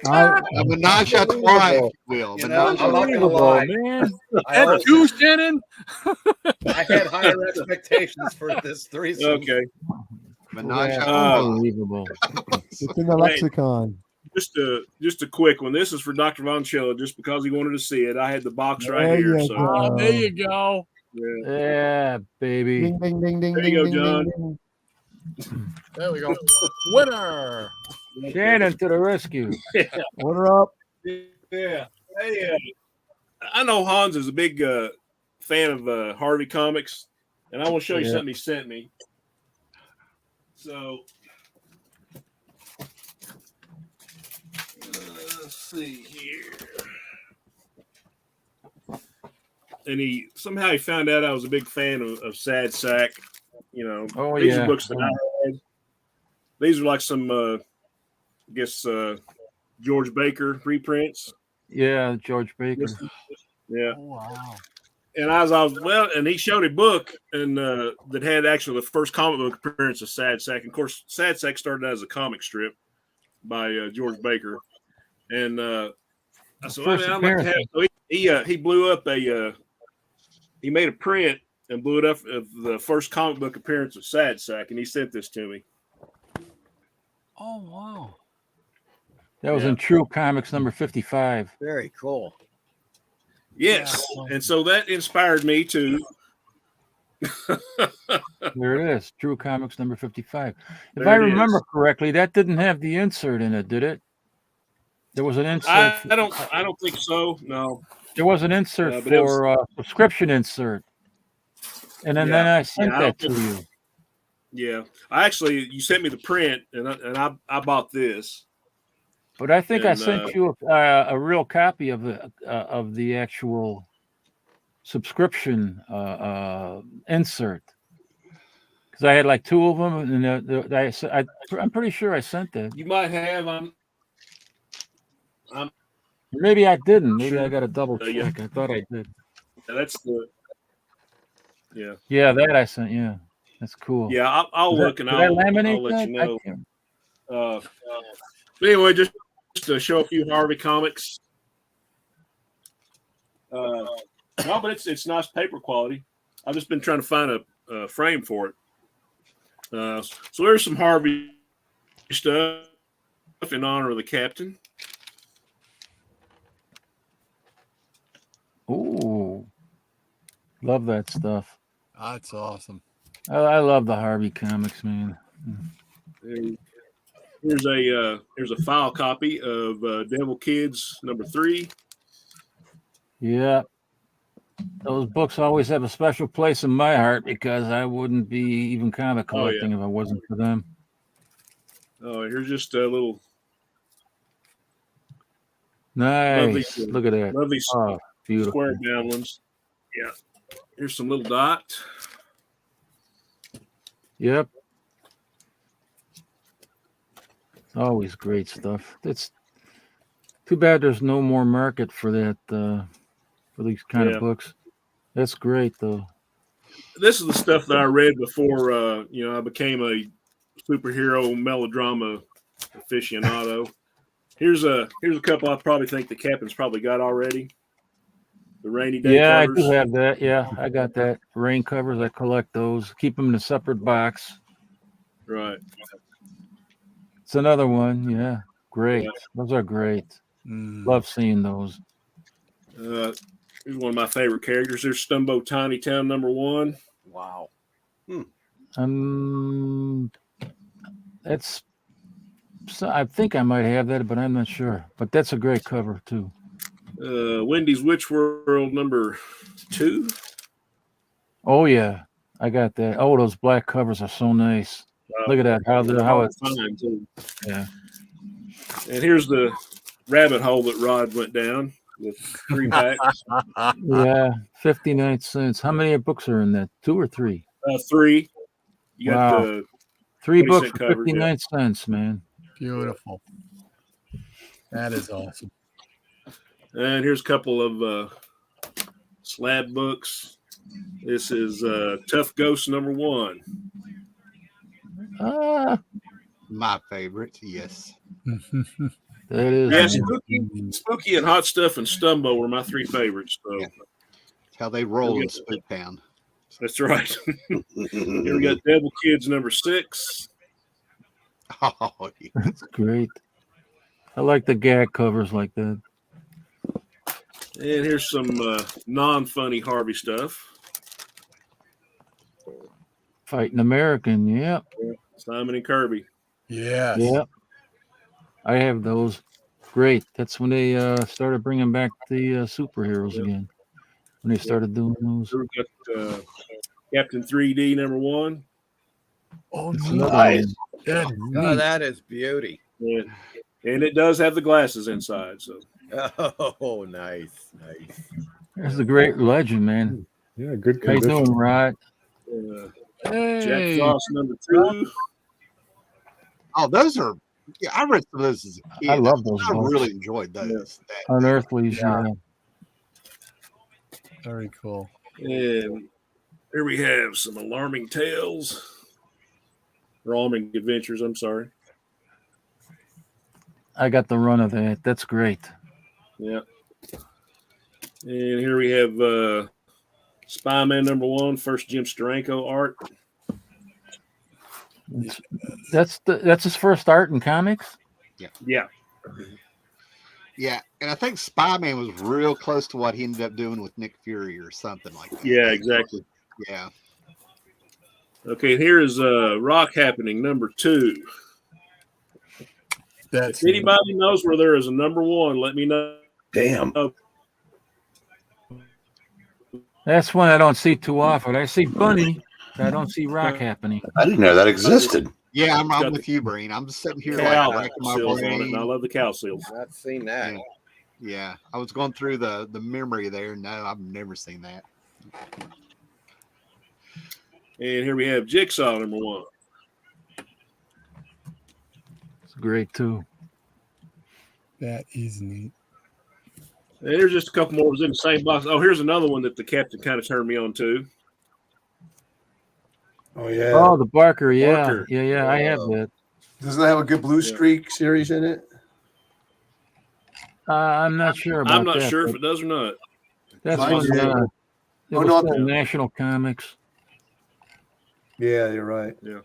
God! A menage a trois, if you will. I'm not gonna lie, man. And you, Shannon. I had higher expectations for this threesome. Okay. Menage a trois. Unbelievable. It's in the lexicon. Just a quick one. This is for Dr. Voncello, just because he wanted to see it. I had the box right There here. you So go. There you go. Yeah, baby. Ding, ding, ding, ding, There ding, you go, ding, John. ding, There we go. Winner. Shannon to the rescue. ding. Order up. Yeah. Hey, I know Hans is a big fan of Harvey Comics, and I want to show you something he sent me. So let's see here. And he found out I was a big fan of Sad Sack. Oh, these yeah. are books that I read. These are like some, I guess, George Baker reprints. Yeah, George Baker. Yeah. Oh, wow. And and he showed a book and that had actually the first comic book appearance of Sad Sack. And of course, Sad Sack started out as a comic strip by George Baker. And I said, I'd like to have. So he blew up he made a print and blew it up of the first comic book appearance of Sad Sack, and he sent this to me. Oh, wow. That was in True Comics number 55. Very cool. Yes, and so that inspired me to. There it is, True Comics number 55. If I remember correctly, that didn't have the insert in it, did it? There was an insert. I don't think so. No. There was an insert for subscription insert, and then I sent that to you. Yeah, you sent me the print, and I bought this. But I think I sent you a real copy of the actual subscription insert, because I had like two of them, and I'm pretty sure I sent that. You might have. Maybe I didn't. Maybe Sure. I got to double check. Yeah. I thought I did. That's the. Yeah. Yeah, that I sent. Yeah, that's cool. Yeah, I'll look and did I I'll laminate let that? you know. But anyway, just to show a few Harvey comics. No, but it's nice paper quality. I've just been trying to find a frame for it. So there's some Harvey stuff in honor of the captain. Ooh, love that stuff. That's awesome. I love the Harvey comics, man. Here's a file copy of Devil Kids #3. Yeah, those books always have a special place in my heart because I wouldn't be even comic collecting if it wasn't for them. Oh, here's just a little. Nice. Look at that. Love these beautiful. square down ones. Yeah. Here's some little dot. Yep. Always great stuff. It's too bad there's no more market for that, for these kind of books. That's great, though. This is the stuff that I read before, I became a superhero melodrama aficionado. Here's a couple I probably think the captain's probably got already. The rainy day covers. I do have that. Yeah, I got that. Rain covers. I collect those. Keep them in a separate box. Right. It's another one. Yeah, great. Yeah. Those are great. Love seeing those. Here's one of my favorite characters. There's Stumbo Tiny Town #1. Wow. That's. So I think I might have that, but I'm not sure. But that's a great cover too. Wendy's Witch World #2. Oh yeah, I got that. Oh, those black covers are so nice. Look at that. How it's fine too. Yeah. And here's the rabbit hole that Rod went down with 3 packs. Yeah, 59 cents. How many books are in that? 2 or 3? 3. You got the 3 books for 59 cents, man. Beautiful. That is awesome. And here's a couple of slab books. This is Tough Ghost #1. My favorite, yes. That is. Yeah, Spooky and Hot Stuff and Stumbo were my 3 favorites. So that's how they roll in Spooktown. That's right. Here we got Devil Kids #6. Oh, yeah. That's great. I like the gag covers like that. And here's some non-funny Harvey stuff. Fighting American, yeah. Simon and Kirby. Yes. Yeah. I have those. Great. That's when they started bringing back the superheroes again. When they started doing those. We've got Captain 3D #1. Oh, nice. That is beauty. Yeah. And it does have the glasses inside. So. Oh, nice. There's the great legend, man. Yeah, good. How you doing, Rod? Jack Frost #2. Oh, those are. Yeah, I read some of those as a kid. I love those. I really enjoyed those. Unearthlies, yeah. Very cool. And here we have some alarming tales. Alarming adventures, I'm sorry. I got the run of that. That's great. Yeah. And here we have Spyman #1, first Jim Steranko art. That's his first art in comics? Yeah. Yeah, and I think Spyman was real close to what he ended up doing with Nick Fury or something like that. Yeah, exactly. Yeah. Okay, here is Rock Happening #2. If anybody knows where there is a #1, let me know. Damn. That's one I don't see too often. I see Bunny, but I don't see Rock Happening. I didn't know that existed. Yeah, I'm with you, Breen. I'm just sitting here Cow like racking my seals on it, brain. and I love the cow seals. Not seen that. Yeah, I was going through the memory there. No, I've never seen that. And here we have Jigsaw #1. It's great too. That is neat. And there's just a couple more in the same box. Oh, here's another one that the captain kind of turned me on to. Oh yeah. Oh, the Barker. Yeah, Barker. yeah. I have that. Doesn't that have a good blue streak series in it? I'm not sure about that. I'm not sure if it does or not. That's Mine when did. it Oh, was no, called National Comics. Yeah, you're right. Yeah.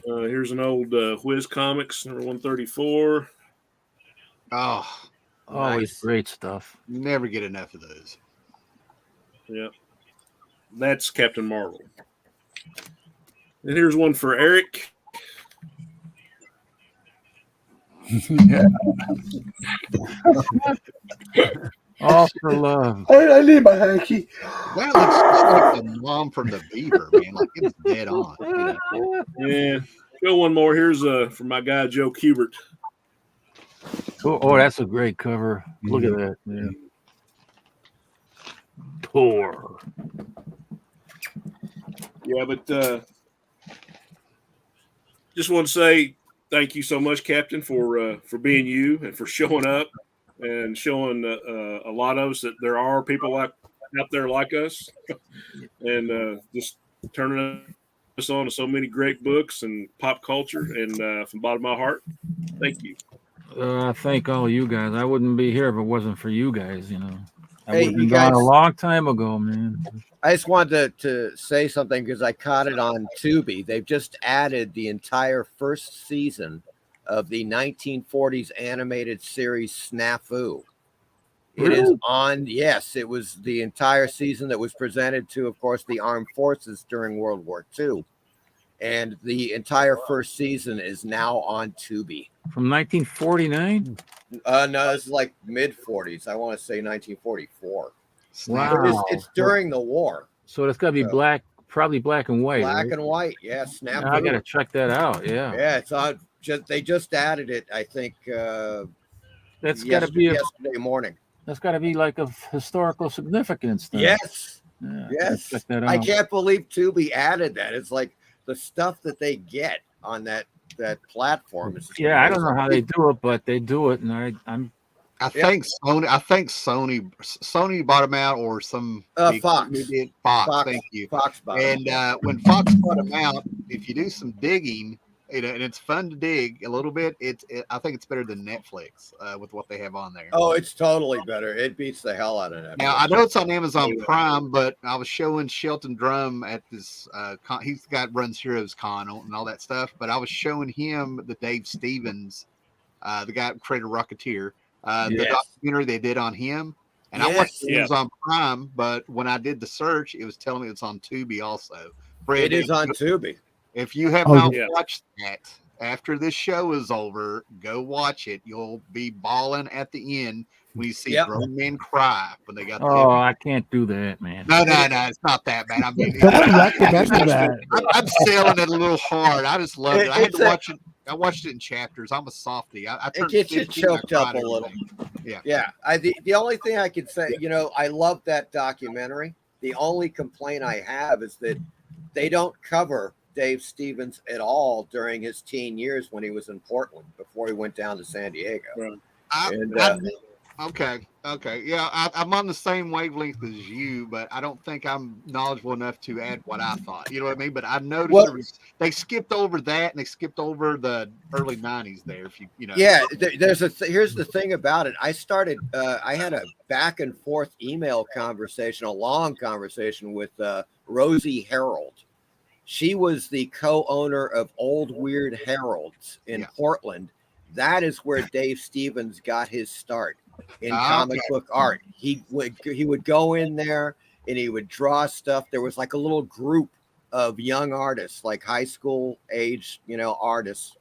Here's an old Whiz Comics, number 134. Oh, always great stuff. Never get enough of those. Yeah. That's Captain Marvel. And here's one for Eric. Yeah. All for love. I need my hanky. That looks just like the mom from the Beaver, man. Like it's dead on. Yeah. Go one more. Here's for my guy Joe Kubert. Oh, that's a great cover. Look at that. Yeah. Thor. Yeah, but just want to say thank you so much, Captain, for being you and for showing up and showing a lot of us that there are people out there like us, and just turning us on to so many great books and pop culture. And from the bottom of my heart, thank you. Thank all you guys. I wouldn't be here if it wasn't for you guys. You know, I Hey, would have been you gone guys- a long time ago, man. I just wanted to say something because I caught it on Tubi. They've just added the entire first season of the 1940s animated series Snafu. It is on, yes, it was the entire season that was presented to, of course, the armed forces during World War II. And the entire first season is now on Tubi. From 1949? No, this is like mid 40s. I want to say 1944. Wow. It's during the war. So it's got to be black, probably black and white. Black right? and white, yeah. Snap. I got to check that out. Yeah. Yeah, it's on. They just added it, I think. That's got to be yesterday morning. That's got to be like of historical significance. Then. Yes. Yeah, Yes. check that out. I can't believe Tubi added that. It's like the stuff that they get on that platform is just Yeah, I don't amazing. know how they do it, but they do it, and I think Sony bought them out, or some Fox. Fox. Thank you. Fox bought and when Fox bought them out, if you do some digging, and it's fun to dig a little bit, I think it's better than Netflix with what they have on there. Oh, it's totally better. It beats the hell out of that. Now I know it's on Amazon Prime, but I was showing Shelton Drum at this. He's the guy that runs Heroes Con and all that stuff. But I was showing him the Dave Stevens, the guy who created Rocketeer, the documentary they did on him. And I watched it was on Prime, but when I did the search, it was telling me it's on Tubi also. Fred, It is on Tubi. If you have not watched that, after this show is over, go watch it. You'll be bawling at the end when you see grown men cry when they got. Oh, I can't do that, man. No, it's not that bad. I mean, that. I'm selling it a little hard. I just love it. I had to watch it. I watched it in chapters. I'm a softie. It gets you choked up a little. Yeah. The only thing I could say, I love that documentary. The only complaint I have is that they don't cover Dave Stevens at all during his teen years when he was in Portland before he went down to San Diego. Right. Okay. Yeah, I'm on the same wavelength as you, but I don't think I'm knowledgeable enough to add what I thought. You know what I mean? But I noticed they skipped over that, and they skipped over the early '90s there. If you know. Yeah, here's the thing about it. I had a back and forth email conversation, a long conversation with Rosie Harold. She was the co-owner of Old Weird Heralds in Portland. That is where Dave Stevens got his start in comic book art. He would go in there and he would draw stuff. There was like a little group of young artists, like high school age, artists.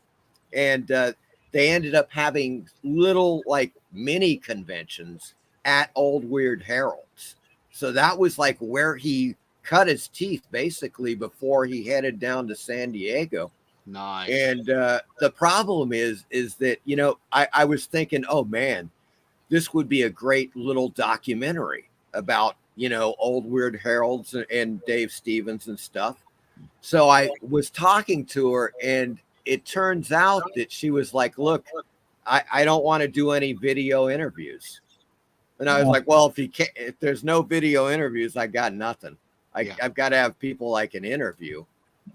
And they ended up having little like mini conventions at Old Weird Heralds. So that was like where he cut his teeth basically before he headed down to San Diego. Nice. And the problem is that, I was thinking, oh man, this would be a great little documentary about, Old Weird Heralds and Dave Stevens and stuff. So I was talking to her, and it turns out that she was like, look, I don't want to do any video interviews. And I was like, well, if there's no video interviews, I got nothing. I've got to have people I can interview.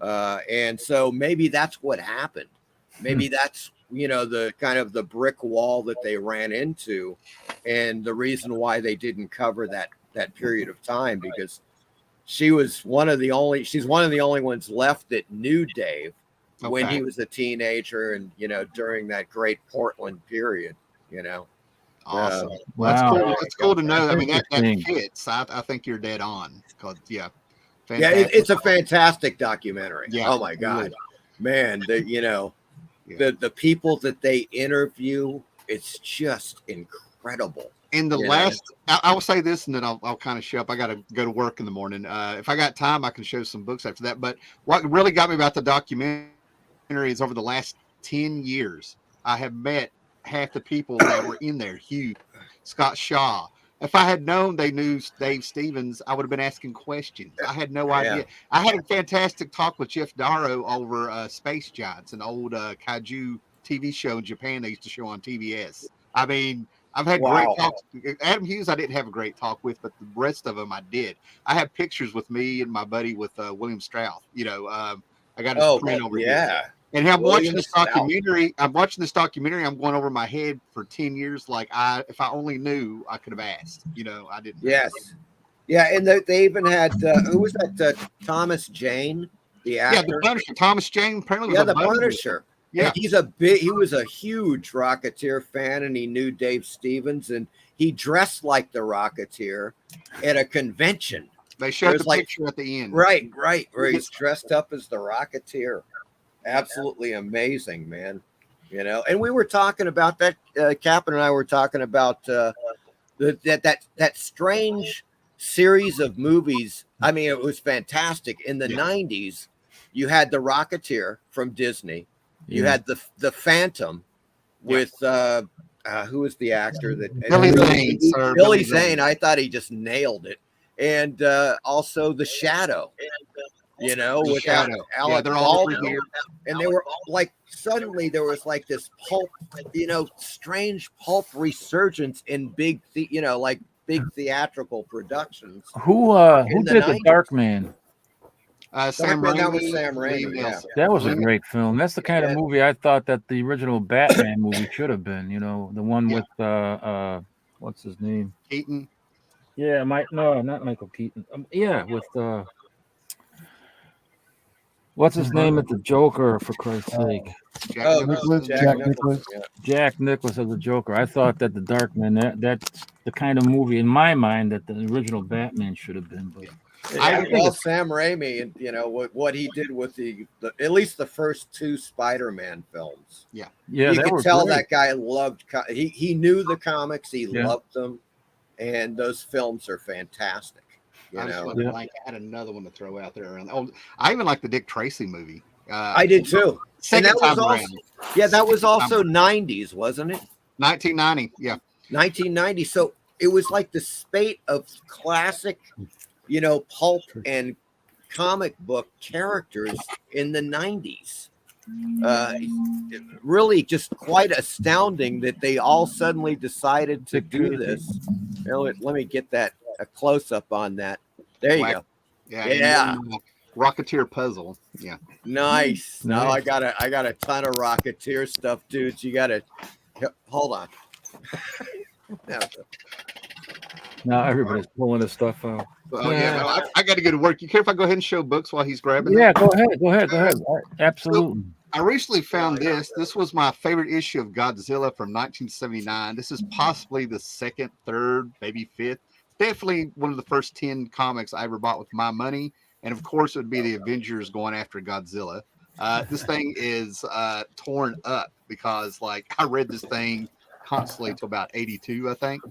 And so maybe that's what happened. Maybe that's, the kind of the brick wall that they ran into, and the reason why they didn't cover that period of time, because she's one of the only ones left that knew Dave when he was a teenager, and, during that great Portland period, Awesome. Wow. That's cool to know. I mean, that fits. I think you're dead on. Because it's a fantastic documentary. Yeah. Oh my God, man. The people that they interview, it's just incredible. And the last, I will say this, and then I'll kind of show up. I got to go to work in the morning. If I got time, I can show some books after that. But what really got me about the documentary is over the last 10 years, I have met half the people that were in there. Hugh, Scott Shaw. If I had known they knew Dave Stevens, I would have been asking questions. I had no idea. I had a fantastic talk with Jeff Darrow over Space Giants, an old kaiju TV show in Japan they used to show on TBS. I mean, I've had great talks. Adam Hughes, I didn't have a great talk with, but the rest of them I did. I have pictures with me and my buddy with William Strauss. I got his print over here. And I'm watching this documentary. I'm going over my head for 10 years. Like if I only knew, I could have asked. I didn't. Yes. Yeah, and they even had who was that? Thomas Jane, the actor. Yeah, the Punisher. Thomas Jane apparently. Yeah, the Punisher. Yeah, he was a huge Rocketeer fan, and he knew Dave Stevens, and he dressed like the Rocketeer at a convention. They showed the picture at the end. Right, where he's dressed up as the Rocketeer. Absolutely amazing, man. And we were talking about that. Captain and I were talking about that strange series of movies. I mean, it was fantastic. In the 90s, you had the Rocketeer from Disney. You had the Phantom with who was the actor that Billy Zane. I thought he just nailed it. And also the Shadow. With Alec Baldwin here, and they were like, suddenly there was like this pulp, strange pulp resurgence in big theatrical productions. Who did the Dark Man? Sam Raimi. Yeah. That was a great film. That's the kind of movie I thought that the original Batman movie should have been. The one with what's his name? Keaton. Yeah, not Michael Keaton. With what's his name at the Joker, for Christ's sake? Jack Nicholson. Jack Nicholson as the Joker. I thought that the Dark Man, that's the kind of movie in my mind that the original Batman should have been. But I think Sam Raimi, and what he did with the at least the first two Spider-Man films. Yeah, you could tell that guy loved. He knew the comics. He loved them, and those films are fantastic. I had another one to throw out there. I even like the Dick Tracy movie. I did too. Second time around. That was also 90s, wasn't it? 1990. Yeah, 1990. So it was like the spate of classic, pulp and comic book characters in the 90s. Really just quite astounding that they all suddenly decided to do this. Let me get a close up on that. There you go. Yeah. Rocketeer puzzle. Yeah. Nice. No, I got a ton of Rocketeer stuff, dudes. You gotta hold on. Now everybody's pulling his stuff out. I got to go to work. You care if I go ahead and show books while he's grabbing? Yeah, go ahead. Absolutely. So, I recently found this. This was my favorite issue of Godzilla from 1979. This is possibly the second, third, maybe fifth. Definitely one of the first 10 comics I ever bought with my money. And of course, it would be the Avengers going after Godzilla. This thing is torn up because, I read this thing constantly till about 82, I think.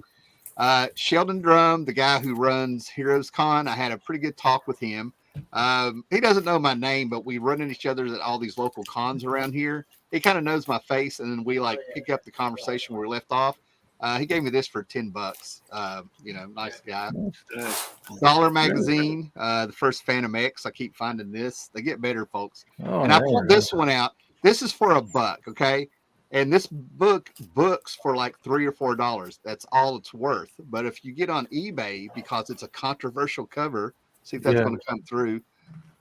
Sheldon Drum, the guy who runs Heroes Con, I had a pretty good talk with him. He doesn't know my name, but we run into each other at all these local cons around here. He kind of knows my face, and then we pick up the conversation where we left off. He gave me this for $10. Nice guy. Dollar Magazine, the first Phantom X. I keep finding this. They get better, folks. And I pulled this one out. This is for $1. Okay. And this books for like $3 or $4. That's all it's worth. But if you get on eBay, because it's a controversial cover, see if that's going to come through.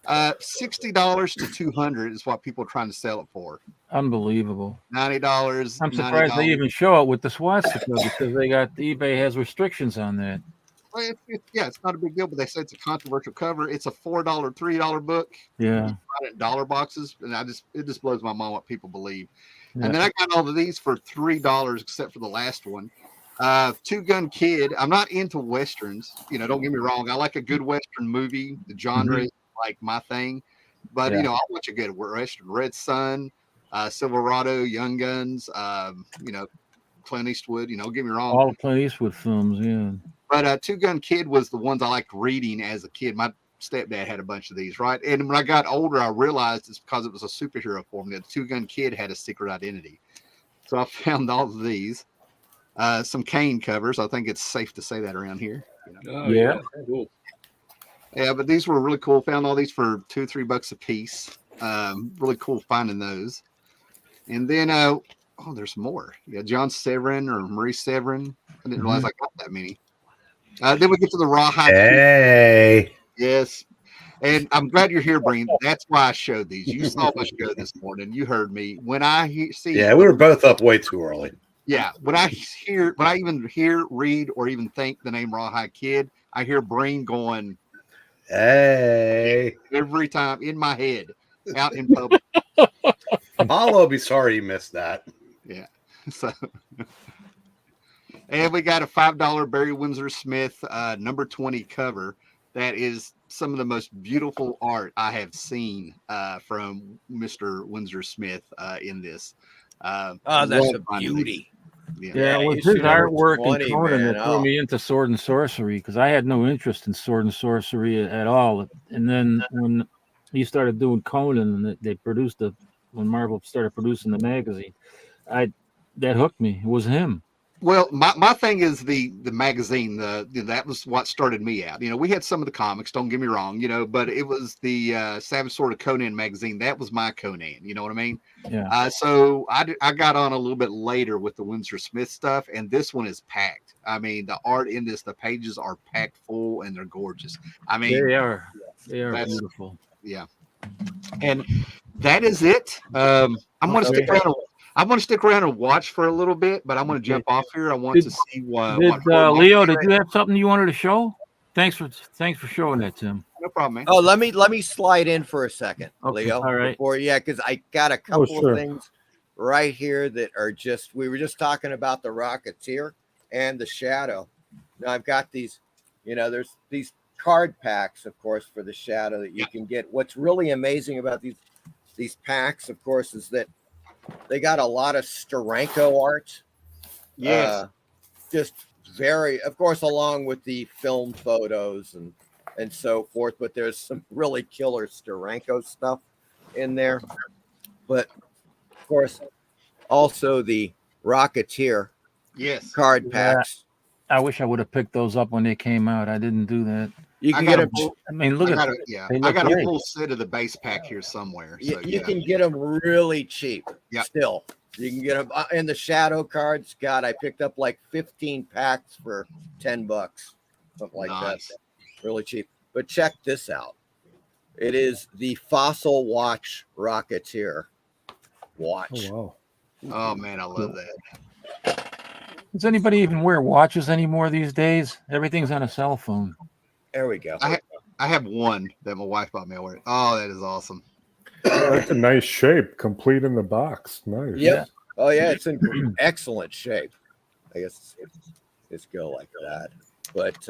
$60 to $200 is what people are trying to sell it for. Unbelievable. $90. I'm surprised they even show it with the swastika because eBay has restrictions on that. Well, it's not a big deal, but they say it's a controversial cover. It's a $4, $3 book. Yeah. You find it in dollar boxes, and it just blows my mind what people believe. Yeah. And then I got all of these for $3, except for the last one. Two Gun Kid. I'm not into westerns. Don't get me wrong. I like a good western movie. The genre is like my thing. But I'll watch a good western. Red Sun, Silverado, Young Guns. Clint Eastwood. Don't get me wrong. All the Clint Eastwood films, yeah. But Two Gun Kid was the ones I liked reading as a kid. My stepdad had a bunch of these, right? And when I got older, I realized it's because it was a superhero for me. The Two Gun Kid had a secret identity. So I found all of these. Some Kane covers. I think it's safe to say that around here. Oh, yeah. Cool. Yeah, but these were really cool. Found all these for $2 or $3 a piece. Really cool finding those. And then, there's more. Yeah, John Severin or Marie Severin. I didn't realize I got that many. Then we get to the Rawhide. Hey. Yes. And I'm glad you're here, Breen. That's why I showed these. You saw my show this morning. You heard me. When I see. Yeah, we were both up way too early. Yeah. When I even hear, read, or even think the name Rawhide Kid, I hear Breen going, hey. Every time in my head, out in public. Paulo will be sorry you missed that. Yeah. So. And we got a $5 Barry Windsor Smith number 20 cover. That is some of the most beautiful art I have seen from Mr. Windsor Smith in this. That's a beauty. Yeah, it was his artwork in Conan that threw me into Sword and Sorcery because I had no interest in Sword and Sorcery at all. And then when he started doing Conan and they produced when Marvel started producing the magazine, that hooked me. It was him. Well, my thing is the magazine. That was what started me out. We had some of the comics. Don't get me wrong. But it was the Savage Sword of Conan magazine. That was my Conan. You know what I mean? Yeah. So I got on a little bit later with the Windsor Smith stuff, and this one is packed. I mean, the art in this, the pages are packed full, and they're gorgeous. I mean, they are beautiful. Yeah. And that is it. I'm going to stick around. I want to stick around and watch for a little bit, but I'm going to jump off here. I want to see what Leo, did you have something you wanted to show? Thanks for showing that, Tim. No problem, man. Oh, let me slide in for a second, okay, Leo. All right. Because I got a couple of things right here that are we were just talking about the Rocketeer and the Shadow. Now I've got these, there's these card packs, of course, for the Shadow that you can get. What's really amazing about these packs, of course, is that they got a lot of Steranko art. Yes. Just very, of course, along with the film photos and so forth. But there's some really killer Steranko stuff in there. But, of course, also the Rocketeer card packs. I wish I would have picked those up when they came out. I didn't do that. You can get them. I mean, look at them. I got a full set of the base pack here somewhere. So, you can get them really cheap. Yeah. Still, you can get them. And the Shadow cards, God, I picked up like 15 packs for $10, something like that. Really cheap. But check this out. It is the Fossil Watch Rocketeer watch. Oh, wow. Oh man, I love that. Does anybody even wear watches anymore these days? Everything's on a cell phone. There we go. I have one that my wife bought me. Oh, that is awesome. That's a nice shape, complete in the box. Nice. Yep. Yeah. Oh yeah, it's in excellent shape. I guess it's go like that. But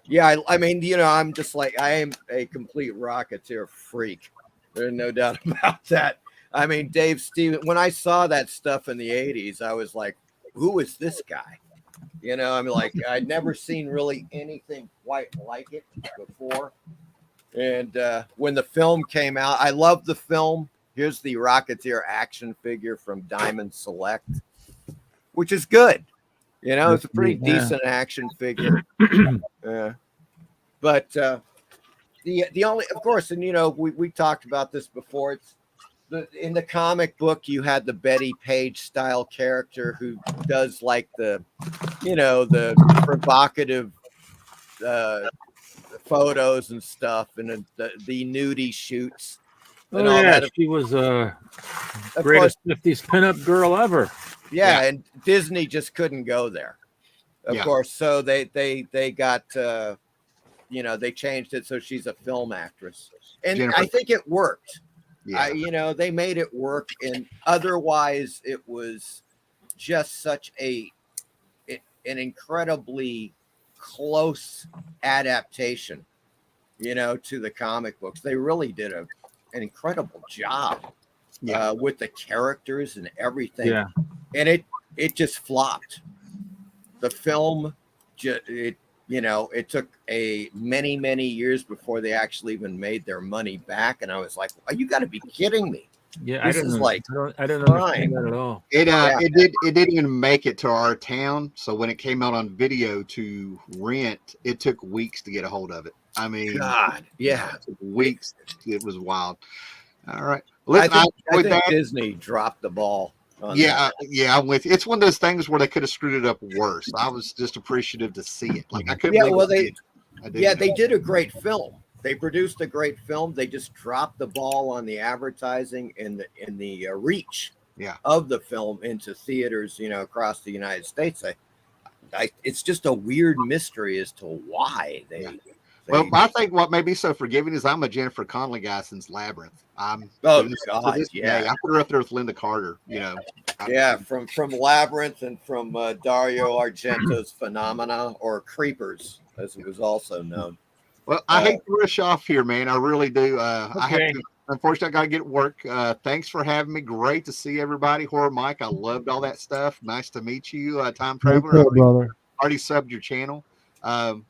yeah, I mean, I'm just like I am a complete Rocketeer freak. There's no doubt about that. I mean, Dave Stevens. When I saw that stuff in the '80s, I was like, "Who is this guy?" I mean, like I'd never seen really anything quite like it before. And when the film came out, I loved the film. Here's the Rocketeer action figure from Diamond Select, which is good. It's a pretty decent action figure. But the only, of course, and we talked about this before. in the comic book, you had the Betty Page style character who does like the provocative photos and stuff, and the nudie shoots and all yeah, that. she was Of greatest course, 50s pinup girl ever. yeah, and Disney just couldn't go there. Of course, so they got they changed it so she's a film actress, and Jennifer. I think it worked. Yeah. They made it work, and otherwise it was just such an incredibly close adaptation, to the comic books. They really did an incredible job with the characters and everything. Yeah. And it just flopped. The film, it took many years before they actually even made their money back. And I was like, oh, you got to be kidding me. Yeah, This is like I didn't understand that at all. It didn't even make it to our town. So when it came out on video to rent, it took weeks to get a hold of it. I mean, God, yeah, it took weeks. It was wild. All right, listen, I think Disney dropped the ball. Yeah, I'm with you. It's one of those things where they could have screwed it up worse. I was just appreciative to see it. Like I couldn't. Yeah, well, they did a great film. They produced a great film. They just dropped the ball on the advertising and the reach of the film into theaters, across the United States. It's just a weird mystery as to why they. Well, I think what may be so forgiving is I'm a Jennifer Connelly guy since Labyrinth. God, yeah. I put her up there with Linda Carter, from Labyrinth and from Dario Argento's Phenomena, or Creepers, as it was also known. Well, I hate to rush off here, man. I really do. I have to. Unfortunately, I got to get to work. Thanks for having me. Great to see everybody. Horror Mike, I loved all that stuff. Nice to meet you, Time Traveler. Brother. Already subbed your channel.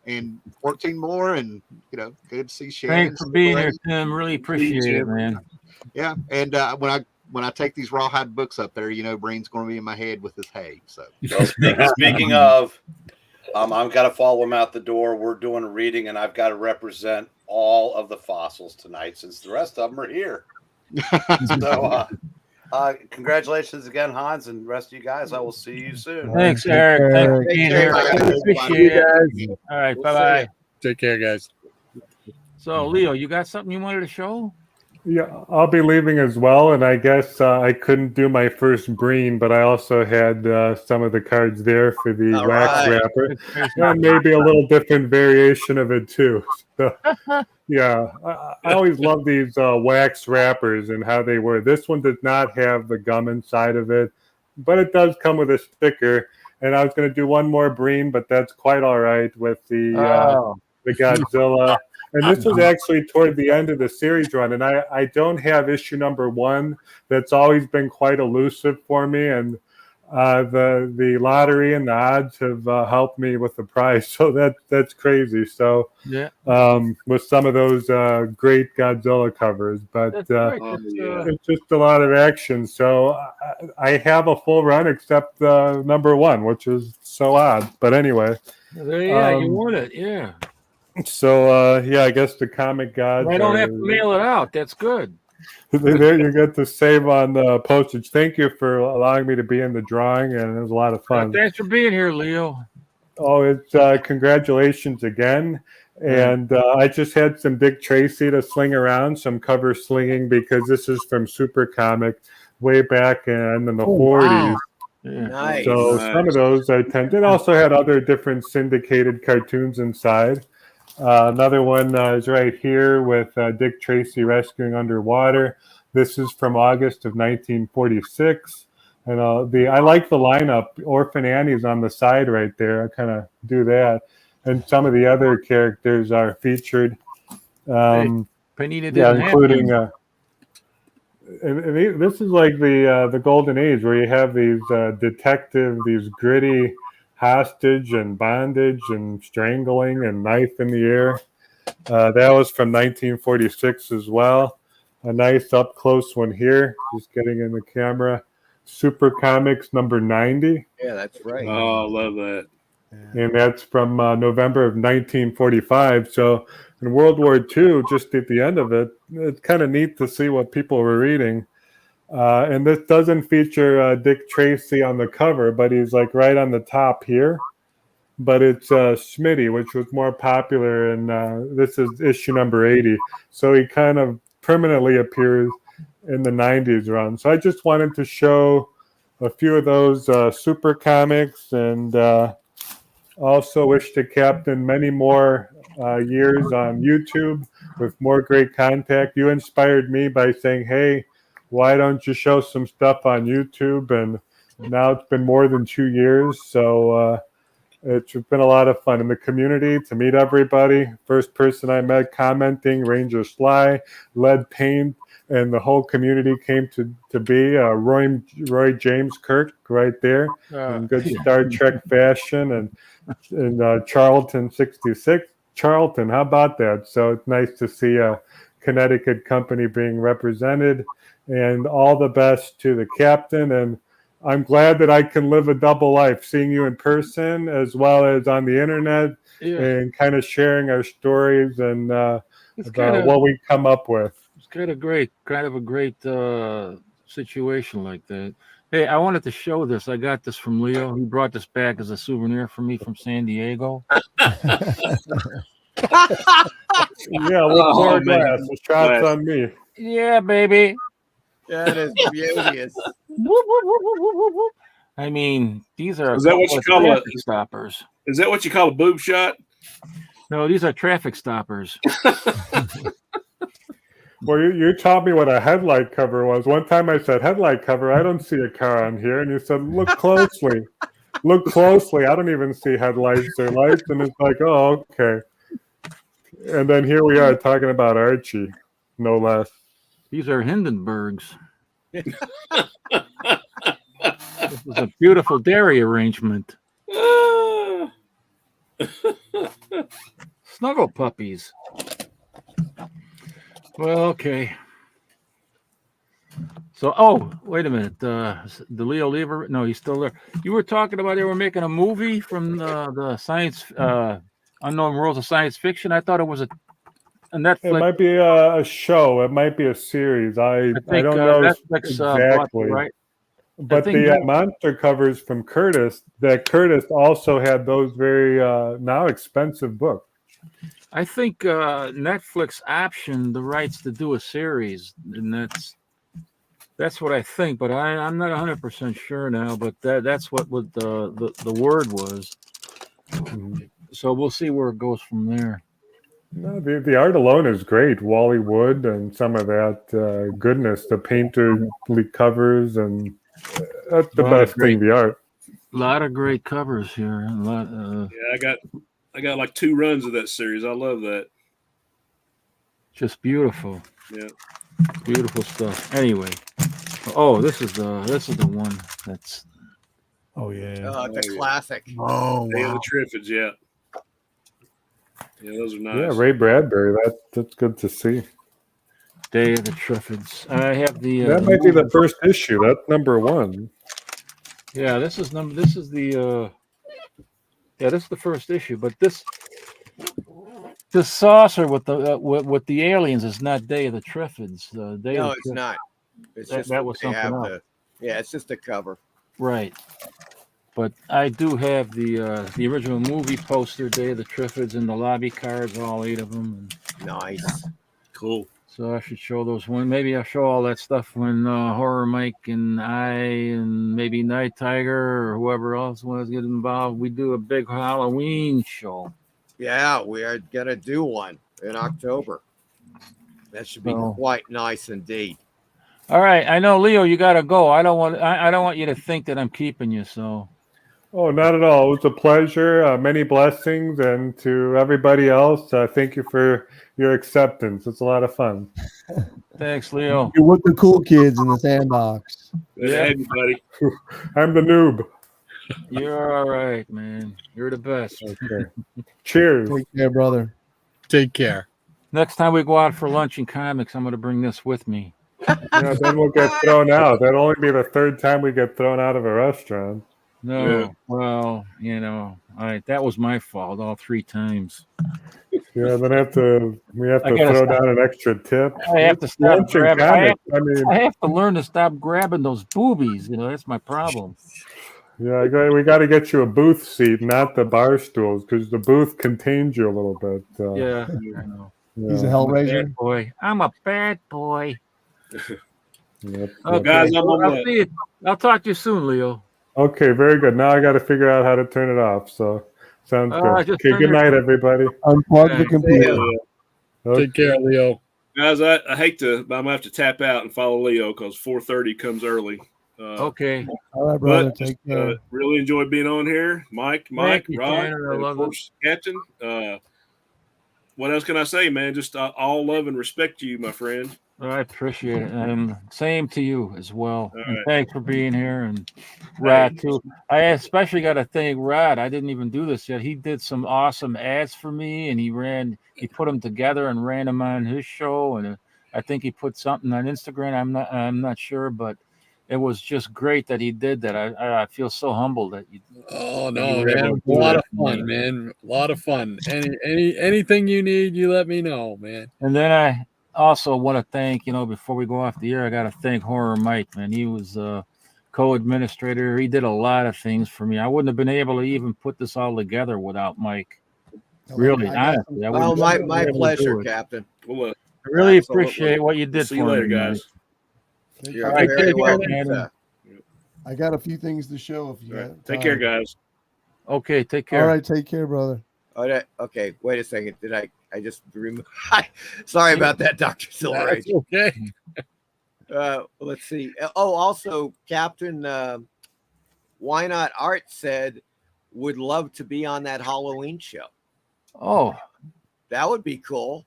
And 14 more, and good to see Shannon. Thanks for being here, Tim. Really appreciate it, man. Yeah, and when I take these rawhide books up there, Breen's going to be in my head with his hay. So, well, speaking of, I've got to follow him out the door. We're doing a reading, and I've got to represent all of the fossils tonight, since the rest of them are here. So, congratulations again, Hans, and the rest of you guys. I will see you soon. Thanks, Eric. Thanks for being here. I appreciate it. All right, bye-bye. Take care, guys. So, Leo, you got something you wanted to show? Yeah, I'll be leaving as well, and I guess I couldn't do my first Breen, but I also had some of the cards there for the wax wrapper, and maybe a little different variation of it too. So, yeah, I always love these wax wrappers and how they were. This one does not have the gum inside of it, but it does come with a sticker. And I was going to do one more Breen, but that's quite all right with the Godzilla. And this was actually toward the end of the series run, and I don't have issue number 1. That's always been quite elusive for me, and the lottery and the odds have helped me with the prize, so that's crazy. So with some of those great Godzilla covers, but it's just a lot of action. So I have a full run except number 1, which is so odd. But anyway, you won it, yeah. So I guess the comic gods. I don't have to mail it out. That's good. There you get to save on the postage. Thank you for allowing me to be in the drawing, and it was a lot of fun. Thanks for being here, Leo. Oh, it's congratulations again. And I just had some Dick Tracy to sling around, some cover slinging, because this is from Super Comic way back in the 40s. Wow. Yeah. Nice. So some of those I tended. Also had other different syndicated cartoons inside. Another one is right here with Dick Tracy rescuing underwater. This is from August of 1946. And I like the lineup. Orphan Annie's on the side right there. I kind of do that. And some of the other characters are featured. Panini didn't including and this is like the golden age where you have these these gritty hostage and bondage and strangling and knife in the air. That was from 1946 as well. A nice up close one here, just getting in the camera. Super Comics number 90. Yeah, that's right. Oh, I love that. And that's from November of 1945. So in World War II, just at the end of it, it's kind of neat to see what people were reading. And this doesn't feature Dick Tracy on the cover, but he's like right on the top here. But it's Smitty, which was more popular, and this is issue number 80. So he kind of permanently appears in the 90s run. So I just wanted to show a few of those super comics, and also wish the captain many more years on YouTube with more great contact. You inspired me by saying, hey, why don't you show some stuff on YouTube? And now it's been more than 2 years. So it's been a lot of fun in the community to meet everybody. First person I met commenting, Ranger Sly, Lead Paint, and the whole community came to be. Roy James Kirk right there in good Star Trek fashion, and Charlton 66. Charlton, how about that? So it's nice to see a Connecticut company being represented, and all the best to the captain. And I'm glad that I can live a double life, seeing you in person as well as on the internet, and kind of sharing our stories and about what we come up with. It's kind of a great situation like that. Hey, I wanted to show this. I got this from Leo. He brought this back as a souvenir for me from San Diego. Yeah, we'll pour a glass. The shot's on me. Yeah, baby. That is beauteous. I mean, these are Is that what you call traffic stoppers. Is that what you call a boob shot? No, these are traffic stoppers. Well, you taught me what a headlight cover was. One time I said, headlight cover, I don't see a car on here. And you said, look closely. Look closely. I don't even see headlights or lights. And it's like, oh, okay. And then here we are talking about Archie, no less. These are Hindenburgs. This is a beautiful dairy arrangement. Snuggle puppies. Well, okay. So, oh, wait a minute. The Leo Lever? No, he's still there. You were talking about they were making a movie from the science, Unknown Worlds of Science Fiction. I thought it was a Netflix. It might be a show. It might be a series. I don't know Netflix, exactly. Right? But the monster covers from Curtis, that Curtis also had those very now expensive books. I think Netflix optioned the rights to do a series, and that's what I think. But I'm not 100% sure now. But that's what the word was. So we'll see where it goes from there. No, the art alone is great. Wally Wood and some of that goodness, the painterly covers, and that's the best thing. The art. A lot of great covers here. Yeah, I got like 2 runs of that series. I love that. Just beautiful. Yeah. Beautiful stuff. Anyway. Oh, this is the one that's. Oh yeah. The classic. Oh Day of wow. the Triffids, yeah. Yeah, those are nice. Yeah, Ray Bradbury. That's good to see. Day of the Triffids. I have the. That might be the first issue. That's number 1. Yeah, this is the. Yeah, this is the first issue, but this saucer with the aliens is not Day of the Triffids. No, it's not. It's just that was something else. Yeah, it's just a cover. Right. But I do have the original movie poster, Day of the Triffids, and the lobby cards, all 8 of them. Nice. Cool. So I should show those when maybe I'll show all that stuff when Horror Mike and I and maybe Night Tiger or whoever else wants to get involved. We do a big Halloween show. Yeah, we are gonna do one in October. That should be quite nice indeed. All right, I know, Leo, you gotta go. I don't want you to think that I'm keeping you. So. Oh, not at all. It was a pleasure. Many blessings, and to everybody else, thank you for your acceptance. It's a lot of fun. Thanks, Leo. You're with the cool kids in the sandbox. Good to have you, buddy. I'm the noob. You're all right, man. You're the best. Okay. Cheers. Take care, brother. Take care. Next time we go out for lunch in comics, I'm going to bring this with me. Yeah, then we'll get thrown out. That'll only be the 3rd time we get thrown out of a restaurant. No, well, that was my fault all 3 times. Yeah, then we have I to gotta throw stop. down an extra tip. I have to stop Lunch and grabbing. comics. I mean, I have to learn to stop grabbing those boobies. That's my problem. yeah, we got to get you a booth seat, not the bar stools, because the booth contains you a little bit. Yeah, I know. He's a Yeah. Hellraiser. Boy, I'm a bad boy. Yep, Okay, Guys, I'm on I'll that. see you. I'll talk to you soon, Leo. Okay, very good. Now I got to figure out how to turn it off. So sounds good. Just Okay, turn good your- night, everybody. Unplug the Thanks. computer. Okay. Take care, Leo. Guys, I hate to, but I'm gonna have to tap out and follow Leo because 4:30 comes early. Okay. All right, brother. But Take care. really enjoyed being on here, Mike, Thank you, Rod, Tanner. I and of love it. course Captain. What else can I say, man? Just all love and respect to you, my friend. I appreciate it, and same to you as well. All And right. thanks for being here, and Rod too. I especially got to thank Rod. I didn't even do this yet. He did some awesome ads for me, and he put them together and ran them on his show, and I think he put something on Instagram. I'm not sure, but it was just great that he did that. I feel so humbled that you. Oh that no, you were man! able It to was a do lot that of for fun, me. man. A lot of fun. Anything you need, you let me know, man. And then I also want to thank, before we go off the air, I got to thank Horror Mike, man. He was co-administrator. He did a lot of things for me. I wouldn't have been able to even put this all together without Mike. Really, honestly. Oh, my pleasure, Captain. Well, I really absolutely. appreciate what you did See you for later, me, guys. Mike. You're All right, very take care, welcome, man. sir. I got a few things to show if you got Take care, time. guys. Okay, take care. All right, take care, brother. Okay, wait a second. Did I just remove? Sorry about that, Dr. Silver Age. Okay. Let's see. Oh, also, Captain Why Not Art said would love to be on that Halloween show. Oh, that would be cool.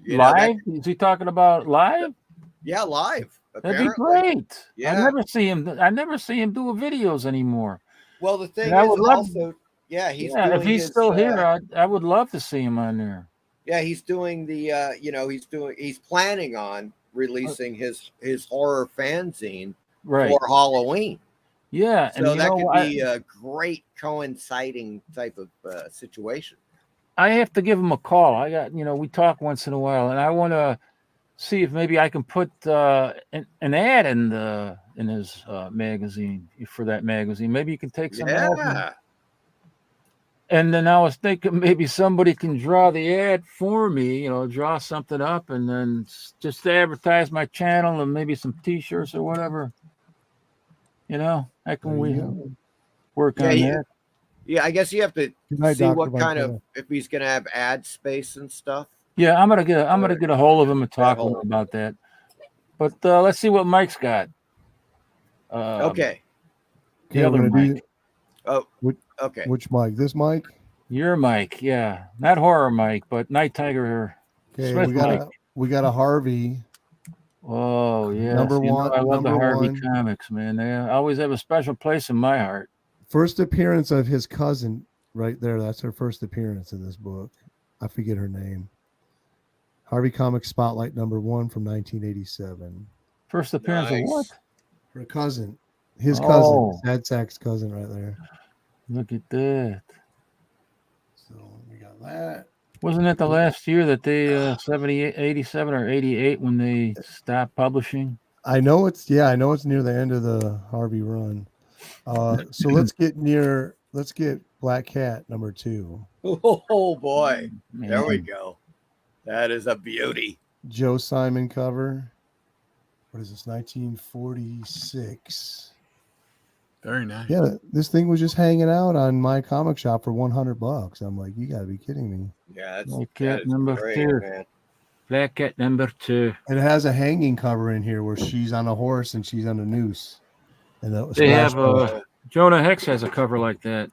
Live? Is he talking about live? Yeah, live. That'd be Apparently. great. Yeah. I never see him do videos anymore. Well, the thing And I is would love- also, he's Yeah, doing if he's his, still here, I would love to see him on there. yeah, he's doing the he's planning on releasing his horror fanzine Right. for Halloween. Yeah, So and that could be a great coinciding type of situation. I have to give him a call. I got, we talk once in a while, and I want to see if maybe I can put an ad in his magazine for that magazine. Maybe you can take some help. And then I was thinking maybe somebody can draw the ad for me, draw something up and then just advertise my channel and maybe some T-shirts or whatever. I can work on that. Yeah, I guess you have to night, see Dr. what kind Vitale. of, if he's going to have ad space and stuff. Yeah, I'm gonna get a hold of him and talk to him about that. But let's see what Mike's got. Okay. The other Mike. Okay. Which mic? This mic? Your Mike, yeah. Not horror Mike, but Night Tiger. Okay, Smith Mike. we got a Harvey. Oh yeah, Number one. I love the number Harvey one. comics, man. They always have a special place in my heart. First appearance of his cousin, right there. That's her first appearance in this book. I forget her name. Harvey Comics Spotlight #1 from 1987. First appearance of what? Her cousin. His cousin. Sad Sack's cousin right there. Look at that. So we got that. Wasn't that the last year that they 78, 87 or 88 when they stopped publishing? I know it's near the end of the Harvey run. So let's get Black Cat #2. Oh boy. There we go. That is a beauty. Joe Simon cover. What is this? 1946. Very nice. Yeah, this thing was just hanging out on my comic shop for $100. I'm like, you gotta be kidding me. Yeah, that's Black Cat that is number great, 2. man. Black Cat #2. And it has a hanging cover in here where she's on a horse and she's on a noose. And that was They have Jonah Hex has a cover like that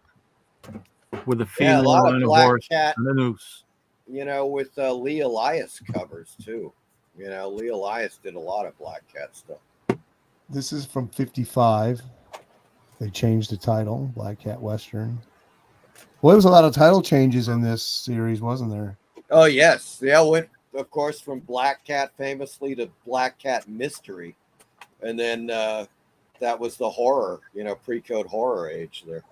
with a female a lot of on a Black horse Cat, and a noose. With Lee Elias covers too. Lee Elias did a lot of Black Cat stuff. This is from 55. They changed the title, Black Cat Western. Well, there was a lot of title changes in this series, wasn't there? Oh yes, yeah. Went of course from Black Cat famously to Black Cat Mystery, and then that was the horror, pre-code horror age there.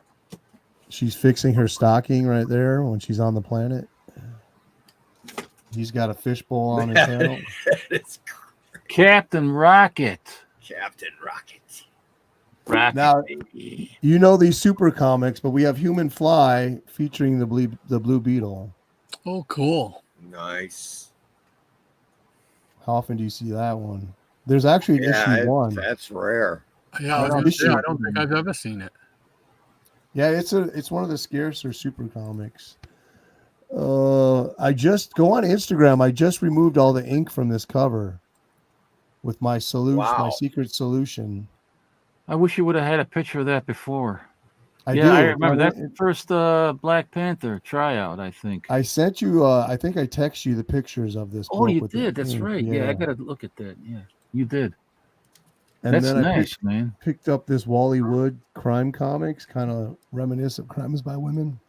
She's fixing her stocking right there when she's on the planet. He's got a fishbowl on his tail. It's Captain Rocket. Captain Rocket. Rocket. Now, you know these super comics, but we have Human Fly featuring the Blue Beetle. Oh, cool. Nice. How often do you see that one? There's actually an issue 1. That's rare. Yeah, I don't think I've ever seen it. Yeah, it's one of the scarcer super comics. I just go on Instagram. I just removed all the ink from this cover with my solution, my secret solution. I wish you would have had a picture of that before. I remember that first Black Panther tryout, I think. I sent you, I think I texted you the pictures of this. Oh, you did? That's right. Yeah, I got to look at that. Yeah, you did. And that's then nice, I man. Picked up this Wally Wood crime comics, kind of reminiscent of Crimes by Women.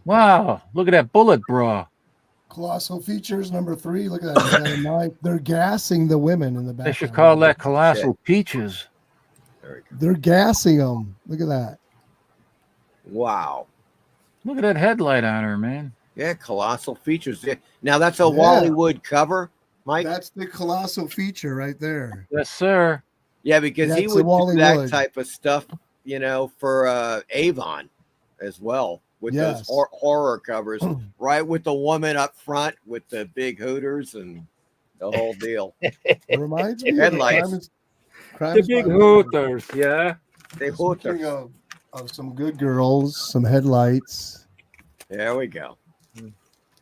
Wow, look at that bullet bra. Colossal Features #3. Look at that. They're gassing the women in the back. They should call that Colossal Peaches. They're gassing them. Look at that. Wow. Look at that headlight on her, man. Yeah, Colossal Features. Now that's a Wally Wood cover, Mike. That's the Colossal Feature right there. Yes, sir. Yeah, because he would do that type of stuff, for Avon as well. With those horror covers, right, with the woman up front with the big hooters and the whole deal. It reminds me headlights. The big hooters, yeah. The hooters of some good girls, some headlights. There we go.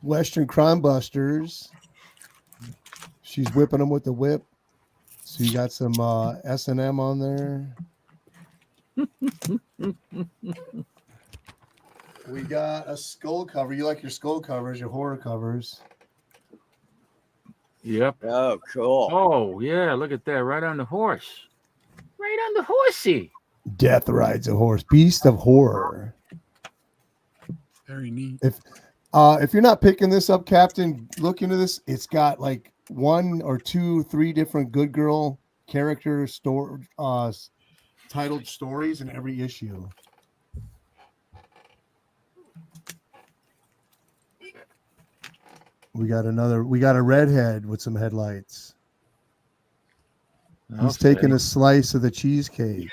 Western Crime Busters. She's whipping them with the whip. So you got some S&M on there. We got a skull cover. You like your skull covers, your horror covers. Yep. Oh, cool. Oh, yeah. Look at that. Right on the horse. Right on the horsey. Death Rides a Horse. Beast of Horror. Very neat. If you're not picking this up, Captain, look into this. It's got like 1 or 2, 3 different good girl character titled stories in every issue. We got a redhead with some headlights. He's taking a slice of the cheesecake.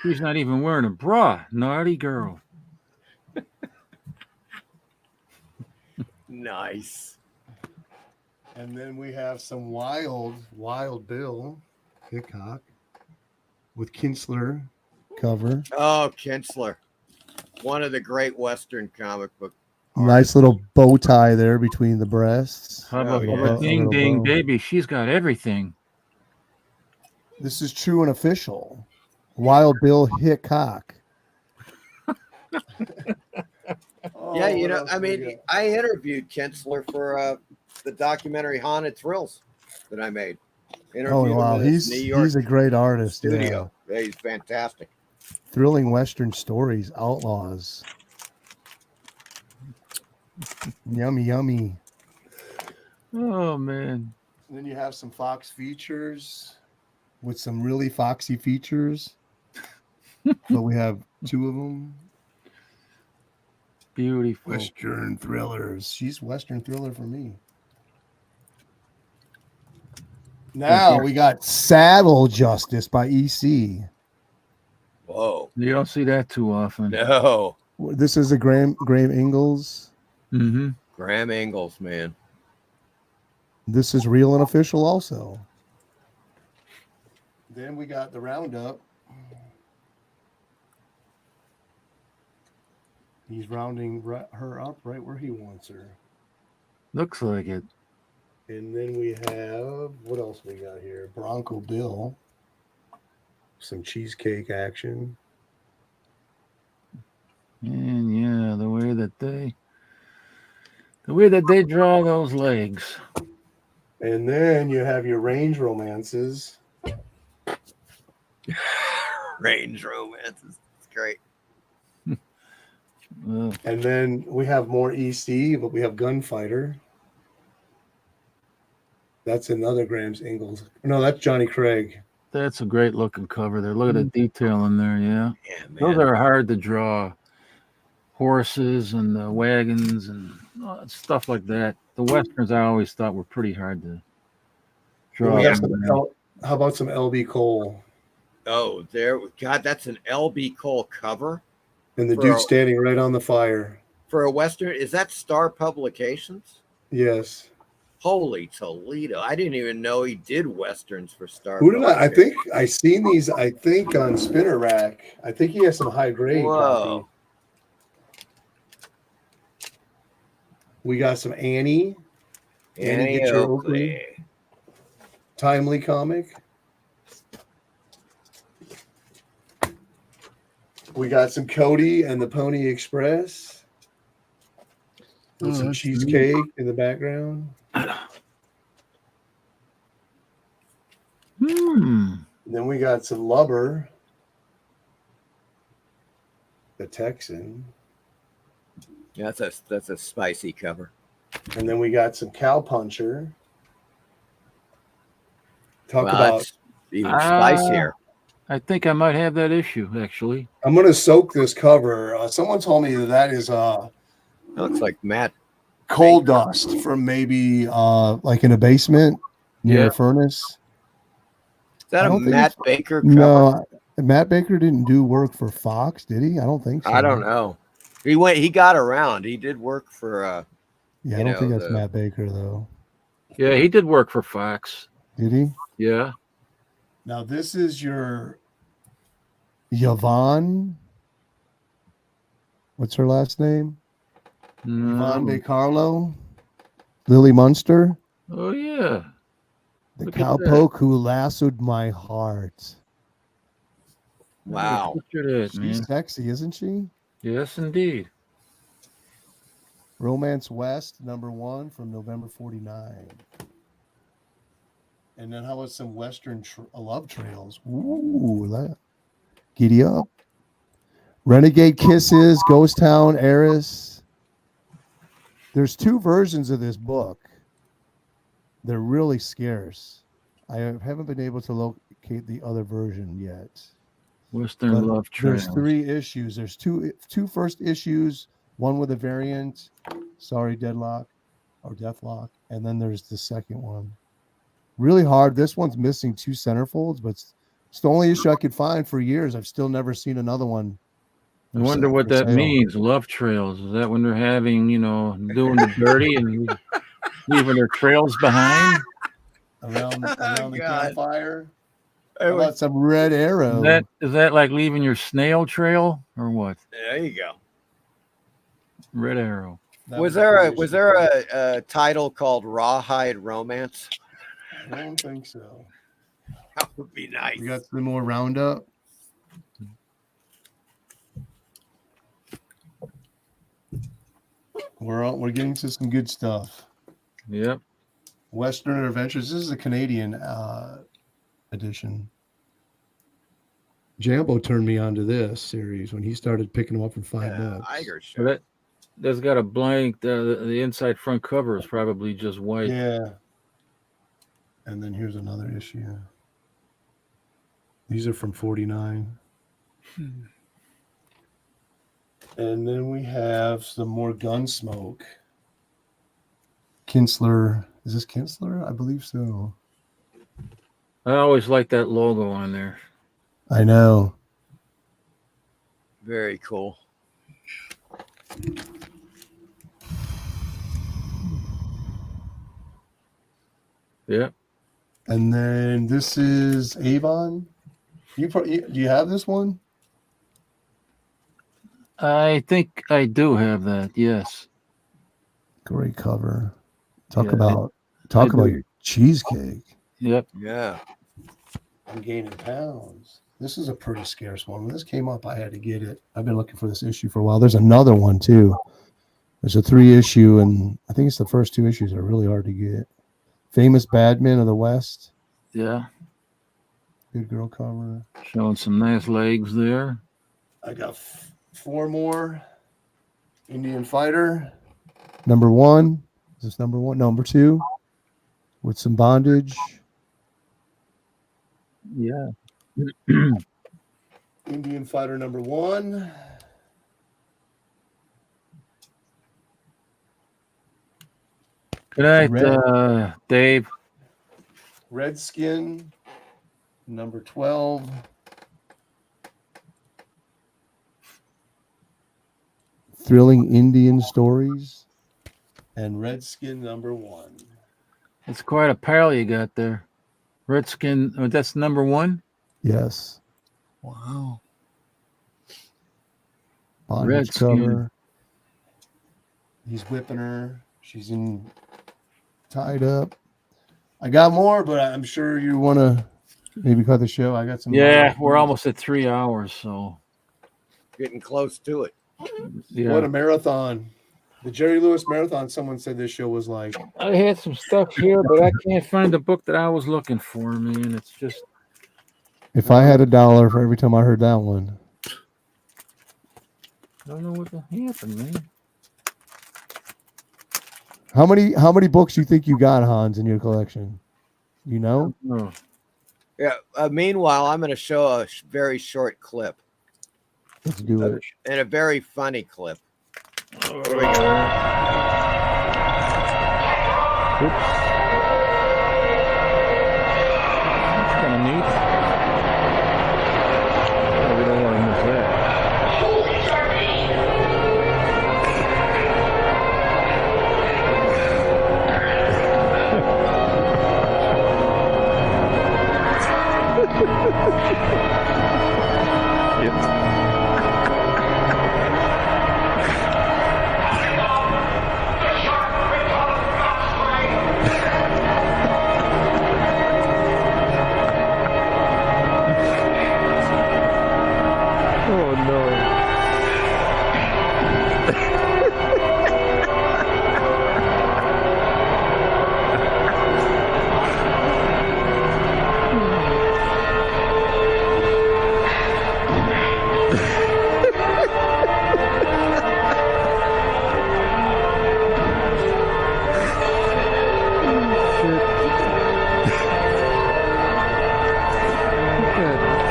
He's not even wearing a bra. Naughty girl. Nice. And then we have some Wild Bill Hickok with Kinsler cover. Oh, Kinsler. One of the great Western comic book. Nice little bow tie there between the breasts. How about ding ding baby? She's got everything. This is true and official. Wild Bill Hickok. Yeah, I interviewed Kinsler for the documentary Haunted Thrills that I made. Oh wow, he's a great artist. Studio. Yeah, he's fantastic. Thrilling Western stories, outlaws. Yummy, yummy. Oh man. And then you have some Fox features with some really foxy features. But we have 2 of them. Beautiful. Western thrillers. She's Western thriller for me. Now we got Saddle Justice by EC. Whoa. You don't see that too often. No. This is a Graham Ingalls. Mm-hmm. Graham Ingalls, man. This is real and official also. Then we got the Roundup. He's rounding her up right where he wants her. Looks like it. And then we have, what else we got here? Bronco Bill. Some cheesecake action. And yeah, the way that they draw those legs. And then you have your range romances. Range romances. It's great. And then we have more EC, but we have Gunfighter. That's another Graham's Ingalls. No, that's Johnny Craig. That's a great looking cover there. Look at the detail in there. Yeah. Yeah, man. Those are hard to draw. horses and the wagons and stuff like that. The westerns I always thought were pretty hard to draw. We have how about some LB Cole? Oh, God, that's an LB Cole cover. And the dude standing right on the fire. For a Western, is that Star Publications? Yes. Holy Toledo. I didn't even know he did Westerns for Star Who did I think I seen these, I think, on Spinner Rack. I think he has some high grade copy. We got some Annie. Annie Get Your Oakley. Timely comic. We got some Cody and the Pony Express. With some cheesecake in the background. Then we got some Lubber. The Texan. Yeah, that's a spicy cover. And then we got some Cowpuncher. Talk about even spicier. I think I might have that issue actually. I'm gonna soak this cover. Someone told me that is looks like Matt coal dust from maybe like in a basement near a furnace. Is that a Matt Baker cover? No, Matt Baker didn't do work for Fox, did he? I don't think so. I don't know. He got around. He did work for I don't think that's Matt Baker though. Yeah, he did work for Fox. Did he? Yeah. Now this is your Yvonne. What's her last name? Yvonne DeCarlo. Lily Munster. Oh yeah. The cowpoke who lassoed my heart. Wow. She's sexy, isn't she? Yes, indeed. Romance West, #1 from November 49. And then how about some Western love trails? Ooh, that. Giddy up. Renegade Kisses, Ghost Town, Eris. There's 2 versions of this book. They're really scarce. I haven't been able to locate the other version yet. Western Love Trails. There's 3 issues. There's two first issues, one with a variant, Sorry Deadlock or Deathlock, and then there's the second one. Really hard. This one's missing 2 centerfolds, but it's the only issue I could find for years. I've still never seen another one. I wonder what that means. Love trails. Is that when they're having, doing the dirty and leaving their trails behind? Around the campfire. How about some Red Arrow? Is that like leaving your snail trail or what? There you go. Red Arrow. Was there a title called Rawhide Romance? I don't think so. That would be nice. We got some more Roundup. We're getting to some good stuff. Yep. Western Adventures. This is a Canadian edition. Jambo turned me onto this series when he started picking them up for $5. So that's got a blank. The inside front cover is probably just white. Yeah. And then here's another issue. These are from 49. And then we have some more Gunsmoke. Kinsler. Is this Kinsler? I believe so. I always like that logo on there. I know. Very cool. Yep. And then this is Avon. Do you have this one? I think I do have that. Yes. Great cover. Talk about your cheesecake. Yep. Yeah. I'm gaining pounds. This is a pretty scarce one. When this came up, I had to get it. I've been looking for this issue for a while. There's another one too. There's a 3 issue, and I think it's the first 2 issues are really hard to get. Famous Badmen of the West. Yeah. Good girl cover. Showing some nice legs there. I got 4 more. Indian Fighter. #1. Is this #1? #2. With some bondage. Yeah. Indian Fighter #1. Good night, Dave. Redskin, number 12. Thrilling Indian Stories, and Redskin number 1. It's quite a pile you got there. Redskin, that's number 1? Yes. Wow. Bondage Redskin. cover. He's whipping her. She's tied up. I got more, but I'm sure you want to maybe cut the show. I got some. Yeah, we're almost at 3 hours, so Getting close to it. yeah. What a marathon. The Jerry Lewis Marathon, someone said this show was like. I had some stuff here, but I can't find the book that I was looking for, man. It's just. If I had $1 for every time I heard that one. I don't know what happened, man. How many books you think you got, Hans, in your collection? You know? Oh. Yeah. Meanwhile, I'm going to show a very short clip. Let's do it. And a very funny clip. Here we go. Oops. That's kind of neat. Oh, we don't want to miss that. Oh no.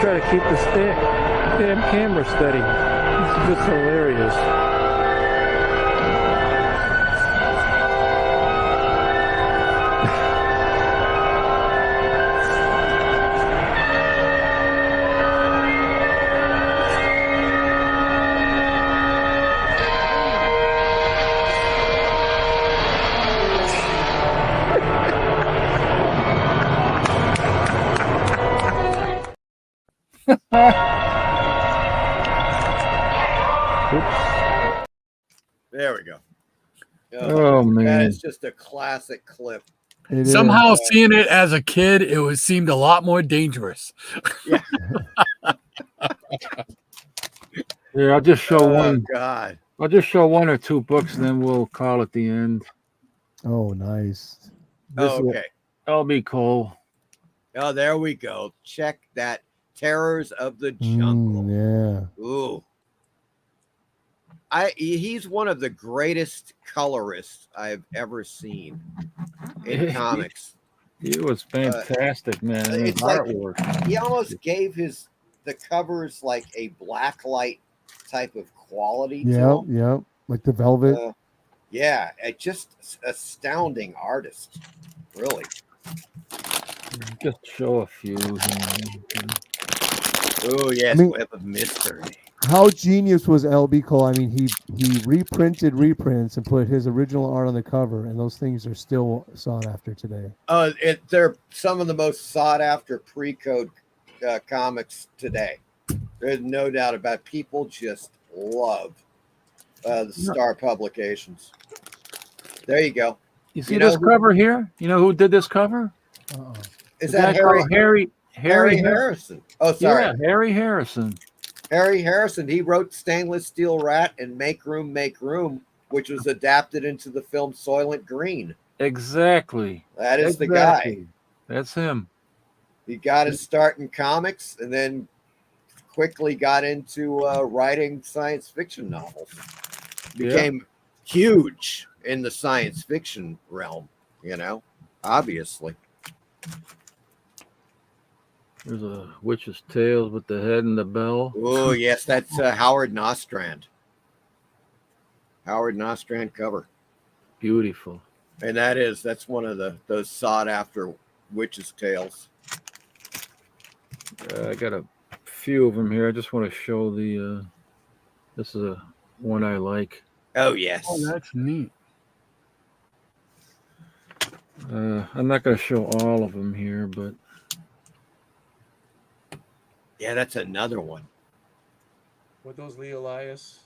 Try to keep the damn camera steady. It's just hilarious. There we go. Oh, man. That is just a classic clip. Somehow seeing it as a kid, seemed a lot more dangerous. Yeah. Yeah, I'll just show one. God. I'll just show 1 or 2 books, and then we'll call it the end. Oh, nice. Okay. L.B. Cole. Oh, there we go. Check that. Terrors of the Jungle. Yeah. Ooh. He's one of the greatest colorists I've ever seen in comics. He was fantastic, man. It's artwork. Like he almost gave the covers like a black light type of quality. Yep. Like the velvet. Yeah, just astounding artist, really. Just show a few. Oh yes, Web of Mystery. How genius was LB Cole? I mean, he reprinted reprints and put his original art on the cover, and those things are still sought after today. They're some of the most sought after pre-code comics today. There's no doubt about it. People just love the Star publications. There you go. You see this cover here? You know who did this cover? Is that Harry Harrison? Oh, sorry. Yeah, Harry Harrison. Harry Harrison. He wrote Stainless Steel Rat and Make Room, which was adapted into the film Soylent Green. Exactly. That is the guy. That's him. He got his start in comics and then quickly got into writing science fiction novels. Became huge in the science fiction realm, obviously. There's a witch's tails with the head and the bell. Oh, yes, that's Howard Nostrand. Howard Nostrand cover. Beautiful. And that's one of those sought after witches' tales. I got a few of them here. I just want to show the. This is a one I like. Oh yes. Oh, that's neat. I'm not going to show all of them here, but yeah, that's another one. With those Lee Elias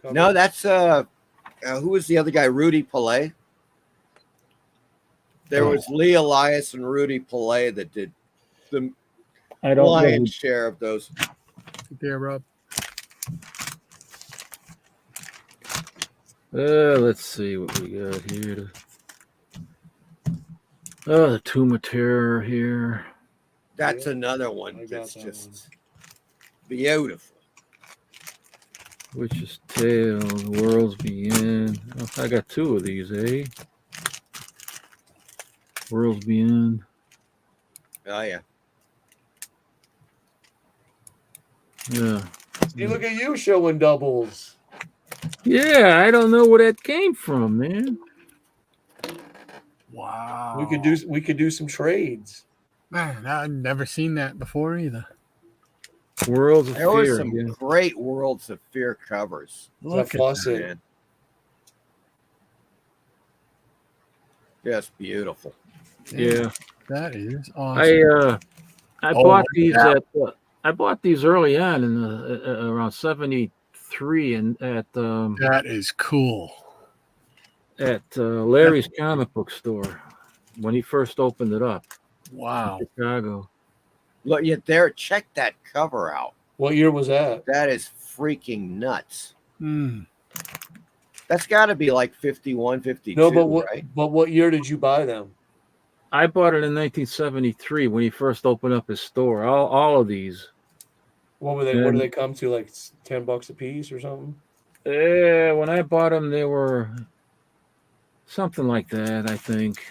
covers? No, that's who was the other guy? Rudy Pillay. There was Lee Elias and Rudy Pillay that did the lion's share of those. There, Rob. Let's see what we got here. Oh, the Tomb of Terror here. That's another one that's just beautiful. Witch's Tale, The World's Beyond. Oh, I got two of these, eh? World's Beyond. Oh yeah. Yeah. See, look at you showing doubles. Yeah, I don't know where that came from, man. Wow. We could do some trades. Man, I've never seen that before either. Worlds of There Fear. were some great Worlds of Fear covers. Look at that, man. Just beautiful. Yeah. That is awesome. I bought these I bought these early on in around 73 and at that is cool. At Larry's comic book store when he first opened it up. Wow. In Chicago. Look, there. Check that cover out. What year was that? That is freaking nuts. Mm. That's got to be like 51, 52, No, right? But what year did you buy them? I bought it in 1973 when he first opened up his store. All of these. What were they? What did they come to? Like $10 a piece or something? Yeah, when I bought them, they were something like that, I think.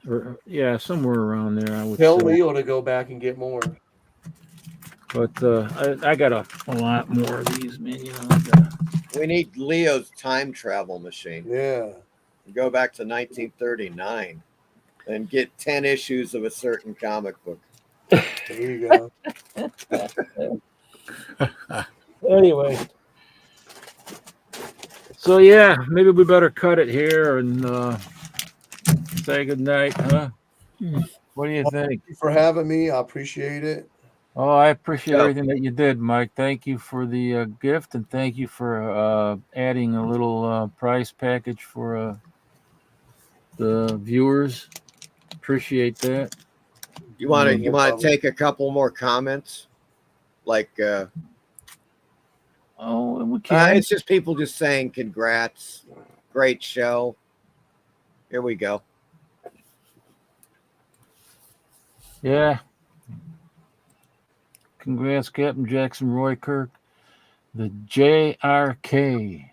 Or, yeah, somewhere around there. I would Tell say. Leo to go back and get more. But I got a lot more of these, man. You know, we need Leo's time travel machine. Yeah. Go back to 1939 and get 10 issues of a certain comic book. There you go. Anyway. So, yeah, maybe we better cut it here and say goodnight, huh? What do you think? Thank you for having me. I appreciate it. Oh, I appreciate everything that you did, Mike. Thank you for the gift, and thank you for adding a little prize package for the viewers. Appreciate that. You want to take a couple more comments, like? Oh, we can. It's just people just saying congrats, great show. Here we go. Yeah. Congrats, Captain Jackson Roy Kirk. The JRK.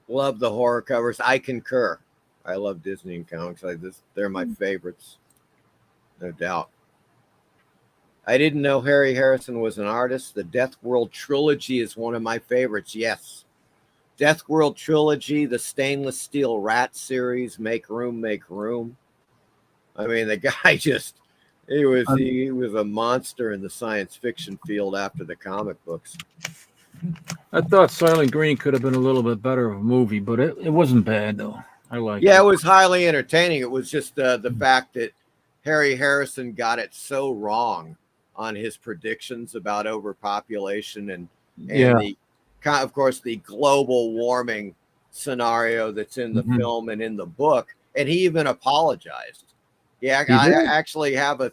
Love the horror covers. I concur. I love Disney and comics. They're my favorites. No doubt. I didn't know Harry Harrison was an artist. The Death World trilogy is one of my favorites. Yes. Death World trilogy, the Stainless Steel Rat series, Make Room, Make Room. I mean, the guy just he was a monster in the science fiction field after the comic books. I thought Silent Green could have been a little bit better of a movie, but it wasn't bad though. I liked it. Yeah, it was highly entertaining. It was just the fact that Harry Harrison got it so wrong on his predictions about overpopulation and of course the global warming scenario that's in the film and in the book. And he even apologized. Yeah, I actually have a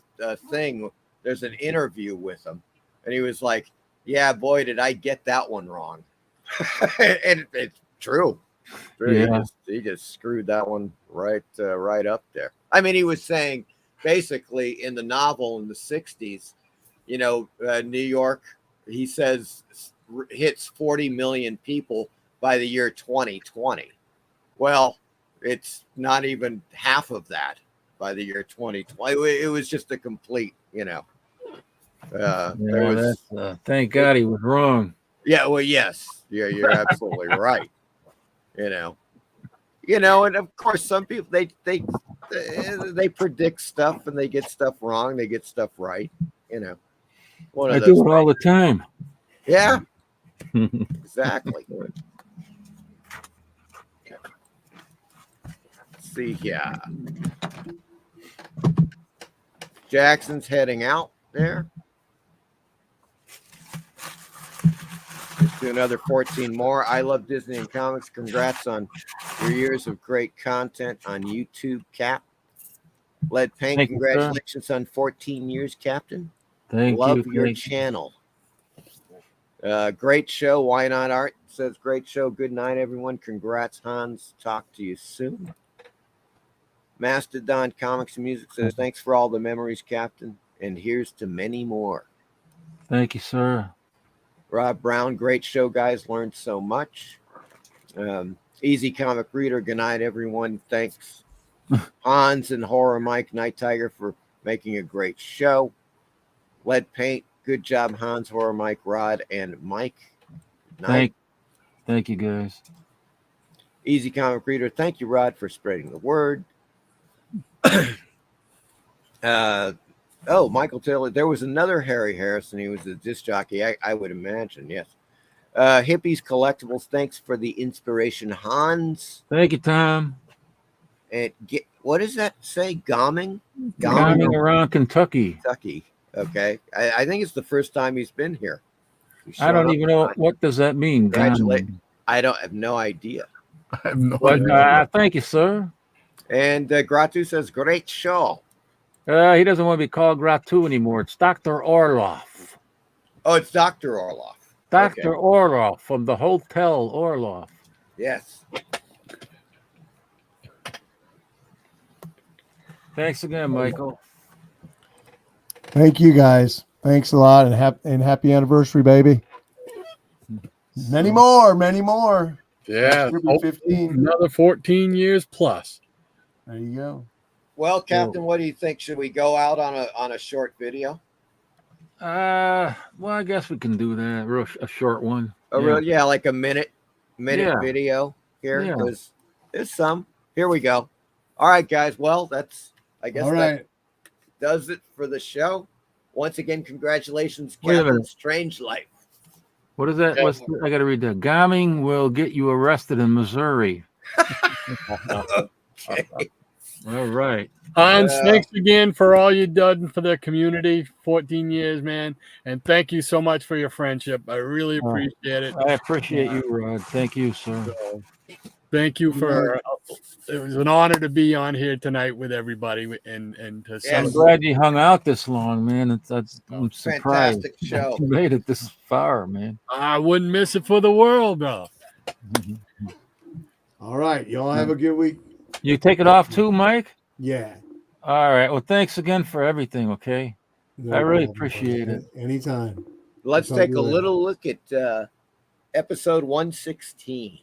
thing. There's an interview with him, and he was like, "Yeah, boy, did I get that one wrong." And it's true. Yeah. He just screwed that one right up there. I mean, he was saying basically in the novel in the 60s, New York, he says, hits 40 million people by the year 2020. Well, it's not even half of that by the year 2020. It was just a complete, thank God he was wrong. Yeah, well, yes. Yeah, you're absolutely right. and of course, some people they predict stuff and they get stuff wrong, they get stuff right. One of I those do it all the time. Yeah, exactly. Let's see here. Jackson's heading out there. Let's do another 14 more. I love Disney and comics. Congrats on your years of great content on YouTube, Cap. Lead Paint, Thank you, congratulations on 14 years, Captain. Thank Love you. your Thank channel. Great show. Why not Art says great show. Good night, everyone. Congrats, Hans. Talk to you soon. Mastodon Comics and Music says thanks for all the memories, Captain, and here's to many more. Thank you, sir. Rob Brown, great show, guys. Learned so much. Easy Comic Reader, good night, everyone. Thanks. Hans and Horror Mike, Night Tiger, for making a great show. Lead Paint, good job, Hans, Horror Mike, Rod, and Mike. Night. Thank you, guys. Easy Comic Reader, thank you, Rod, for spreading the word. Michael Taylor, there was another Harry Harrison. He was a disc jockey, I would imagine, yes. Hippies Collectibles, thanks for the inspiration, Hans. Thank you, Tom. And what does that say? Gomming around Kentucky. Okay. I think it's the first time he's been here. I don't even know what does that mean. I have no idea. I have no idea. Thank you, sir. And Gratu says, great show. He doesn't want to be called Gratu anymore. It's Dr. Orloff. Oh, it's Dr. Orloff. Dr. Orloff from the Hotel Orloff. Yes. Thanks again, Michael. Thank you, guys. Thanks a lot, and happy anniversary, baby. Many more. Yeah, 15. Another 14 years plus. There you go. Well, Captain, what do you think? Should we go out on a short video? Well, I guess we can do that. A short one. Like a minute video here, because there's some. Here we go. All right, guys. Well, I guess that does it for the show. Once again, congratulations, Captain Strangeliffe. What is that? I got to read that. Gomming will get you arrested in Missouri. Okay. All right. Hans, thanks again for all you've done for the community. 14 years, man. And thank you so much for your friendship. I really appreciate it. I appreciate you, Rod. Thank you, sir. Thank you for it was an honor to be on here tonight with everybody and to I'm glad you hung out this long, man. I'm surprised fantastic show. you made it this far, man. I wouldn't miss it for the world, bro. All right, y'all have a good week. You take it off too, Mike? Yeah. All right. Well, thanks again for everything, okay? No I really problem, appreciate it. Anytime. Let's take a little look at episode 116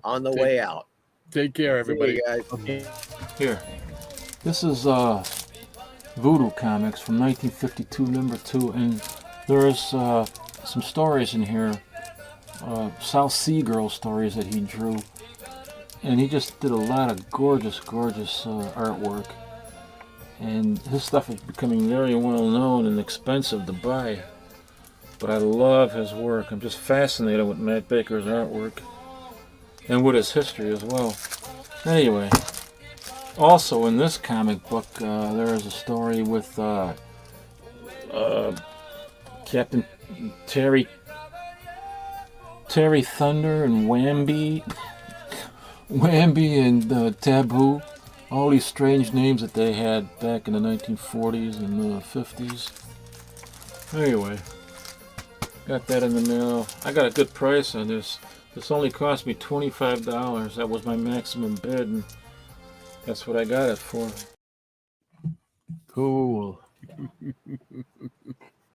on the way out. Take care, everybody. See you guys. Okay. Here. This is Voodoo Comics from 1952, number 2. And there's some stories in here. South Sea Girl stories that he drew. And he just did a lot of gorgeous artwork. And his stuff is becoming very well known and expensive to buy. But I love his work. I'm just fascinated with Matt Baker's artwork. And with his history as well. Anyway, also in this comic book, there is a story with Captain Terry Thunder and Wambi and Taboo. All these strange names that they had back in the 1940s and 50s. Anyway, got that in the mail. I got a good price on this. This only cost me $25. That was my maximum bid, and that's what I got it for. Cool.